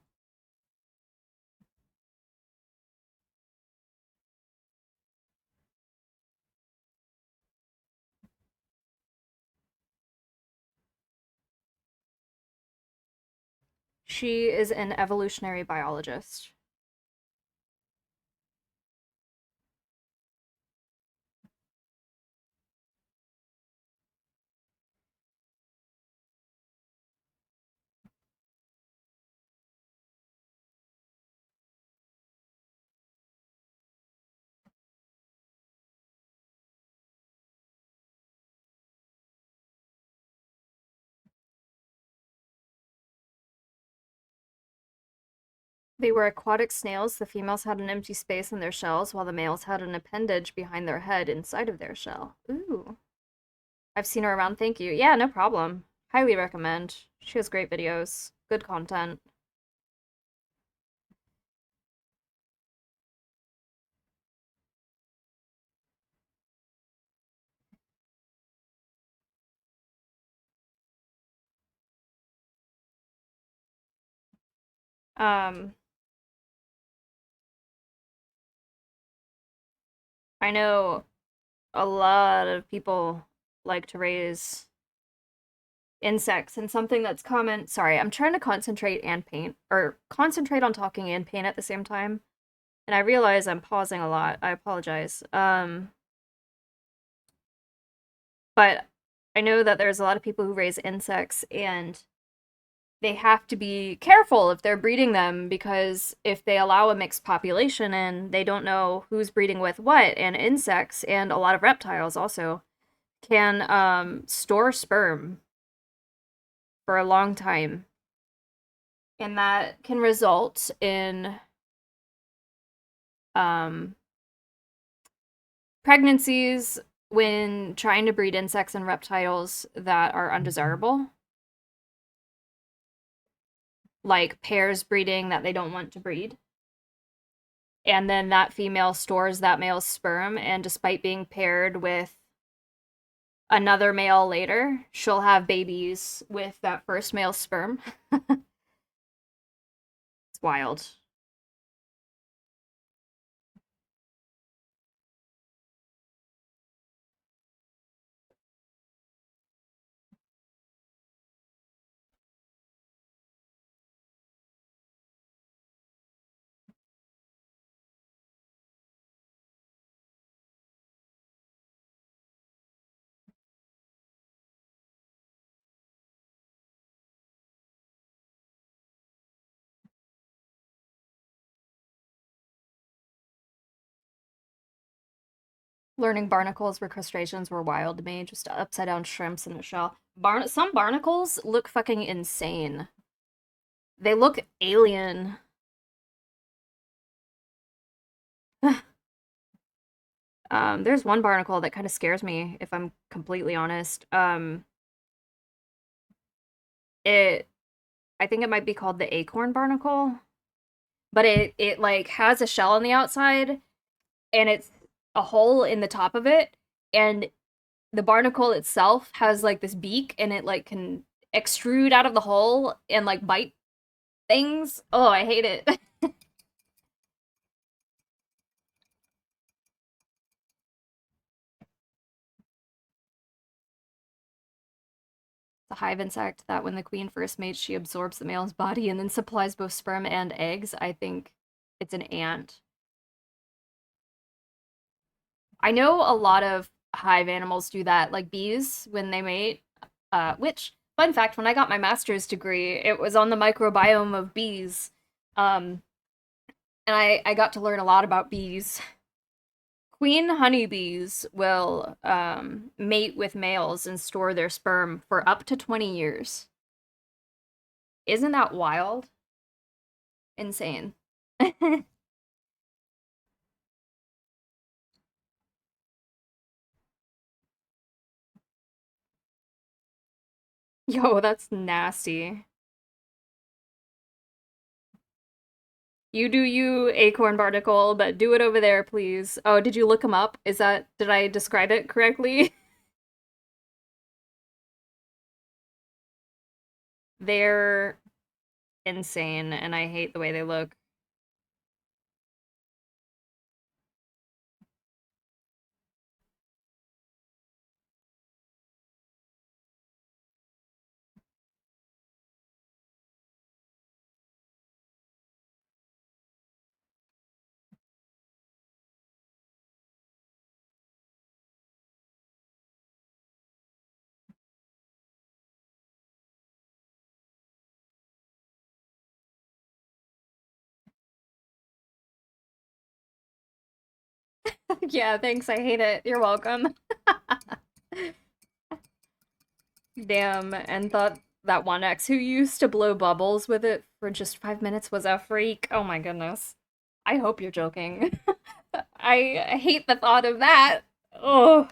She is an evolutionary biologist. They were aquatic snails. The females had an empty space in their shells, while the males had an appendage behind their head inside of their shell. Ooh. I've seen her around, thank you. Yeah, no problem. Highly recommend. She has great videos, good content. Um, I know a lot of people like to raise insects, and something that's common. Sorry, I'm trying to concentrate and paint, or concentrate on talking and paint at the same time. And I realize I'm pausing a lot. I apologize. But I know that there's a lot of people who raise insects, and they have to be careful if they're breeding them, because if they allow a mixed population in, they don't know who's breeding with what. And insects and a lot of reptiles also can store sperm for a long time, and that can result in um, pregnancies when trying to breed insects and reptiles that are undesirable, like pairs breeding that they don't want to breed. And then that female stores that male's sperm, and despite being paired with another male later, she'll have babies with that first male's sperm. It's wild. Learning barnacles were crustaceans were wild to me. Just upside down shrimps in a shell. Some barnacles look fucking insane. They look alien. There's one barnacle that kind of scares me, if I'm completely honest. It I think it might be called the acorn barnacle, but it like has a shell on the outside, and it's a hole in the top of it, and the barnacle itself has like this beak, and it like can extrude out of the hole and like bite things. Oh, I hate it. The hive insect that when the queen first mates, she absorbs the male's body and then supplies both sperm and eggs. I think It's an ant. I know a lot of hive animals do that, like bees when they mate. Which, fun fact, when I got my master's degree, it was on the microbiome of bees. Um, and I got to learn a lot about bees. Queen honeybees will mate with males and store their sperm for up to 20 years. Isn't that wild? Insane. Yo, that's nasty. You do you, acorn barnacle, but do it over there, please. Oh, did you look them up? Did I describe it correctly? They're insane, and I hate the way they look. Yeah, thanks, I hate it. You're welcome. Damn, and thought that one ex who used to blow bubbles with it for just 5 minutes was a freak. Oh my goodness. I hope you're joking. I hate the thought of that. Oh,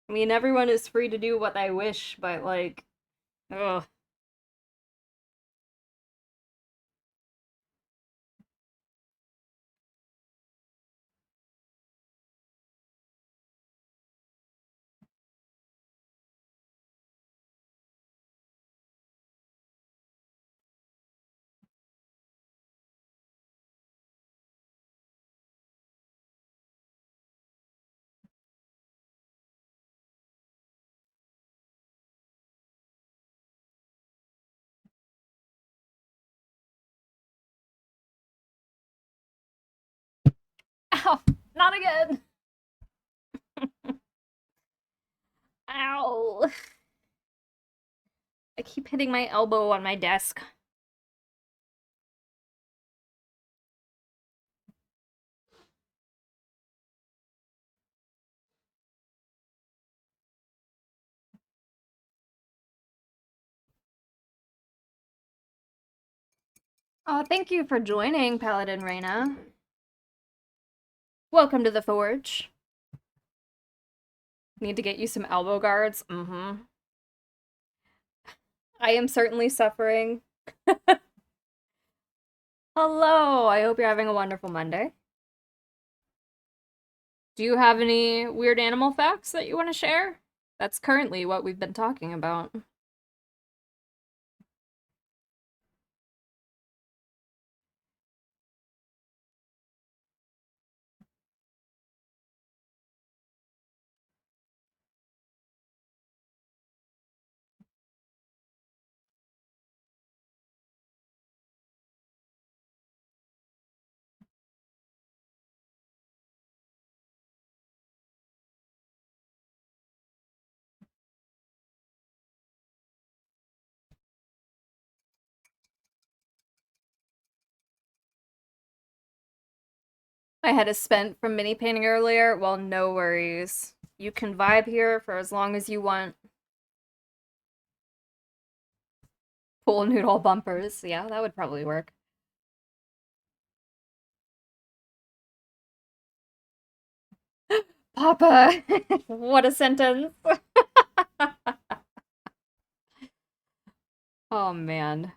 I mean, everyone is free to do what they wish, but like, oh. Ow, not again. Ow. I keep hitting my elbow on my desk. Oh, thank you for joining, Paladin Reina. Welcome to the Forge. Need to get you some elbow guards. Mm-hmm. I am certainly suffering. Hello, I hope you're having a wonderful Monday. Do you have any weird animal facts that you want to share? That's currently what we've been talking about. My head is spent from mini painting earlier. Well, no worries. You can vibe here for as long as you want. Pool noodle bumpers. Yeah, that would probably work. Papa! What a sentence. Oh man.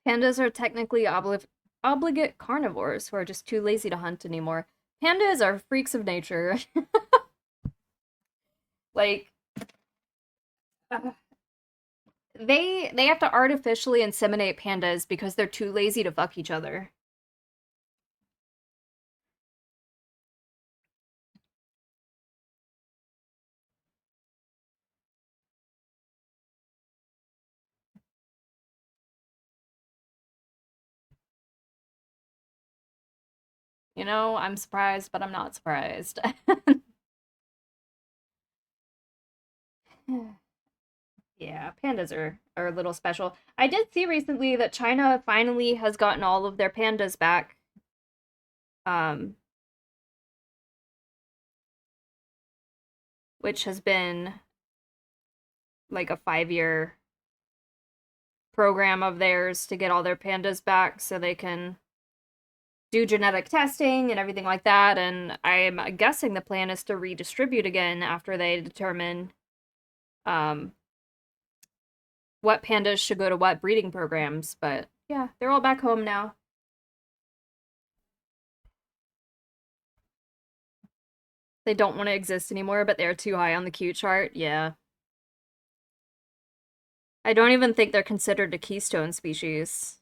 Pandas are technically obligate carnivores who are just too lazy to hunt anymore. Pandas are freaks of nature. Like, uh, they have to artificially inseminate pandas because they're too lazy to fuck each other. You know, I'm surprised, but I'm not surprised. Yeah, pandas are a little special. I did see recently that China finally has gotten all of their pandas back. Um, which has been like a 5-year program of theirs to get all their pandas back so they can do genetic testing and everything like that. And I'm guessing the plan is to redistribute again after they determine um, what pandas should go to what breeding programs. But yeah, they're all back home now. They don't want to exist anymore, but they're too high on the cute chart. Yeah. I don't even think they're considered a keystone species.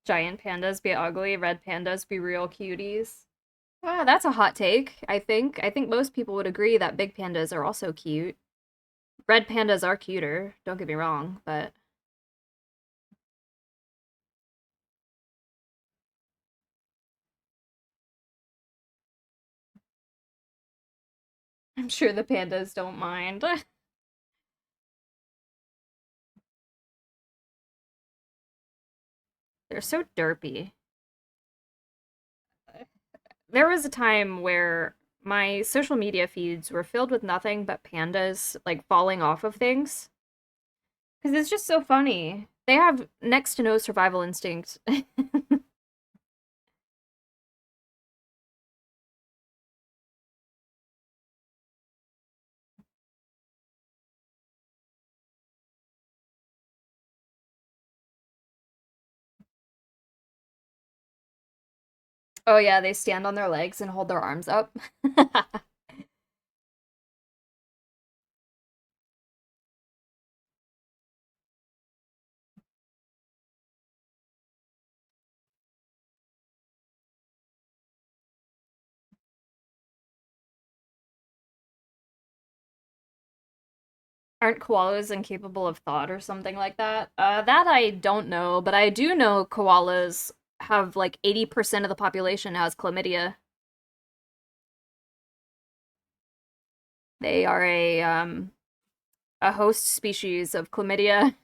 Giant pandas be ugly, red pandas be real cuties. Ah, that's a hot take, I think. I think most people would agree that big pandas are also cute. Red pandas are cuter, don't get me wrong, but I'm sure the pandas don't mind. They're so derpy. There was a time where my social media feeds were filled with nothing but pandas, like falling off of things. Because it's just so funny. They have next to no survival instinct. Oh, yeah, they stand on their legs and hold their arms up. Aren't koalas incapable of thought or something like that? That I don't know, but I do know koalas have like 80% of the population has chlamydia. They are a host species of chlamydia.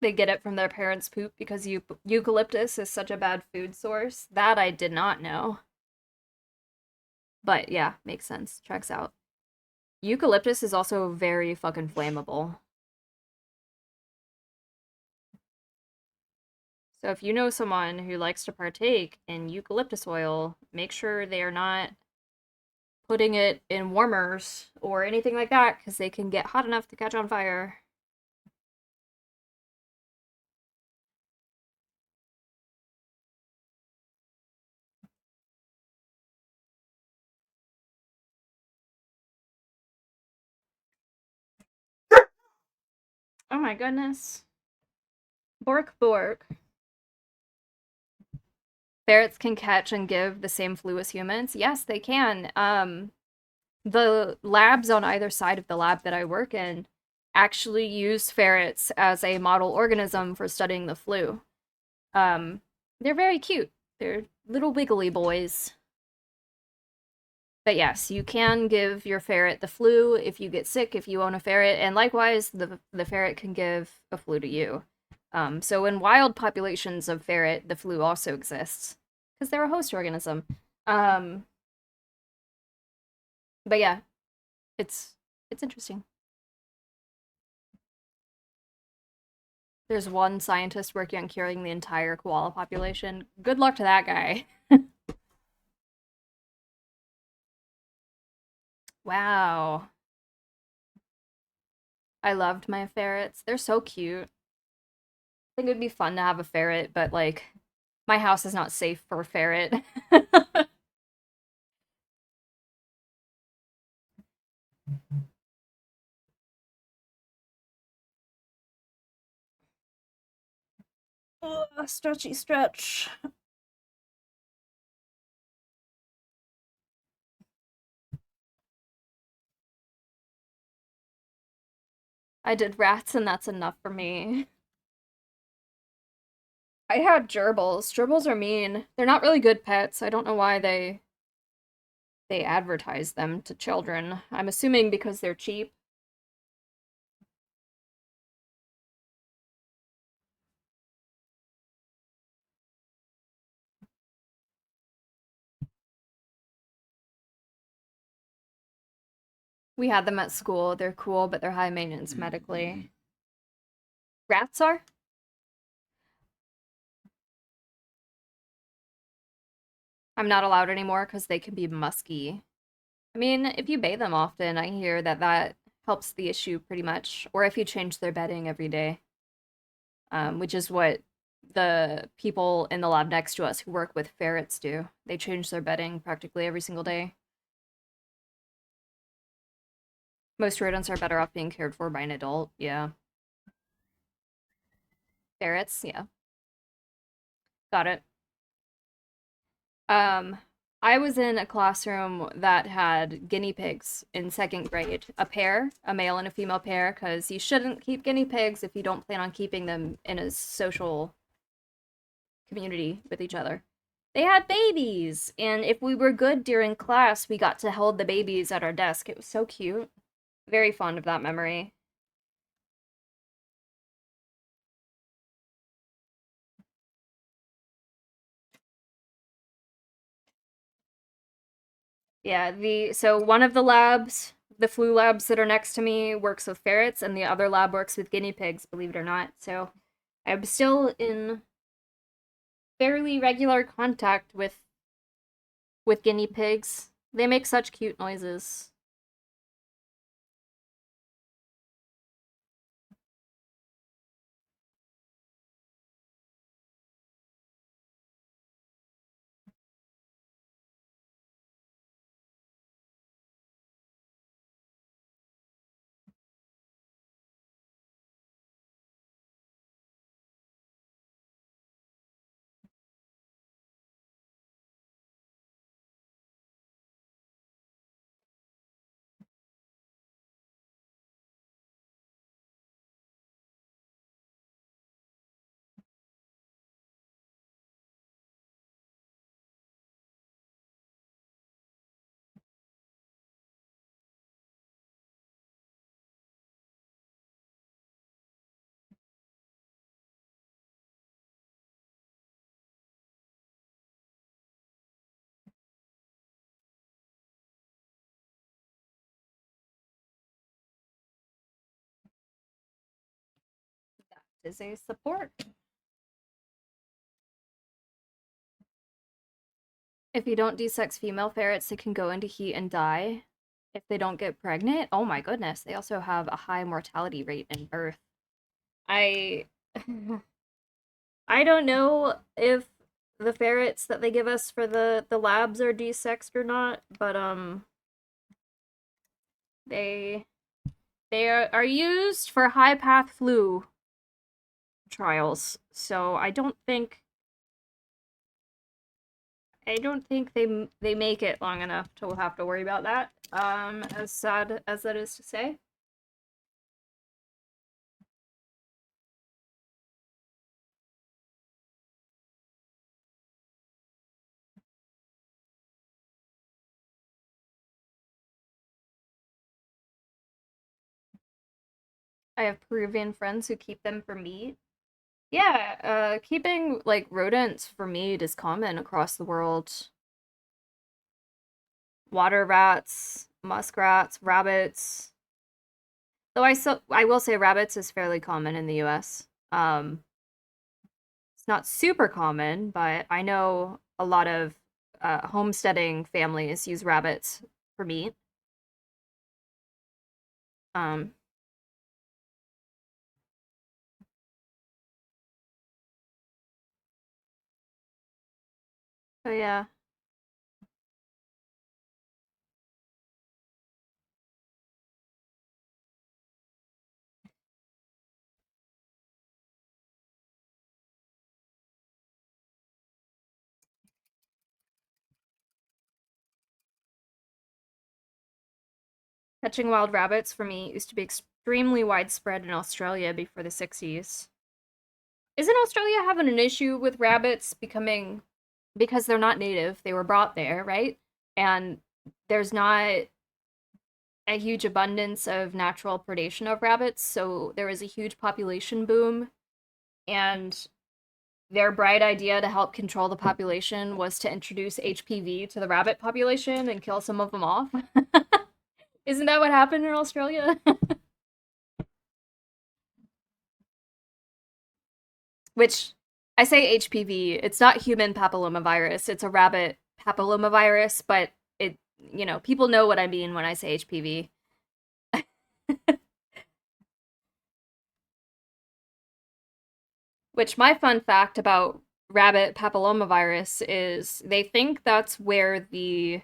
They get it from their parents' poop because eucalyptus is such a bad food source. That I did not know. But yeah, makes sense. Checks out. Eucalyptus is also very fucking flammable. So if you know someone who likes to partake in eucalyptus oil, make sure they are not putting it in warmers or anything like that because they can get hot enough to catch on fire. Oh my goodness. Bork bork. Ferrets can catch and give the same flu as humans. Yes, they can. The labs on either side of the lab that I work in actually use ferrets as a model organism for studying the flu. They're very cute. They're little wiggly boys. But yes, you can give your ferret the flu if you get sick, if you own a ferret, and likewise, the ferret can give a flu to you. So in wild populations of ferret, the flu also exists because they're a host organism. Um, but yeah, it's it's interesting. There's one scientist working on curing the entire koala population. Good luck to that guy. Wow. I loved my ferrets. They're so cute. I think it would be fun to have a ferret, but like my house is not safe for a ferret. Stretchy stretch. I did rats and that's enough for me. I had gerbils. Gerbils are mean. They're not really good pets. I don't know why they advertise them to children. I'm assuming because they're cheap. We had them at school. They're cool, but they're high maintenance medically. Rats are? I'm not allowed anymore because they can be musky. I mean, if you bathe them often, I hear that that helps the issue pretty much. Or if you change their bedding every day, which is what the people in the lab next to us who work with ferrets do. They change their bedding practically every single day. Most rodents are better off being cared for by an adult. Yeah. Ferrets, yeah. Got it. Um, I was in a classroom that had guinea pigs in second grade, a pair, a male and a female pair, because you shouldn't keep guinea pigs if you don't plan on keeping them in a social community with each other. They had babies, and if we were good during class, we got to hold the babies at our desk. It was so cute. Very fond of that memory. Yeah, the so one of the labs, the flu labs that are next to me, works with ferrets, and the other lab works with guinea pigs, believe it or not. So I'm still in fairly regular contact with guinea pigs. They make such cute noises. Is a support. If you don't desex female ferrets, they can go into heat and die. If they don't get pregnant, oh my goodness, they also have a high mortality rate in birth. I I don't know if the ferrets that they give us for the labs are desexed or not, but they are used for high path flu trials. So I don't think they make it long enough to have to worry about that. As sad as that is to say. I have Peruvian friends who keep them for meat. Yeah, keeping like rodents for meat is common across the world. Water rats, muskrats, rabbits. Though I will say rabbits is fairly common in the US. It's not super common, but I know a lot of homesteading families use rabbits for meat. Um, but yeah, catching wild rabbits for me used to be extremely widespread in Australia before the 60s. Isn't Australia having an issue with rabbits becoming because they're not native, they were brought there, right? And there's not a huge abundance of natural predation of rabbits, so there was a huge population boom. And their bright idea to help control the population was to introduce HPV to the rabbit population and kill some of them off. Isn't that what happened in Australia? Which I say HPV, it's not human papillomavirus, it's a rabbit papillomavirus, but people know what I mean when I say HPV. Which my fun fact about rabbit papillomavirus is they think that's where the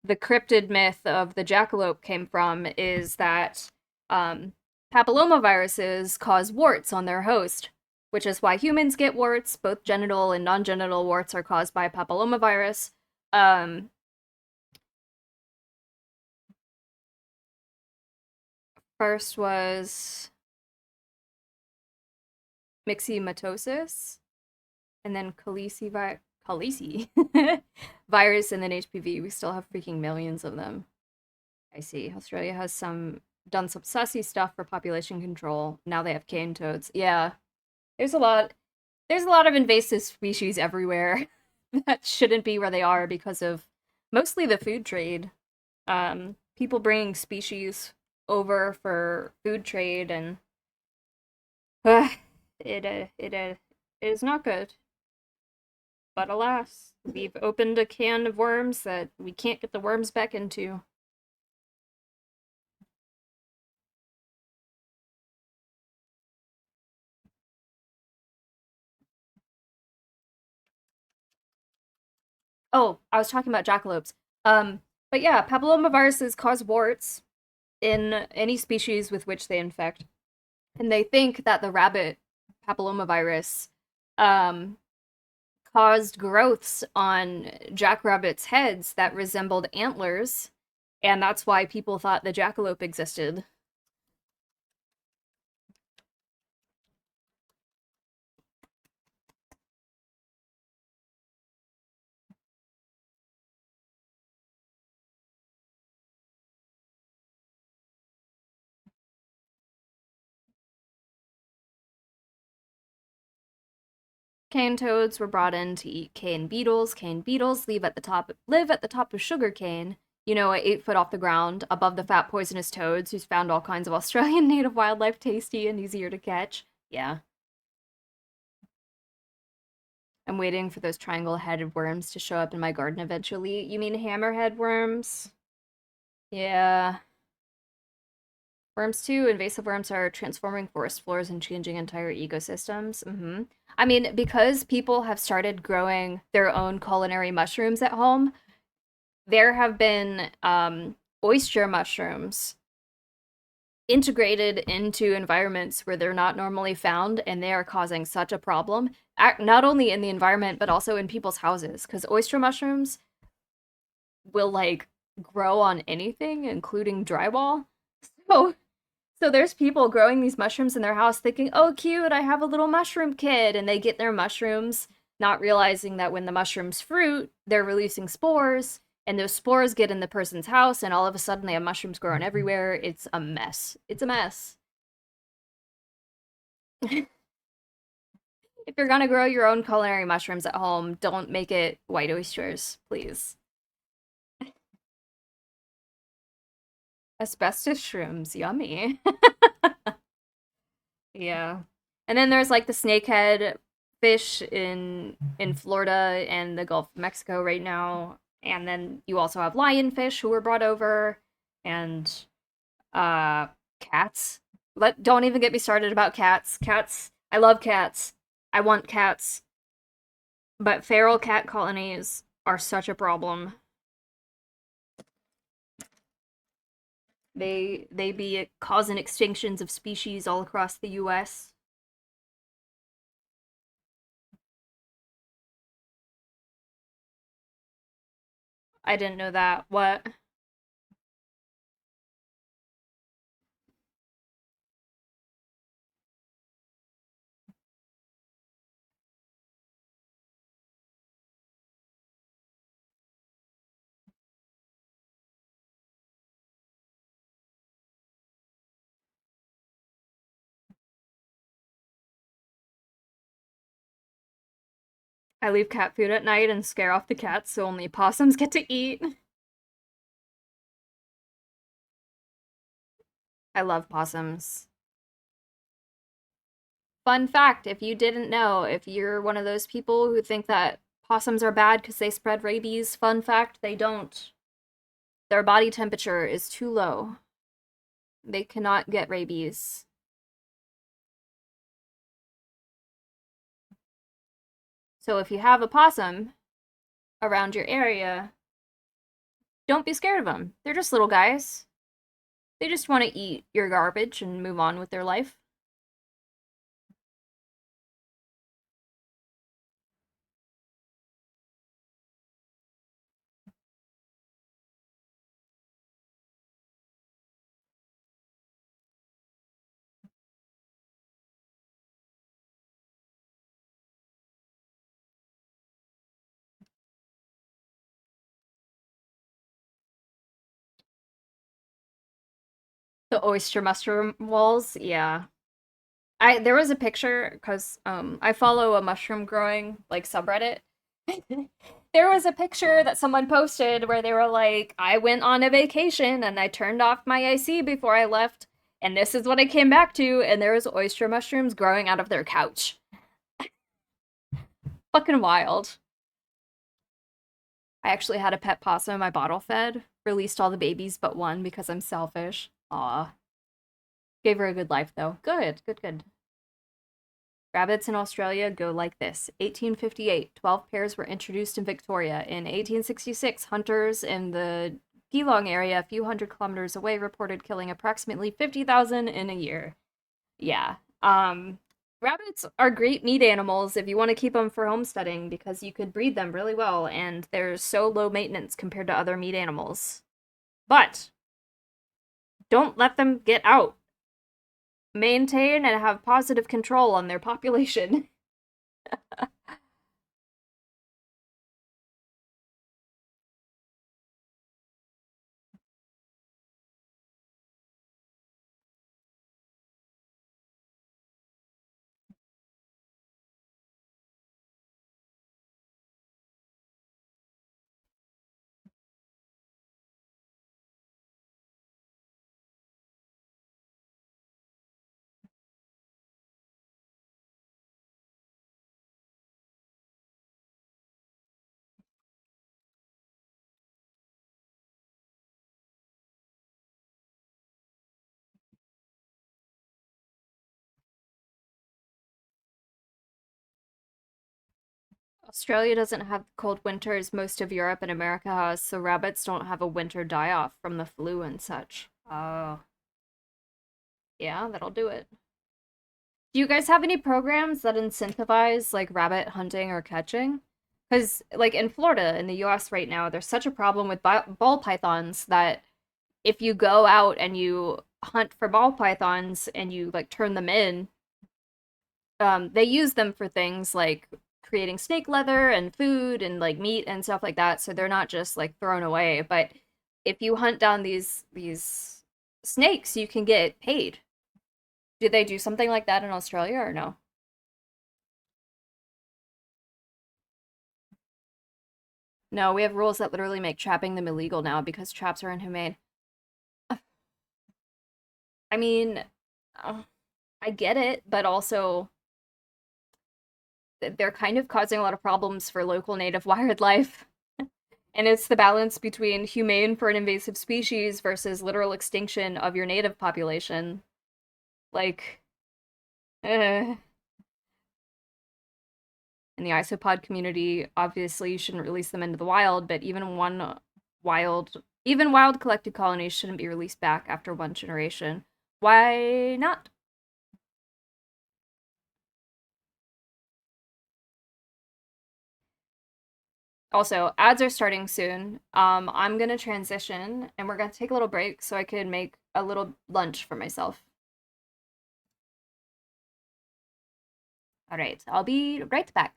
cryptid myth of the jackalope came from is that papillomaviruses cause warts on their host, which is why humans get warts. Both genital and non-genital warts are caused by papillomavirus. Um, First was myxomatosis, and then Khaleesi virus, and then HPV. We still have freaking millions of them. I see. Australia has done some sussy stuff for population control. Now they have cane toads. Yeah, there's a lot. There's a lot of invasive species everywhere that shouldn't be where they are because of mostly the food trade. People bringing species over for food trade, and uh, it is not good. But alas, we've opened a can of worms that we can't get the worms back into. Oh, I was talking about jackalopes. But yeah, papillomaviruses cause warts in any species with which they infect, and they think that the rabbit papillomavirus um, caused growths on jackrabbits' heads that resembled antlers, and that's why people thought the jackalope existed. Cane toads were brought in to eat cane beetles. Cane beetles live at the top of sugar cane, 8 foot off the ground, above the fat poisonous toads, who's found all kinds of Australian native wildlife tasty and easier to catch. Yeah. I'm waiting for those triangle-headed worms to show up in my garden eventually. You mean hammerhead worms? Yeah. Worms too. Invasive worms are transforming forest floors and changing entire ecosystems. I mean, because people have started growing their own culinary mushrooms at home, there have been oyster mushrooms integrated into environments where they're not normally found, and they are causing such a problem, not only in the environment, but also in people's houses, because oyster mushrooms will, like, grow on anything, including drywall. So So there's people growing these mushrooms in their house thinking, oh, cute, I have a little mushroom kid. And they get their mushrooms, not realizing that when the mushrooms fruit, they're releasing spores. And those spores get in the person's house, and all of a sudden they have mushrooms growing everywhere. It's a mess. It's a mess. If you're gonna grow your own culinary mushrooms at home, don't make it white oysters, please. Asbestos shrooms, yummy. Yeah. And then there's like the snakehead fish in Florida and the Gulf of Mexico right now. And then you also have lionfish who were brought over and uh cats. Don't even get me started about cats. Cats, I love cats. I want cats, but feral cat colonies are such a problem. They be causing extinctions of species all across the US. I didn't know that. What? I leave cat food at night and scare off the cats so only possums get to eat. I love possums. Fun fact, if you didn't know, if you're one of those people who think that possums are bad because they spread rabies, fun fact, they don't. Their body temperature is too low. They cannot get rabies. So if you have a possum around your area, don't be scared of them. They're just little guys. They just want to eat your garbage and move on with their life. The oyster mushroom walls, yeah. I there was a picture because I follow a mushroom growing like subreddit. There was a picture that someone posted where they were like, I went on a vacation and I turned off my AC before I left, and this is what I came back to, and there was oyster mushrooms growing out of their couch. Fucking wild. I actually had a pet possum I bottle fed, released all the babies but one because I'm selfish. Aw. Gave her a good life though. Good, good, good. Rabbits in Australia go like this. 1858, 12 pairs were introduced in Victoria. In 1866, hunters in the Geelong area, a few hundred kilometers away, reported killing approximately 50,000 in a year. Yeah. Rabbits are great meat animals if you want to keep them for homesteading because you could breed them really well and they're so low maintenance compared to other meat animals. But don't let them get out. Maintain and have positive control on their population. Australia doesn't have cold winters most of Europe and America has, so rabbits don't have a winter die off from the flu and such. Oh, yeah, that'll do it. Do you guys have any programs that incentivize like rabbit hunting or catching? Because, like in Florida, in the US right now, there's such a problem with ball pythons that if you go out and you hunt for ball pythons and you like turn them in, they use them for things like creating snake leather and food and like meat and stuff like that. So they're not just like thrown away. But if you hunt down these snakes, you can get paid. Did they do something like that in Australia or no? No, we have rules that literally make trapping them illegal now because traps are inhumane. I mean, uh, I get it, but also they're kind of causing a lot of problems for local native wildlife. And it's the balance between humane for an invasive species versus literal extinction of your native population. Like, uh, in the isopod community, obviously you shouldn't release them into the wild, but even wild collected colonies shouldn't be released back after one generation. Why not? Also, ads are starting soon. I'm gonna transition and we're gonna take a little break so I can make a little lunch for myself. All right, I'll be right back.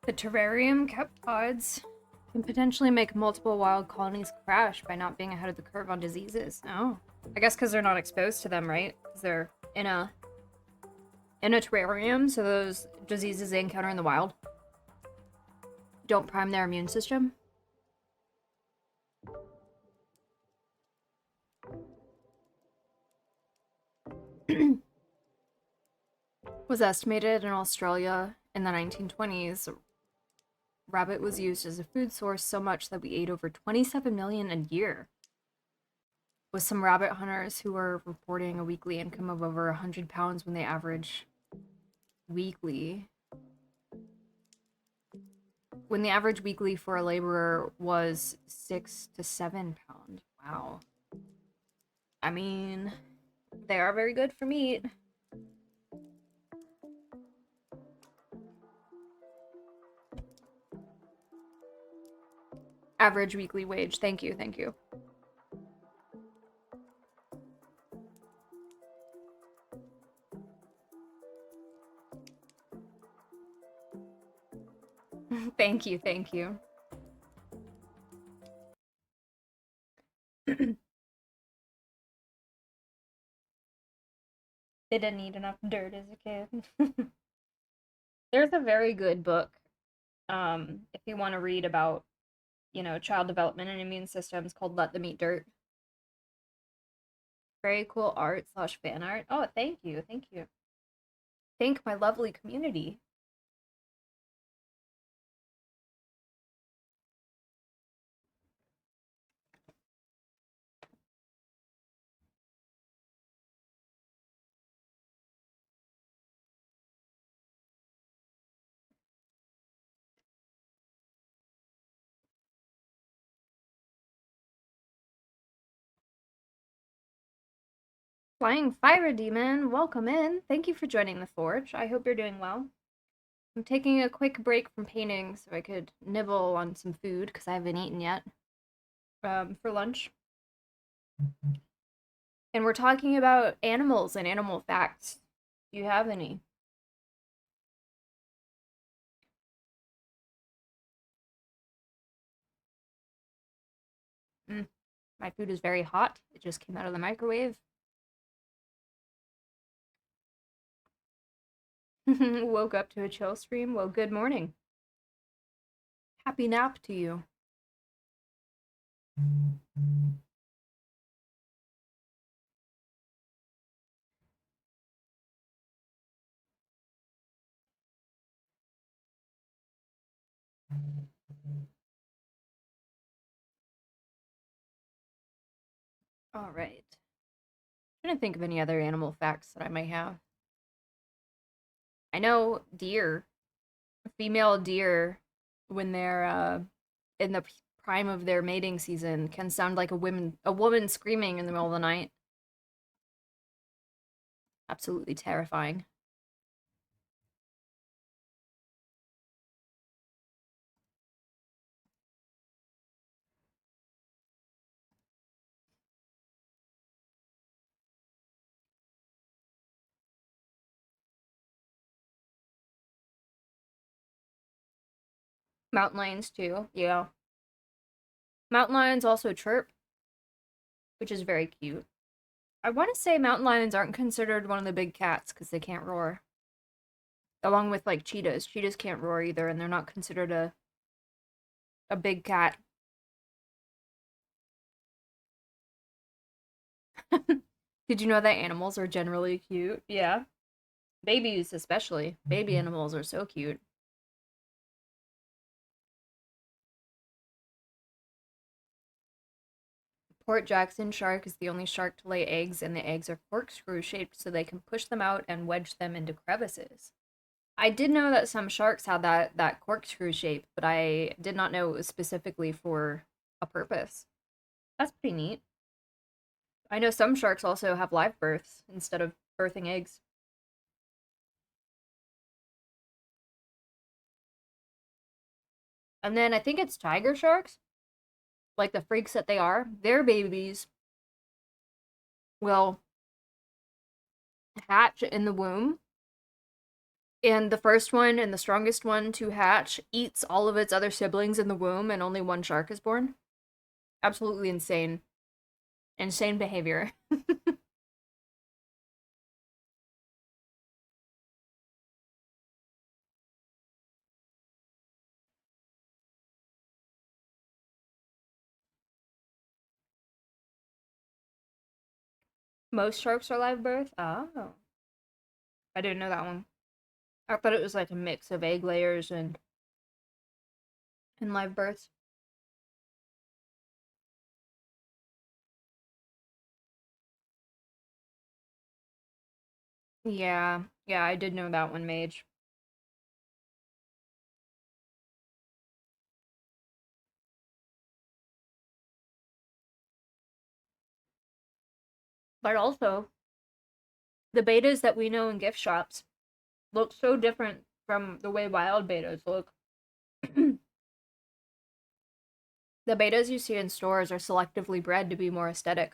The terrarium kept pods can potentially make multiple wild colonies crash by not being ahead of the curve on diseases. Oh. I guess because they're not exposed to them, right? Because they're in a terrarium, so those diseases they encounter in the wild don't prime their immune system. Was estimated in Australia in the 1920s, rabbit was used as a food source so much that we ate over 27 million a year. With some rabbit hunters who were reporting a weekly income of over 100 pounds when they average weekly. When the average weekly for a laborer was 6 to 7 pounds. Wow. I mean, they are very good for meat. Average weekly wage. Thank you, thank you. Thank you, thank you. They didn't eat enough dirt as a kid. There's a very good book, if you want to read about, child development and immune systems called Let Them Eat Dirt. Very cool art slash fan art. Oh, thank you, thank you. Thank my lovely community. Flying Fire Demon, welcome in. Thank you for joining the Forge. I hope you're doing well. I'm taking a quick break from painting so I could nibble on some food because I haven't eaten yet for lunch. And we're talking about animals and animal facts. Do you have any? Mm, my food is very hot. It just came out of the microwave. Woke up to a chill stream. Well, good morning. Happy nap to you. All right. I'm trying to think of any other animal facts that I might have. I know deer, female deer, when they're in the prime of their mating season, can sound like a woman screaming in the middle of the night. Absolutely terrifying. Mountain lions too. Yeah. Mountain lions also chirp, which is very cute. I want to say mountain lions aren't considered one of the big cats because they can't roar. Along with like cheetahs. Cheetahs can't roar either, and they're not considered a big cat. Did you know that animals are generally cute? Yeah. Babies, especially. Baby animals are so cute. Port Jackson shark is the only shark to lay eggs, and the eggs are corkscrew shaped so they can push them out and wedge them into crevices. I did know that some sharks had that corkscrew shape, but I did not know it was specifically for a purpose. That's pretty neat. I know some sharks also have live births instead of birthing eggs. And then I think it's tiger sharks, like the freaks that they are, their babies will hatch in the womb And the first one and the strongest one to hatch eats all of its other siblings in the womb, and only one shark is born. Absolutely insane. Insane behavior. Most sharks are live birth? Oh. I didn't know that one. I thought it was like a mix of egg layers and live births. Yeah. Yeah, I did know that one, Mage. But also, the betas that we know in gift shops look so different from the way wild betas look. The betas you see in stores are selectively bred to be more aesthetic.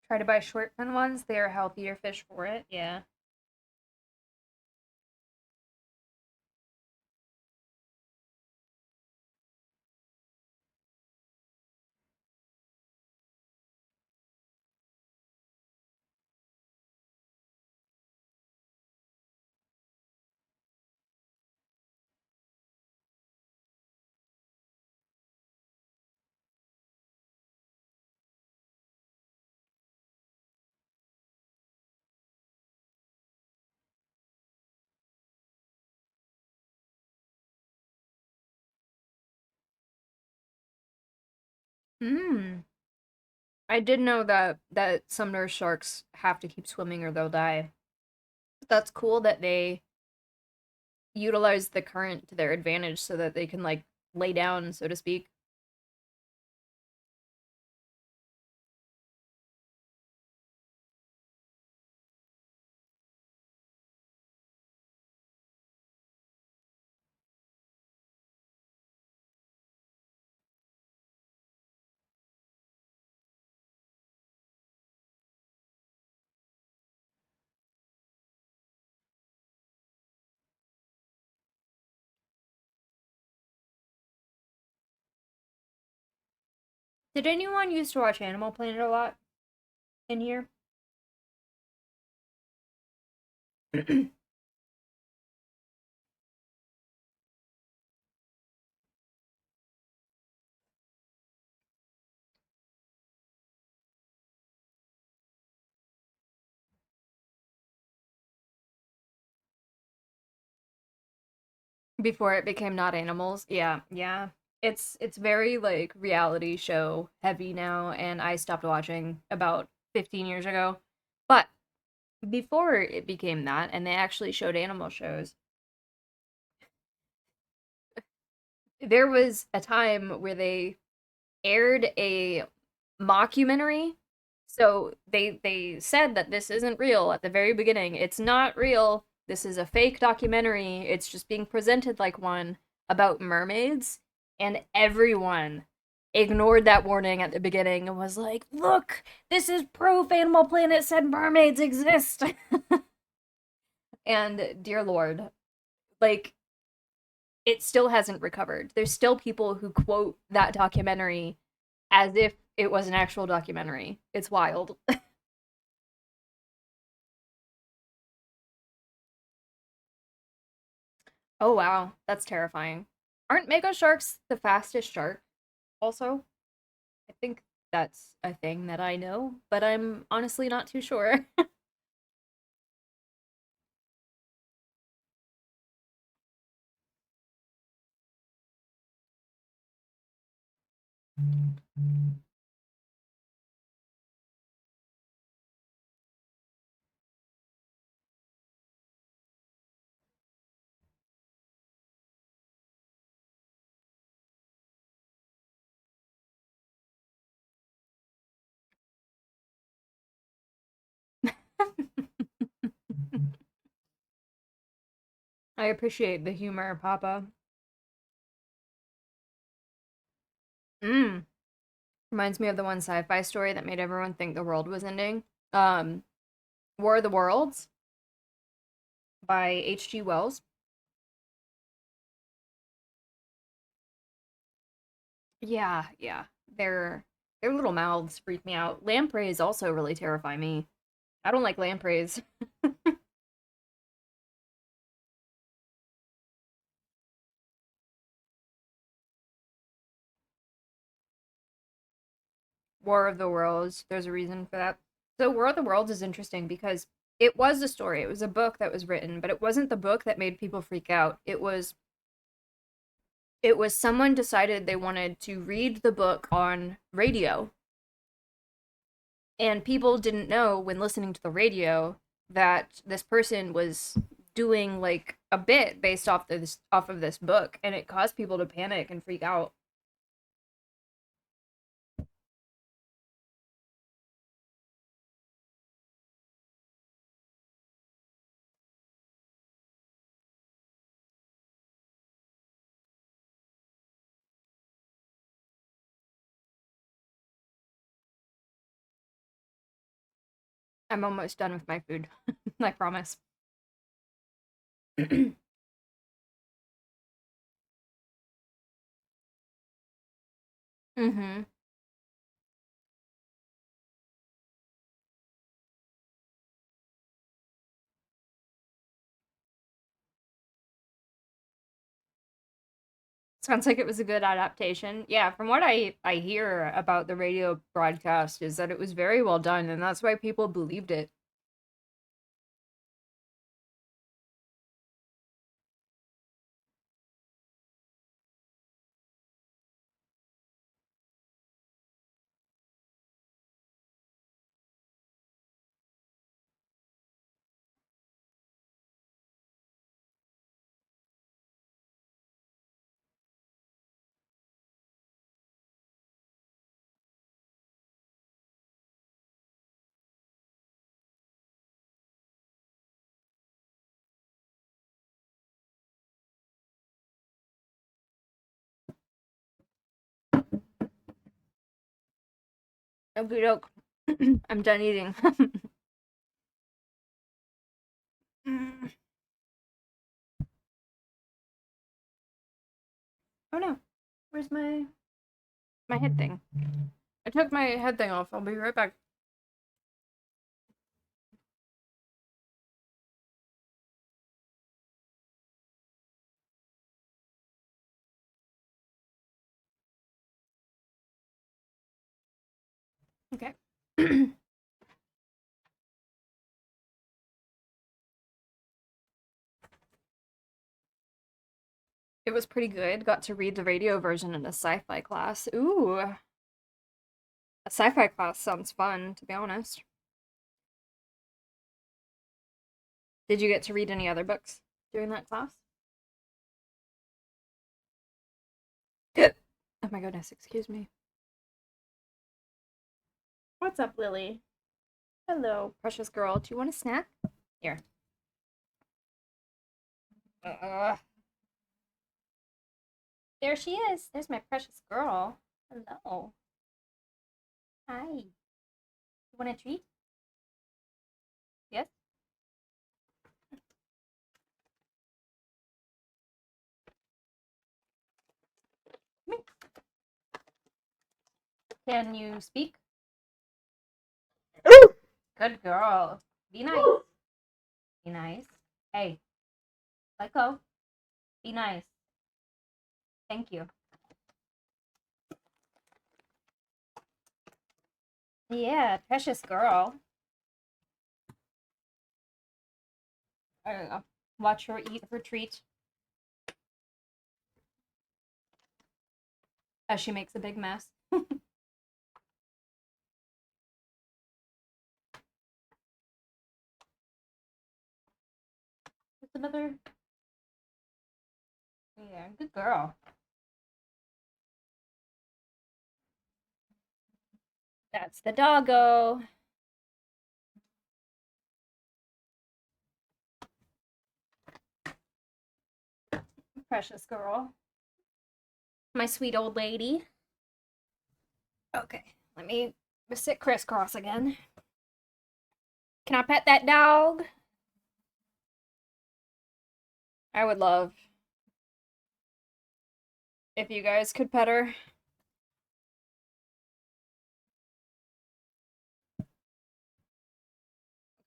Try to buy short fin ones, they are healthier fish for it. Yeah. Hmm. I did know that some nurse sharks have to keep swimming or they'll die. That's cool that they utilize the current to their advantage so that they can like lay down, so to speak. Did anyone used to watch Animal Planet a lot in here? Before it became not animals. Yeah, yeah. It's very like reality show heavy now, and I stopped watching about 15 years ago. But before it became that and they actually showed animal shows, there was a time where they aired a mockumentary. So they said that this isn't real at the very beginning. It's not real. This is a fake documentary. It's just being presented like one about mermaids, and everyone ignored that warning at the beginning and was like, "Look, this is proof Animal Planet said mermaids exist." And dear lord, like it still hasn't recovered. There's still people who quote that documentary as if it was an actual documentary. It's wild. Oh wow, that's terrifying. Aren't mega sharks the fastest shark also? I think that's a thing that I know, but I'm honestly not too sure. I appreciate the humor, Papa. Mm. Reminds me of the one sci-fi story that made everyone think the world was ending. Um, War of the Worlds by H.G. Wells. Yeah, yeah. Their little mouths freak me out. Lampreys also really terrify me. I don't like lampreys. War of the Worlds, there's a reason for that. So War of the Worlds is interesting because it was a story. It was a book that was written, but it wasn't the book that made people freak out. It was someone decided they wanted to read the book on radio, and people didn't know when listening to the radio that this person was doing like a bit based off of this book, and it caused people to panic and freak out. I'm almost done with my food. I promise. Mm-hmm. Sounds like it was a good adaptation. Yeah, from what I hear about the radio broadcast is that it was very well done, and that's why people believed it. Okay, doke. I'm done eating. Mm. Oh no, where's my head thing? I took my head thing off. I'll be right back. Okay. It was pretty good. Got to read the radio version in a sci-fi class. Ooh, a sci-fi class sounds fun, to be honest. Did you get to read any other books during that class? Oh my goodness, excuse me. What's up, Lily? Hello, precious girl. Do you want a snack? Here. Uh, there she is. There's my precious girl. Hello. Hi. You want a treat? Yes? Come here. Can you speak? Good girl. Be nice. Be nice. Hey, let go. Be nice. Thank you. Yeah, precious girl. There you go. Watch her eat her treat as she makes a big mess. Just another. Yeah, good girl. That's the doggo. precious girl. My sweet old lady. Okay, let me sit crisscross again. Can I pet that dog? I would love if you guys could pet her.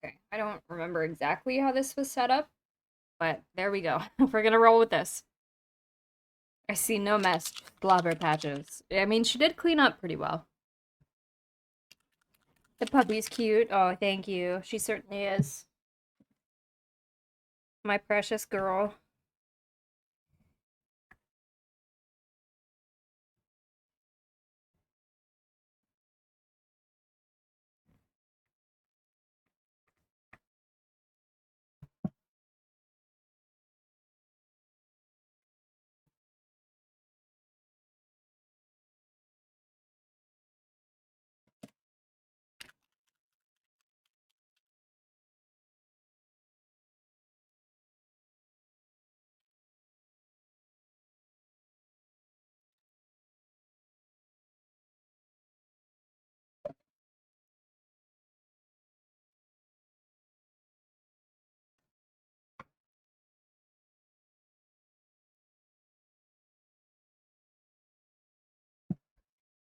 Okay, I don't remember exactly how this was set up, but there we go. We're gonna roll with this. I see no mess, slobber patches. I mean, she did clean up pretty well. The puppy's cute. Oh, thank you. She certainly is. My precious girl.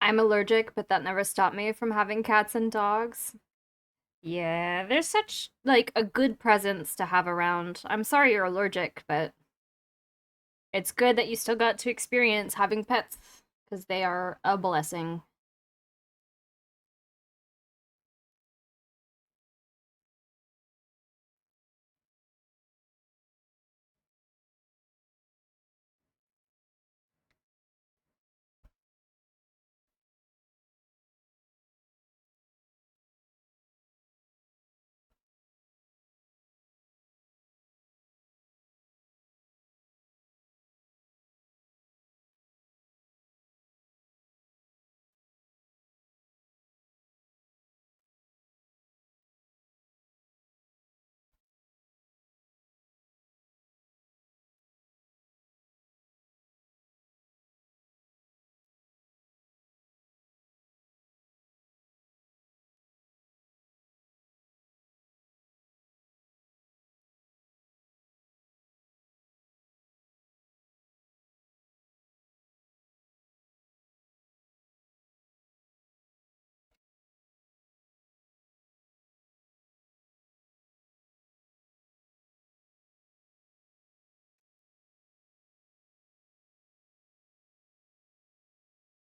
I'm allergic, but that never stopped me from having cats and dogs. Yeah, there's such, like, a good presence to have around. I'm sorry you're allergic, but it's good that you still got to experience having pets, because they are a blessing.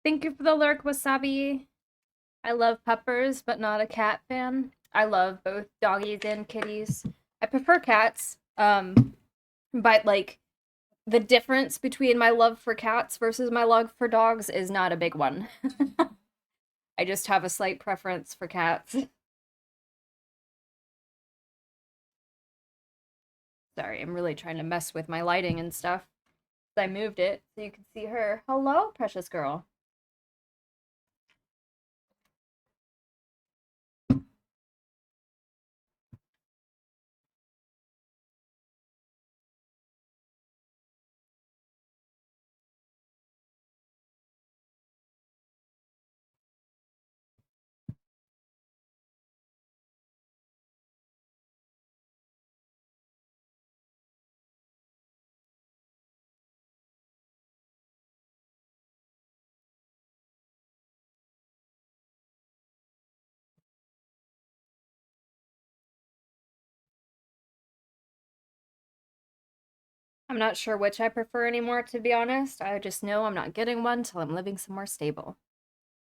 Thank you for the lurk, Wasabi. I love puppers, but not a cat fan. I love both doggies and kitties. I prefer cats, but, like, the difference between my love for cats versus my love for dogs is not a big one. I just have a slight preference for cats. Sorry, I'm really trying to mess with my lighting and stuff. I moved it so you can see her. Hello, precious girl. I'm not sure which I prefer anymore, to be honest. I just know I'm not getting one till I'm living somewhere stable.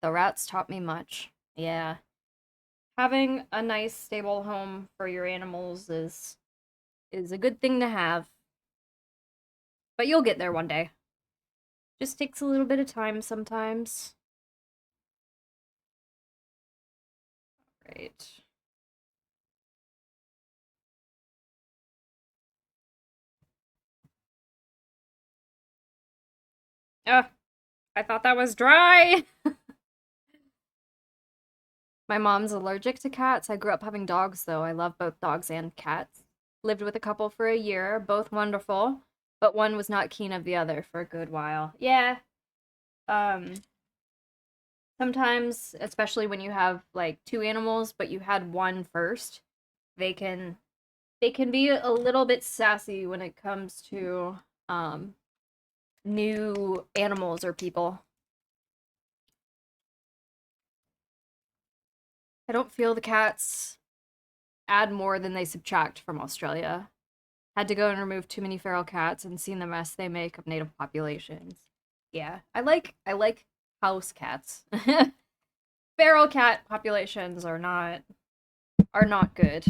The rats taught me much. Yeah. Having a nice, stable home for your animals is a good thing to have. But you'll get there one day. Just takes a little bit of time sometimes. Right. Oh, I thought that was dry. My mom's allergic to cats. I grew up having dogs, though. I love both dogs and cats. Lived with a couple for a year, both wonderful. but one was not keen of the other for a good while. Yeah. Um, Sometimes, especially when you have like two animals, but you had one first, they can they can be a little bit sassy when it comes to um new animals or people. I don't feel the cats add more than they subtract from Australia. Had to go and remove too many feral cats and seen the mess they make of native populations. Yeah, I like house cats. Feral cat populations are not good.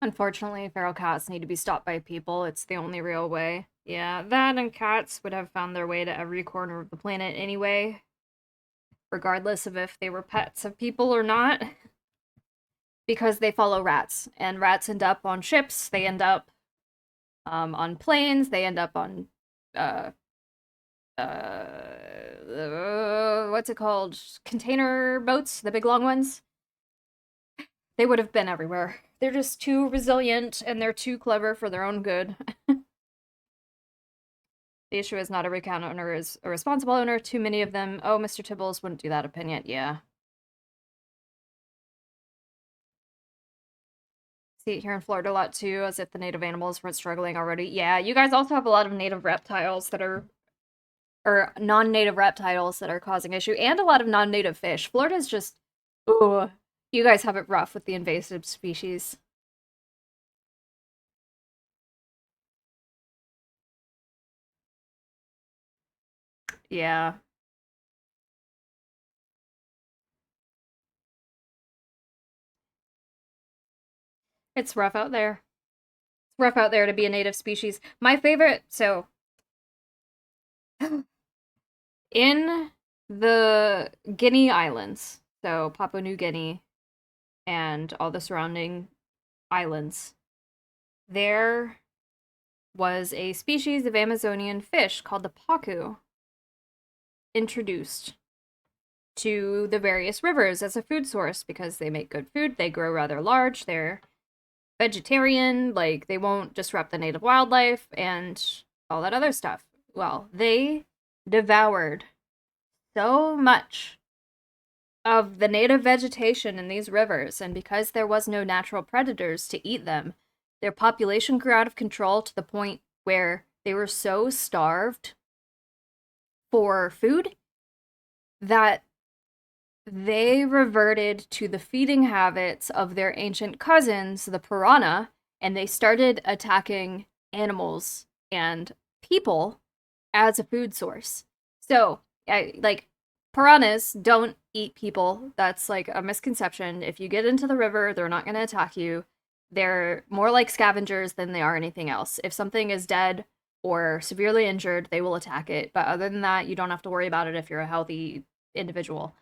Unfortunately, feral cats need to be stopped by people. It's the only real way. Yeah, that and cats would have found their way to every corner of the planet anyway, regardless of if they were pets of people or not, because they follow rats. And rats end up on ships, they end up on planes, they end up on uh, what's it called? Container boats, the big long ones. They would have been everywhere. They're just too resilient and they're too clever for their own good. The issue is not every cat owner is a responsible owner. Too many of them. Oh, Mr. Tibbles wouldn't do that opinion. Yeah. See it here in Florida a lot too, as if the native animals weren't struggling already. Yeah, you guys also have a lot of native reptiles that are, or non-native reptiles that are causing issue, and a lot of non-native fish. Florida's just, ooh, you guys have it rough with the invasive species. Yeah, it's rough out there. It's rough out there to be a native species. My favorite, so in the Guinea Islands, so Papua New Guinea and all the surrounding islands, there was a species of Amazonian fish called the pacu introduced to the various rivers as a food source because they make good food, they grow rather large, they're vegetarian, like they won't disrupt the native wildlife and all that other stuff. Well, they devoured so much of the native vegetation in these rivers, and because there was no natural predators to eat them, their population grew out of control to the point where they were so starved for food that they reverted to the feeding habits of their ancient cousins, the piranha, and they started attacking animals and people as a food source. So, like, piranhas don't eat people. That's like a misconception. If you get into the river, they're not going to attack you. They're more like scavengers than they are anything else. If something is dead or severely injured, they will attack it. But other than that, you don't have to worry about it if you're a healthy individual.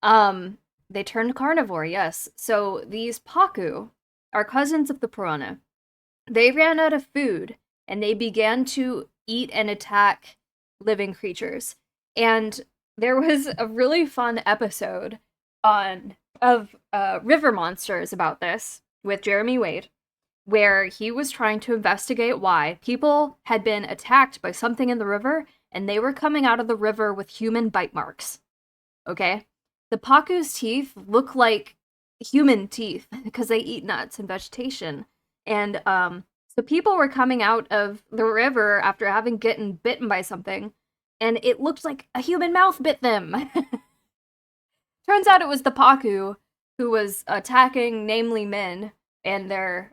Um, they turned carnivore, yes. So these pacu are cousins of the piranha. They ran out of food and they began to eat and attack living creatures. And there was a really fun episode on of River Monsters about this with Jeremy Wade, where he was trying to investigate why people had been attacked by something in the river and they were coming out of the river with human bite marks. Okay? The Paku's teeth look like human teeth because they eat nuts and vegetation. And so people were coming out of the river after having gotten bitten by something, and it looked like a human mouth bit them. Turns out it was the Paku who was attacking, namely men and their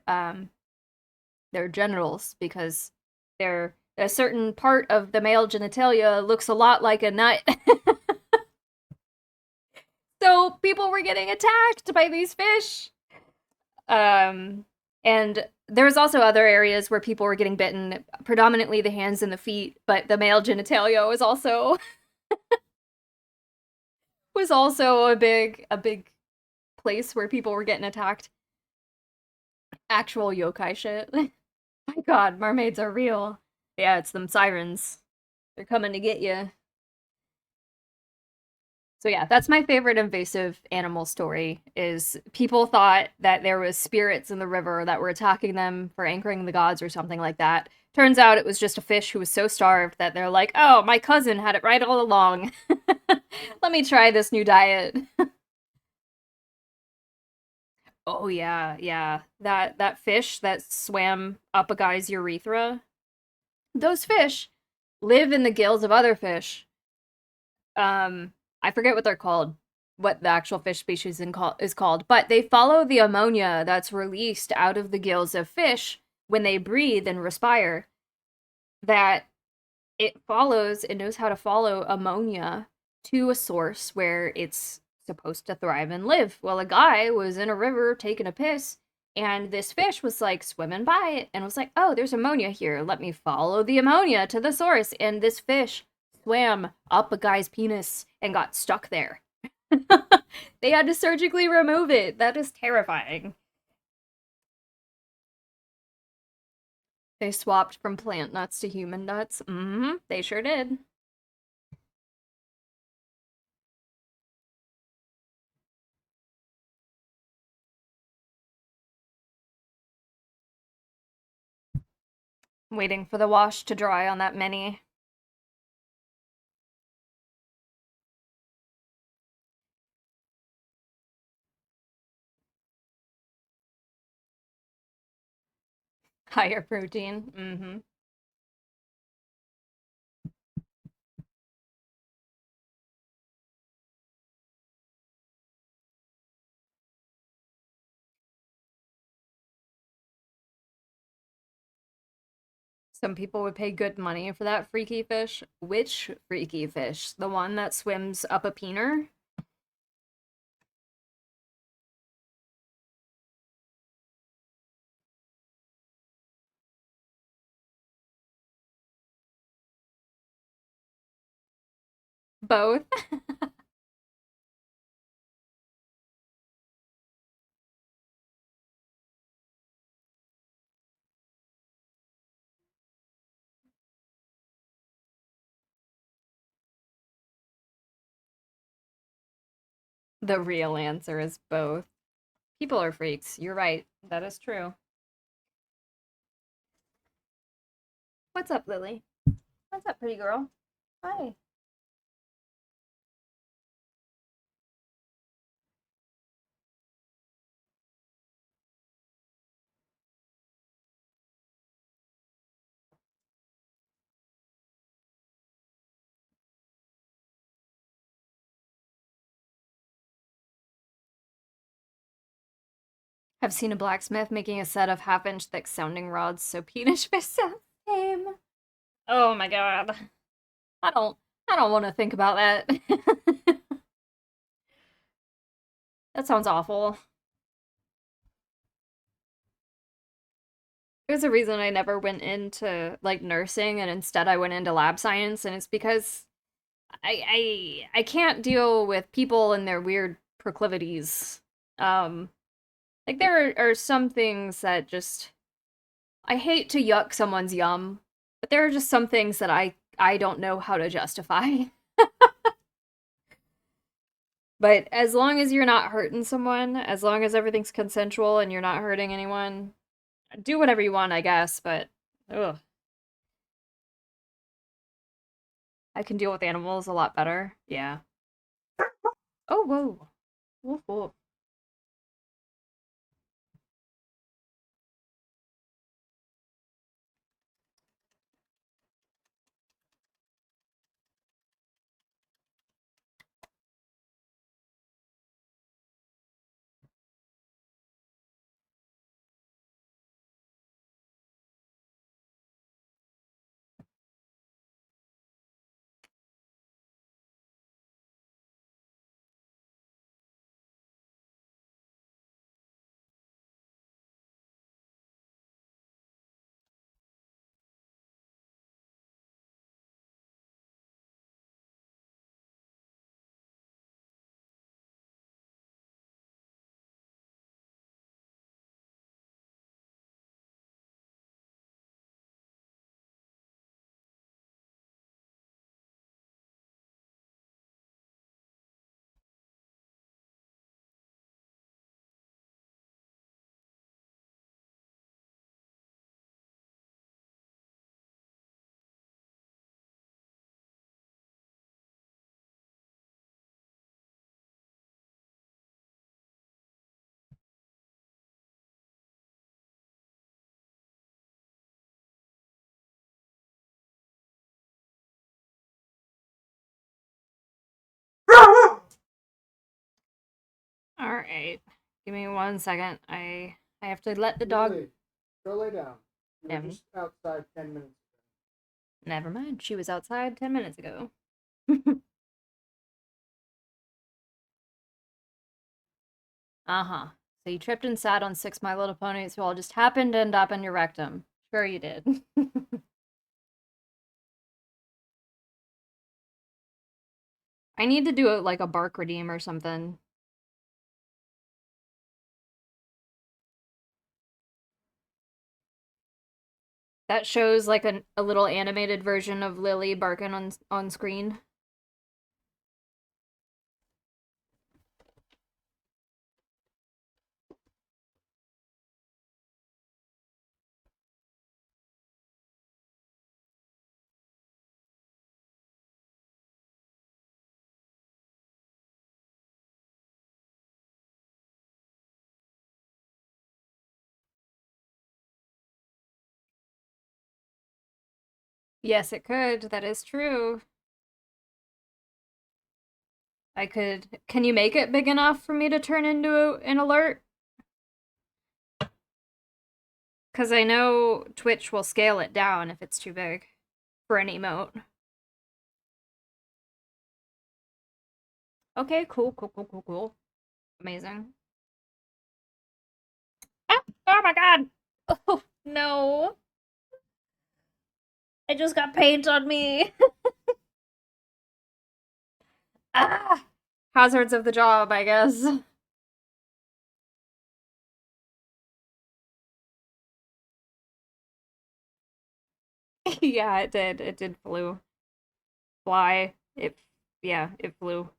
genitals, because their a certain part of the male genitalia looks a lot like a nut. So people were getting attacked by these fish. Um, and there was also other areas where people were getting bitten, predominantly the hands and the feet, but the male genitalia was also was also a big place where people were getting attacked. Actual yokai shit. My god, mermaids are real. Yeah, it's them sirens. They're coming to get you. So yeah, that's my favorite invasive animal story is people thought that there was spirits in the river that were attacking them for anchoring the gods or something like that. Turns out it was just a fish who was so starved that they're like, "Oh, my cousin had it right all along. Let me try this new diet." Oh yeah, yeah. That fish that swam up a guy's urethra. Those fish live in the gills of other fish. um I forget what they're called, what the actual fish species is called, but they follow the ammonia that's released out of the gills of fish when they breathe and respire. That it follows, it knows how to follow ammonia to a source where it's supposed to thrive and live. Well, a guy was in a river taking a piss, and this fish was like swimming by it and was like, "Oh, there's ammonia here. Let me follow the ammonia to the source." And this fish swam up a guy's penis and got stuck there. They had to surgically remove it. That is terrifying. They swapped from plant nuts to human nuts. Mm-hmm. They sure did. Waiting for the wash to dry on that mini. Higher protein. Mm-hmm. Some people would pay good money for that freaky fish. Which freaky fish? The one that swims up a peener? Both. The real answer is both. People are freaks. You're right. That is true. What's up, Lily? What's up, pretty girl? Hi. I've seen a blacksmith making a set of half-inch thick sounding rods so penis fish sounds tame. Oh my god. I don't I don't want to think about that. That sounds awful. There's a reason I never went into like nursing and instead I went into lab science, and it's because I can't deal with people and their weird proclivities. Um like there are some things that just I hate to yuck someone's yum, but there are just some things that I don't know how to justify. But as long as you're not hurting someone, as long as everything's consensual and you're not hurting anyone, do whatever you want, I guess, but ugh. I can deal with animals a lot better. Yeah. Oh, whoa. Woof, woof. All right. Give me 1 second. I have to let the dog. Lily, go lay down. You were Never, just outside 10 minutes never mind. She was outside 10 minutes ago. Uh-huh. So you tripped and sat on 6 My Little Ponies who all just happened to end up in your rectum. Sure you did. I need to do it like a bark redeem or something. That shows like a little animated version of Lily barking on screen. Yes, it could. That is true. I could. Can you make it big enough for me to turn into an alert? Because I know Twitch will scale it down if it's too big for an emote. Okay, cool, cool, cool, cool, cool. Amazing. Ah! Oh my god! Oh no! I just got paint on me! Ah! Hazards of the job, I guess. Yeah, it did. It did flew. Fly. Yeah, it flew.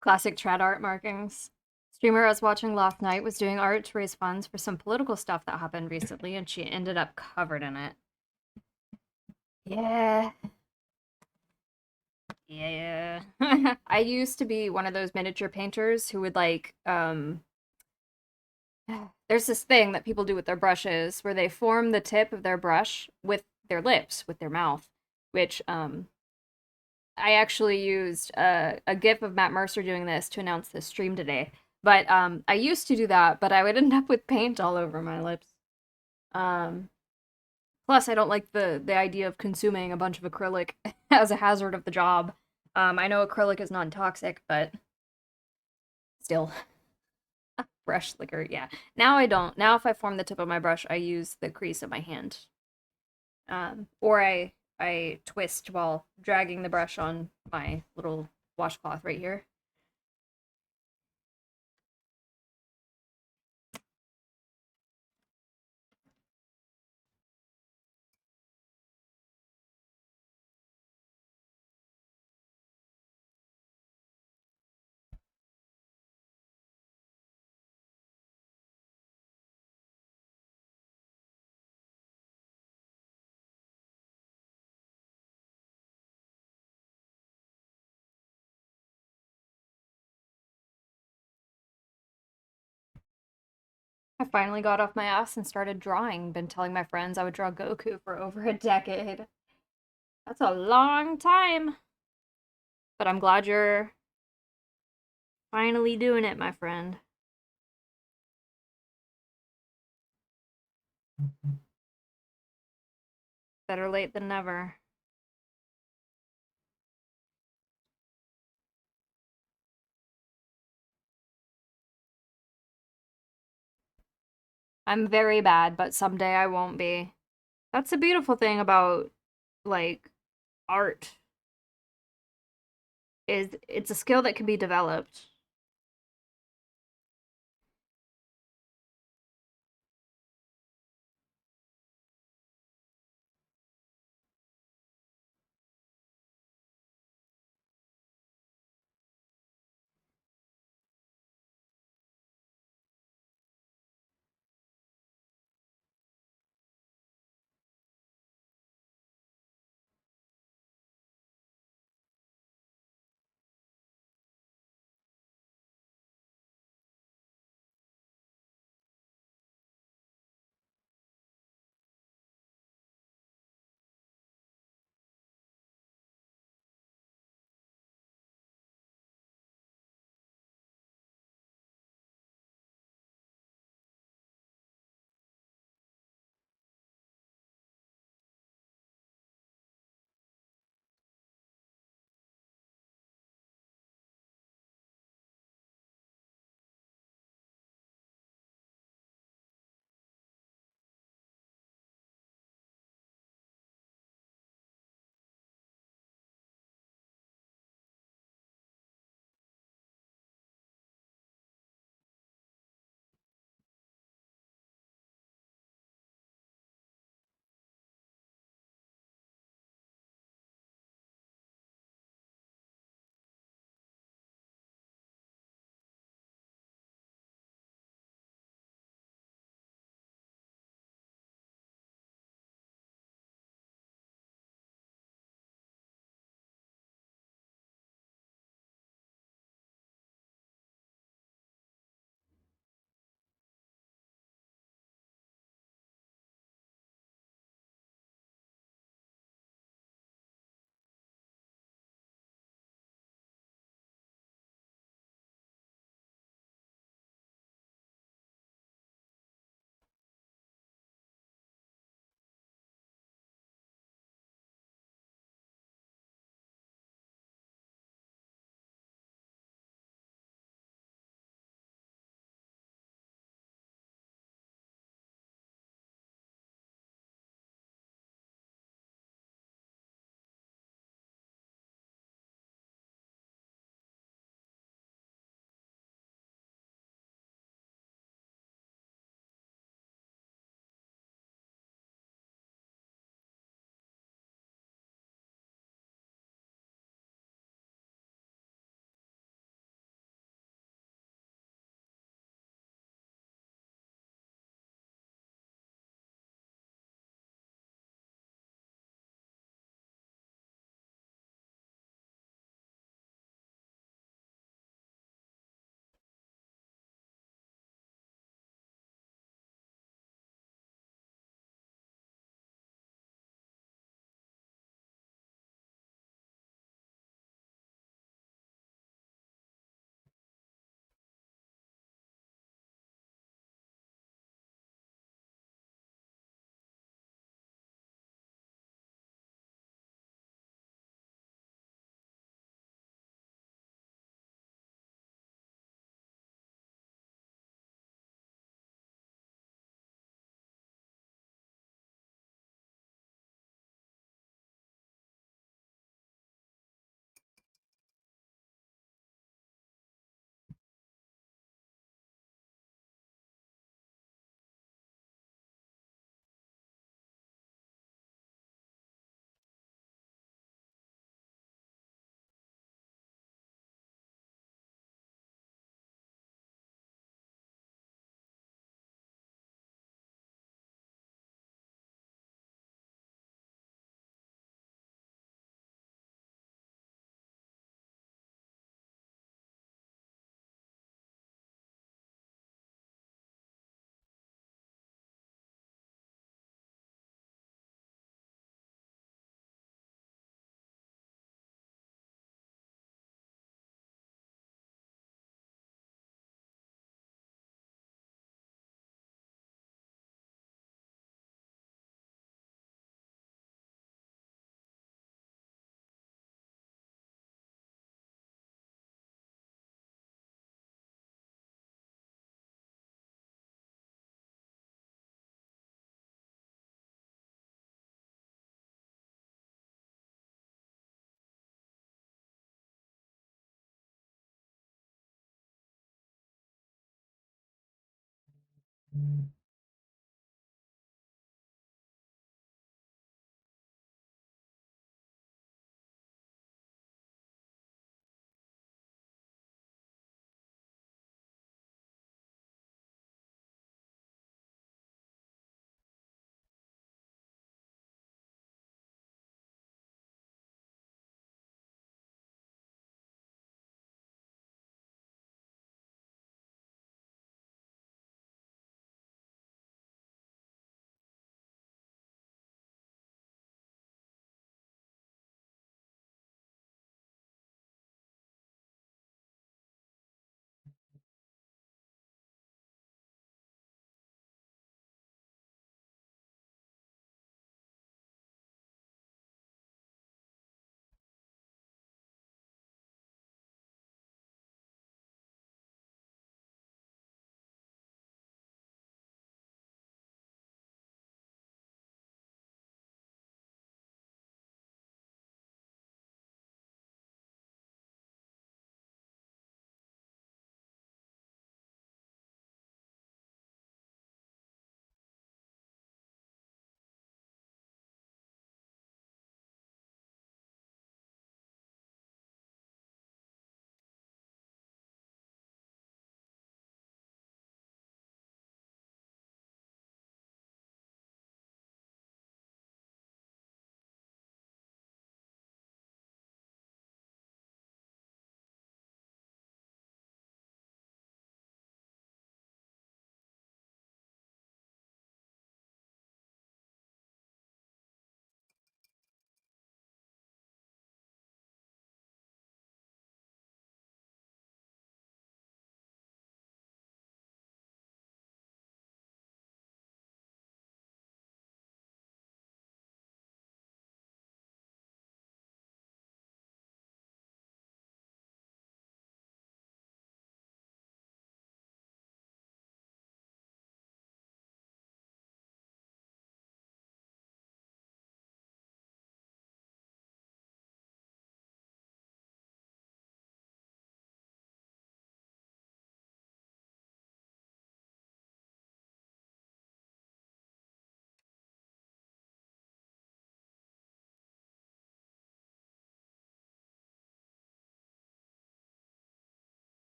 Classic trad art markings. Streamer I was watching last night was doing art to raise funds for some political stuff that happened recently, and she ended up covered in it. Yeah. Yeah. I used to be one of those miniature painters who would like there's this thing that people do with their brushes where they form the tip of their brush with their lips, with their mouth, which I actually used a gif of Matt Mercer doing this to announce this stream today. But I used to do that, but I would end up with paint all over my lips. Um, Plus, I don't like the idea of consuming a bunch of acrylic as a hazard of the job. I know acrylic is non-toxic, but still, brush slicker, yeah. Now I don't. Now if I form the tip of my brush, I use the crease of my hand. Or I twist while dragging the brush on my little washcloth right here. I finally got off my ass and started drawing. Been telling my friends I would draw Goku for over a decade. That's a long time. But I'm glad you're finally doing it, my friend. Better late than never. I'm very bad, but someday I won't be. That's the beautiful thing about, like, art, is it's a skill that can be developed.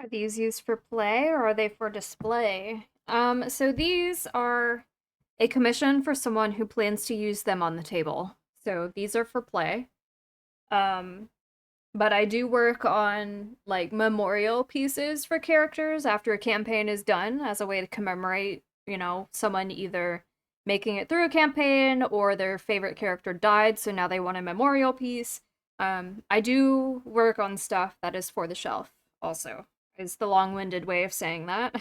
Are these used for play or are they for display? So these are a commission for someone who plans to use them on the table. So these are for play. Um, but I do work on like memorial pieces for characters after a campaign is done as a way to commemorate, someone either making it through a campaign or their favorite character died, so now they want a memorial piece. I do work on stuff that is for the shelf also, is the long-winded way of saying that.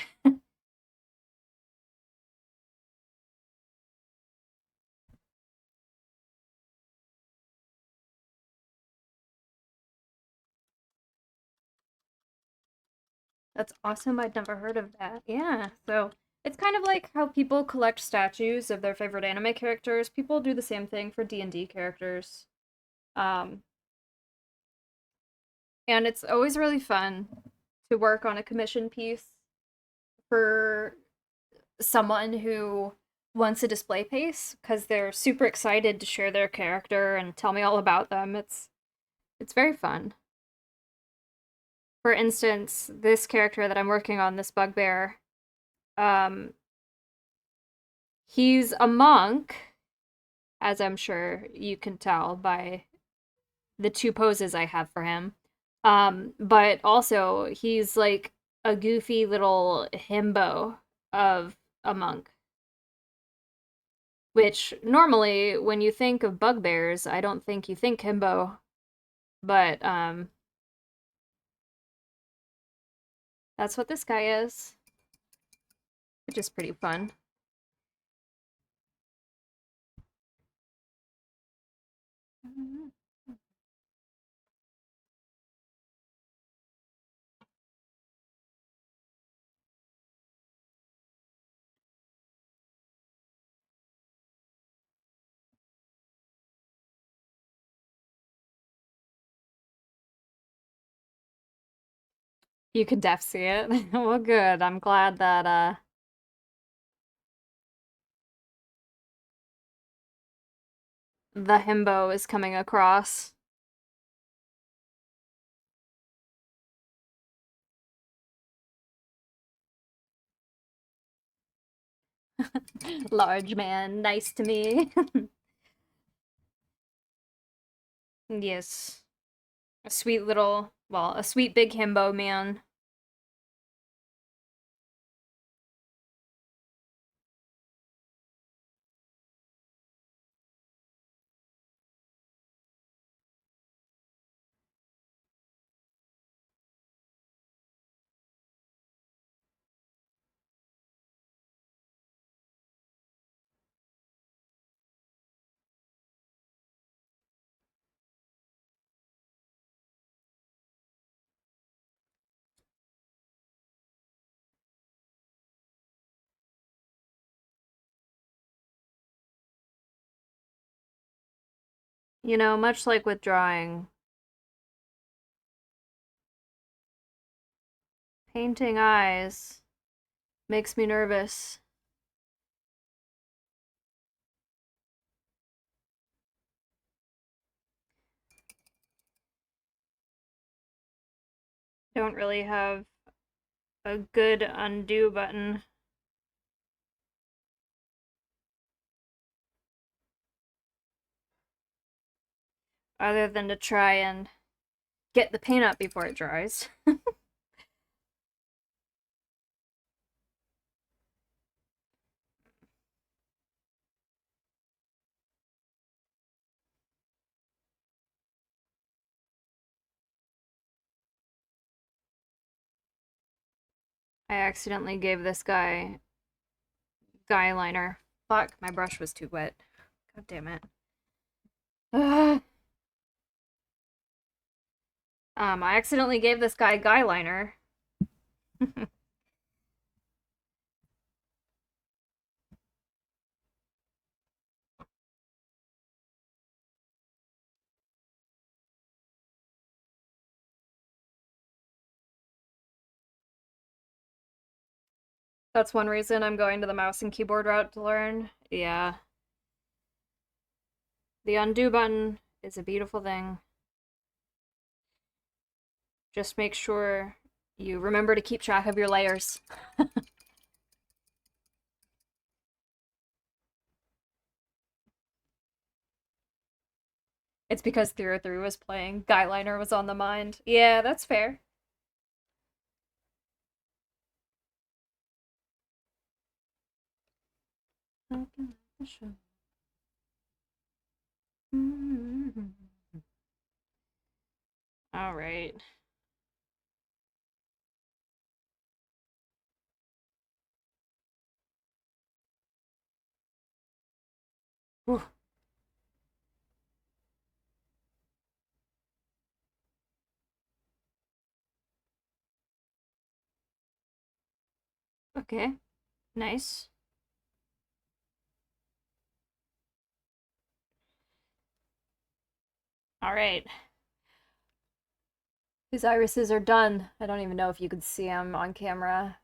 That's awesome. I'd never heard of that. Yeah. So it's kind of like how people collect statues of their favorite anime characters. People do the same thing for D&D characters. Um, and it's always really fun to work on a commission piece for someone who wants a display piece because they're super excited to share their character and tell me all about them. It's very fun. For instance, this character that I'm working on, this bugbear, um, he's a monk, as I'm sure you can tell by the two poses I have for him. But also he's like a goofy little himbo of a monk, which normally when you think of bugbears, I don't think you think himbo, but that's what this guy is, which is pretty fun. You could def see it. Well, good. I'm glad that the himbo is coming across. Large man, nice to me. Yes. A sweet little, well, a sweet big himbo man. You know, much like with drawing, painting eyes makes me nervous. Don't really have a good undo button other than to try and get the paint up before it dries. I accidentally gave this guy liner. Fuck, my brush was too wet. God damn it. I accidentally gave this guy liner. That's one reason I'm going to the mouse and keyboard route to learn. Yeah. The undo button is a beautiful thing. Just make sure you remember to keep track of your layers. It's because Through Through was playing. Guyliner was on the mind. Yeah, that's fair. All right. Whew. Okay, nice. All right. His irises are done. I don't even know if you could see them on camera.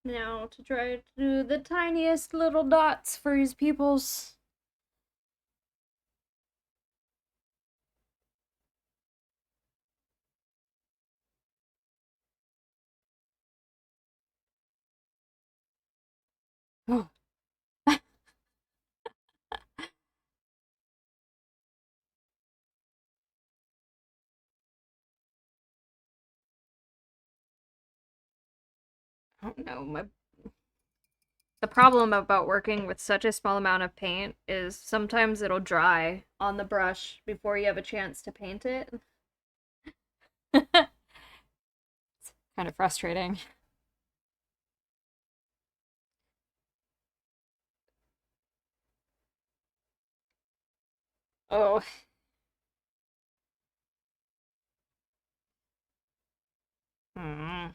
Now to try to do the tiniest little dots for his pupils. Oh. I don't know. The problem about working with such a small amount of paint is sometimes it'll dry on the brush before you have a chance to paint it. It's kind of frustrating. Oh. Mm.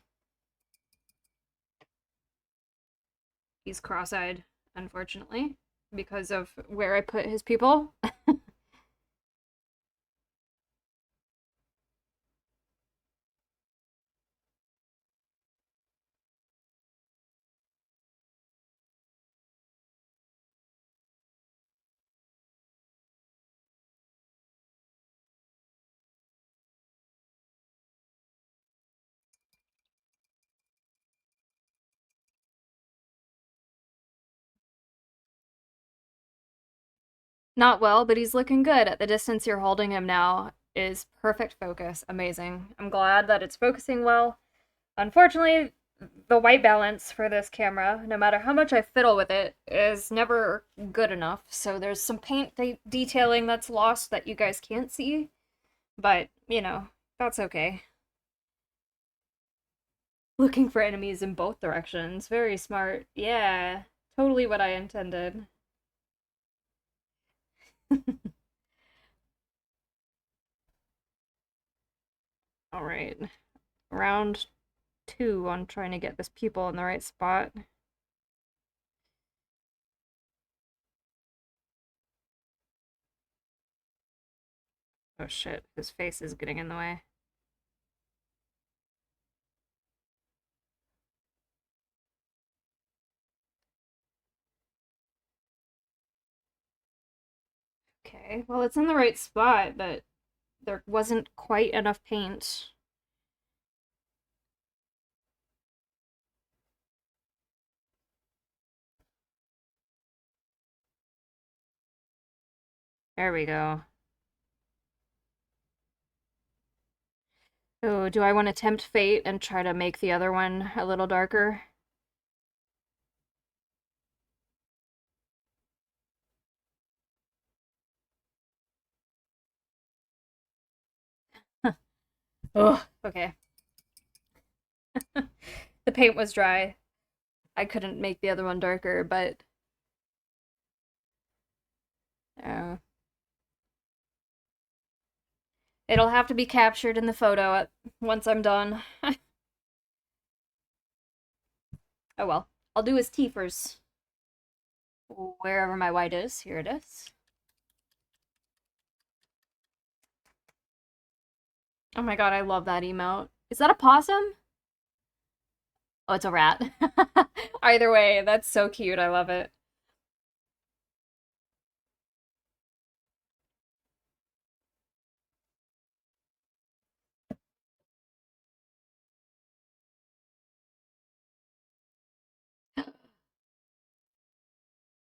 He's cross-eyed, unfortunately. because of where I put his people. Not well, but he's looking good. At the distance you're holding him now is perfect focus. Amazing. I'm glad that it's focusing well. Unfortunately, the white balance for this camera, no matter how much I fiddle with it, is never good enough. So there's some paint detailing that's lost that you guys can't see. But, that's okay. Looking for enemies in both directions. Very smart. Yeah, totally what I intended. All right. Round two on trying to get this pupil in the right spot. Oh shit, his face is getting in the way. Okay, well, it's in the right spot, but there wasn't quite enough paint. There we go. Oh, do I want to tempt fate and try to make the other one a little darker? Ugh, okay. The paint was dry. I couldn't make the other one darker, but uh, it'll have to be captured in the photo once I'm done. Oh well. I'll do his teethers. Wherever my white is. Here it is. Oh my god, I love that emote. Is that a possum? Oh, it's a rat. Either way, that's so cute. I love it.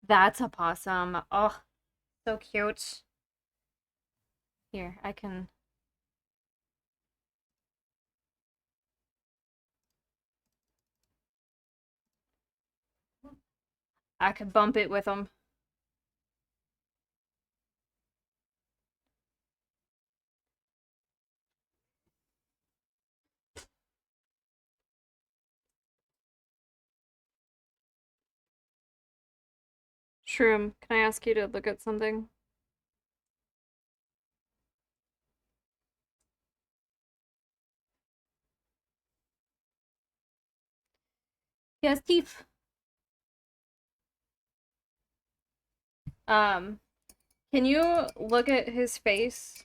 That's a possum. Oh, so cute. Here, I could bump it with him. Shroom, can I ask you to look at something? He has teeth. Um, can you look at his face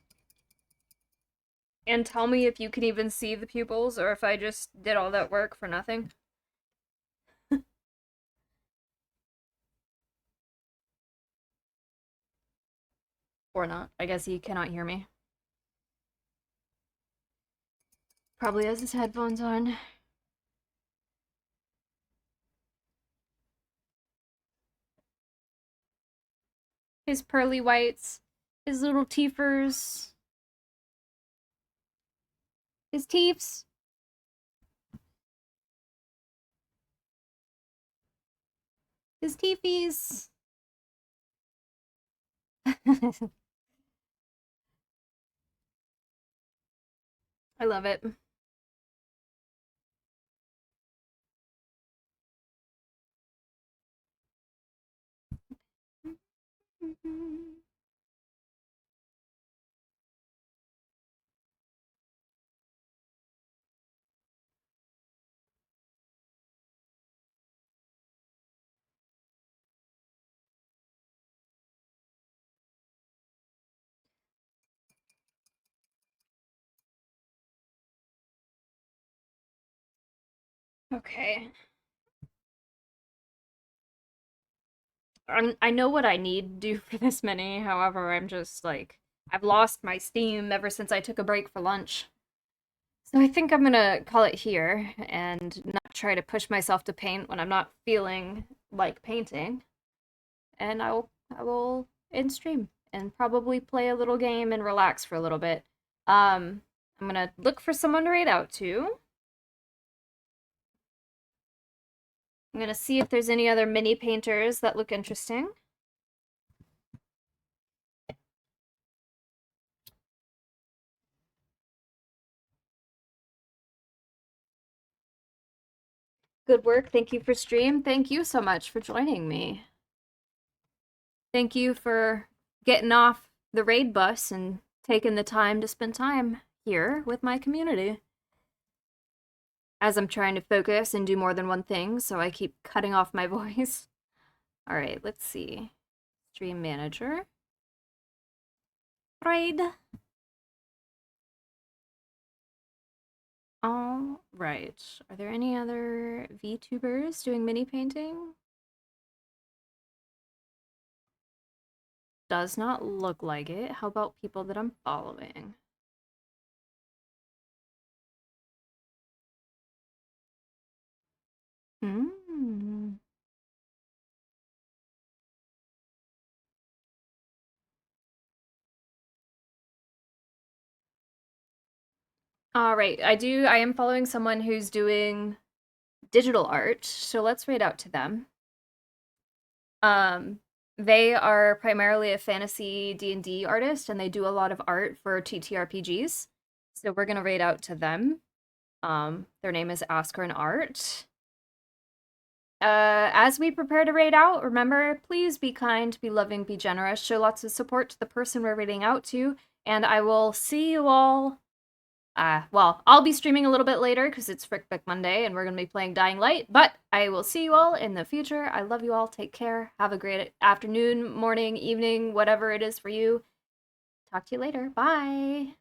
and tell me if you can even see the pupils or if I just did all that work for nothing? Or not. I guess he cannot hear me. Probably has his headphones on. His pearly whites, his little teethers, his teeths. His teefies. I love it. Okay. I know what I need to do for this many, however, I'm just like, I've lost my steam ever since I took a break for lunch. So I think I'm gonna call it here and not try to push myself to paint when I'm not feeling like painting. And I will end stream and probably play a little game and relax for a little bit. I'm gonna look for someone to raid out to. I'm gonna see if there's any other mini painters that look interesting. Good work. Thank you for stream. Thank you so much for joining me. Thank you for getting off the raid bus and taking the time to spend time here with my community. As I'm trying to focus and do more than one thing, so I keep cutting off my voice. All right, let's see. Stream manager. Raid. All right. Are there any other VTubers doing mini painting? Does not look like it. How about people that I'm following? Hmm. All right, I am following someone who's doing digital art, so let's read out to them. Um, they are primarily a fantasy D&D artist, and they do a lot of art for TTRPGs. So we're gonna raid out to them. Their name is Asker and Art. As we prepare to raid out, remember, please be kind, be loving, be generous, show lots of support to the person we're raiding out to, and I will see you all. Well, I'll be streaming a little bit later because it's Frick Frick Monday and we're going to be playing Dying Light, but I will see you all in the future. I love you all. Take care. Have a great afternoon, morning, evening, whatever it is for you. Talk to you later. Bye.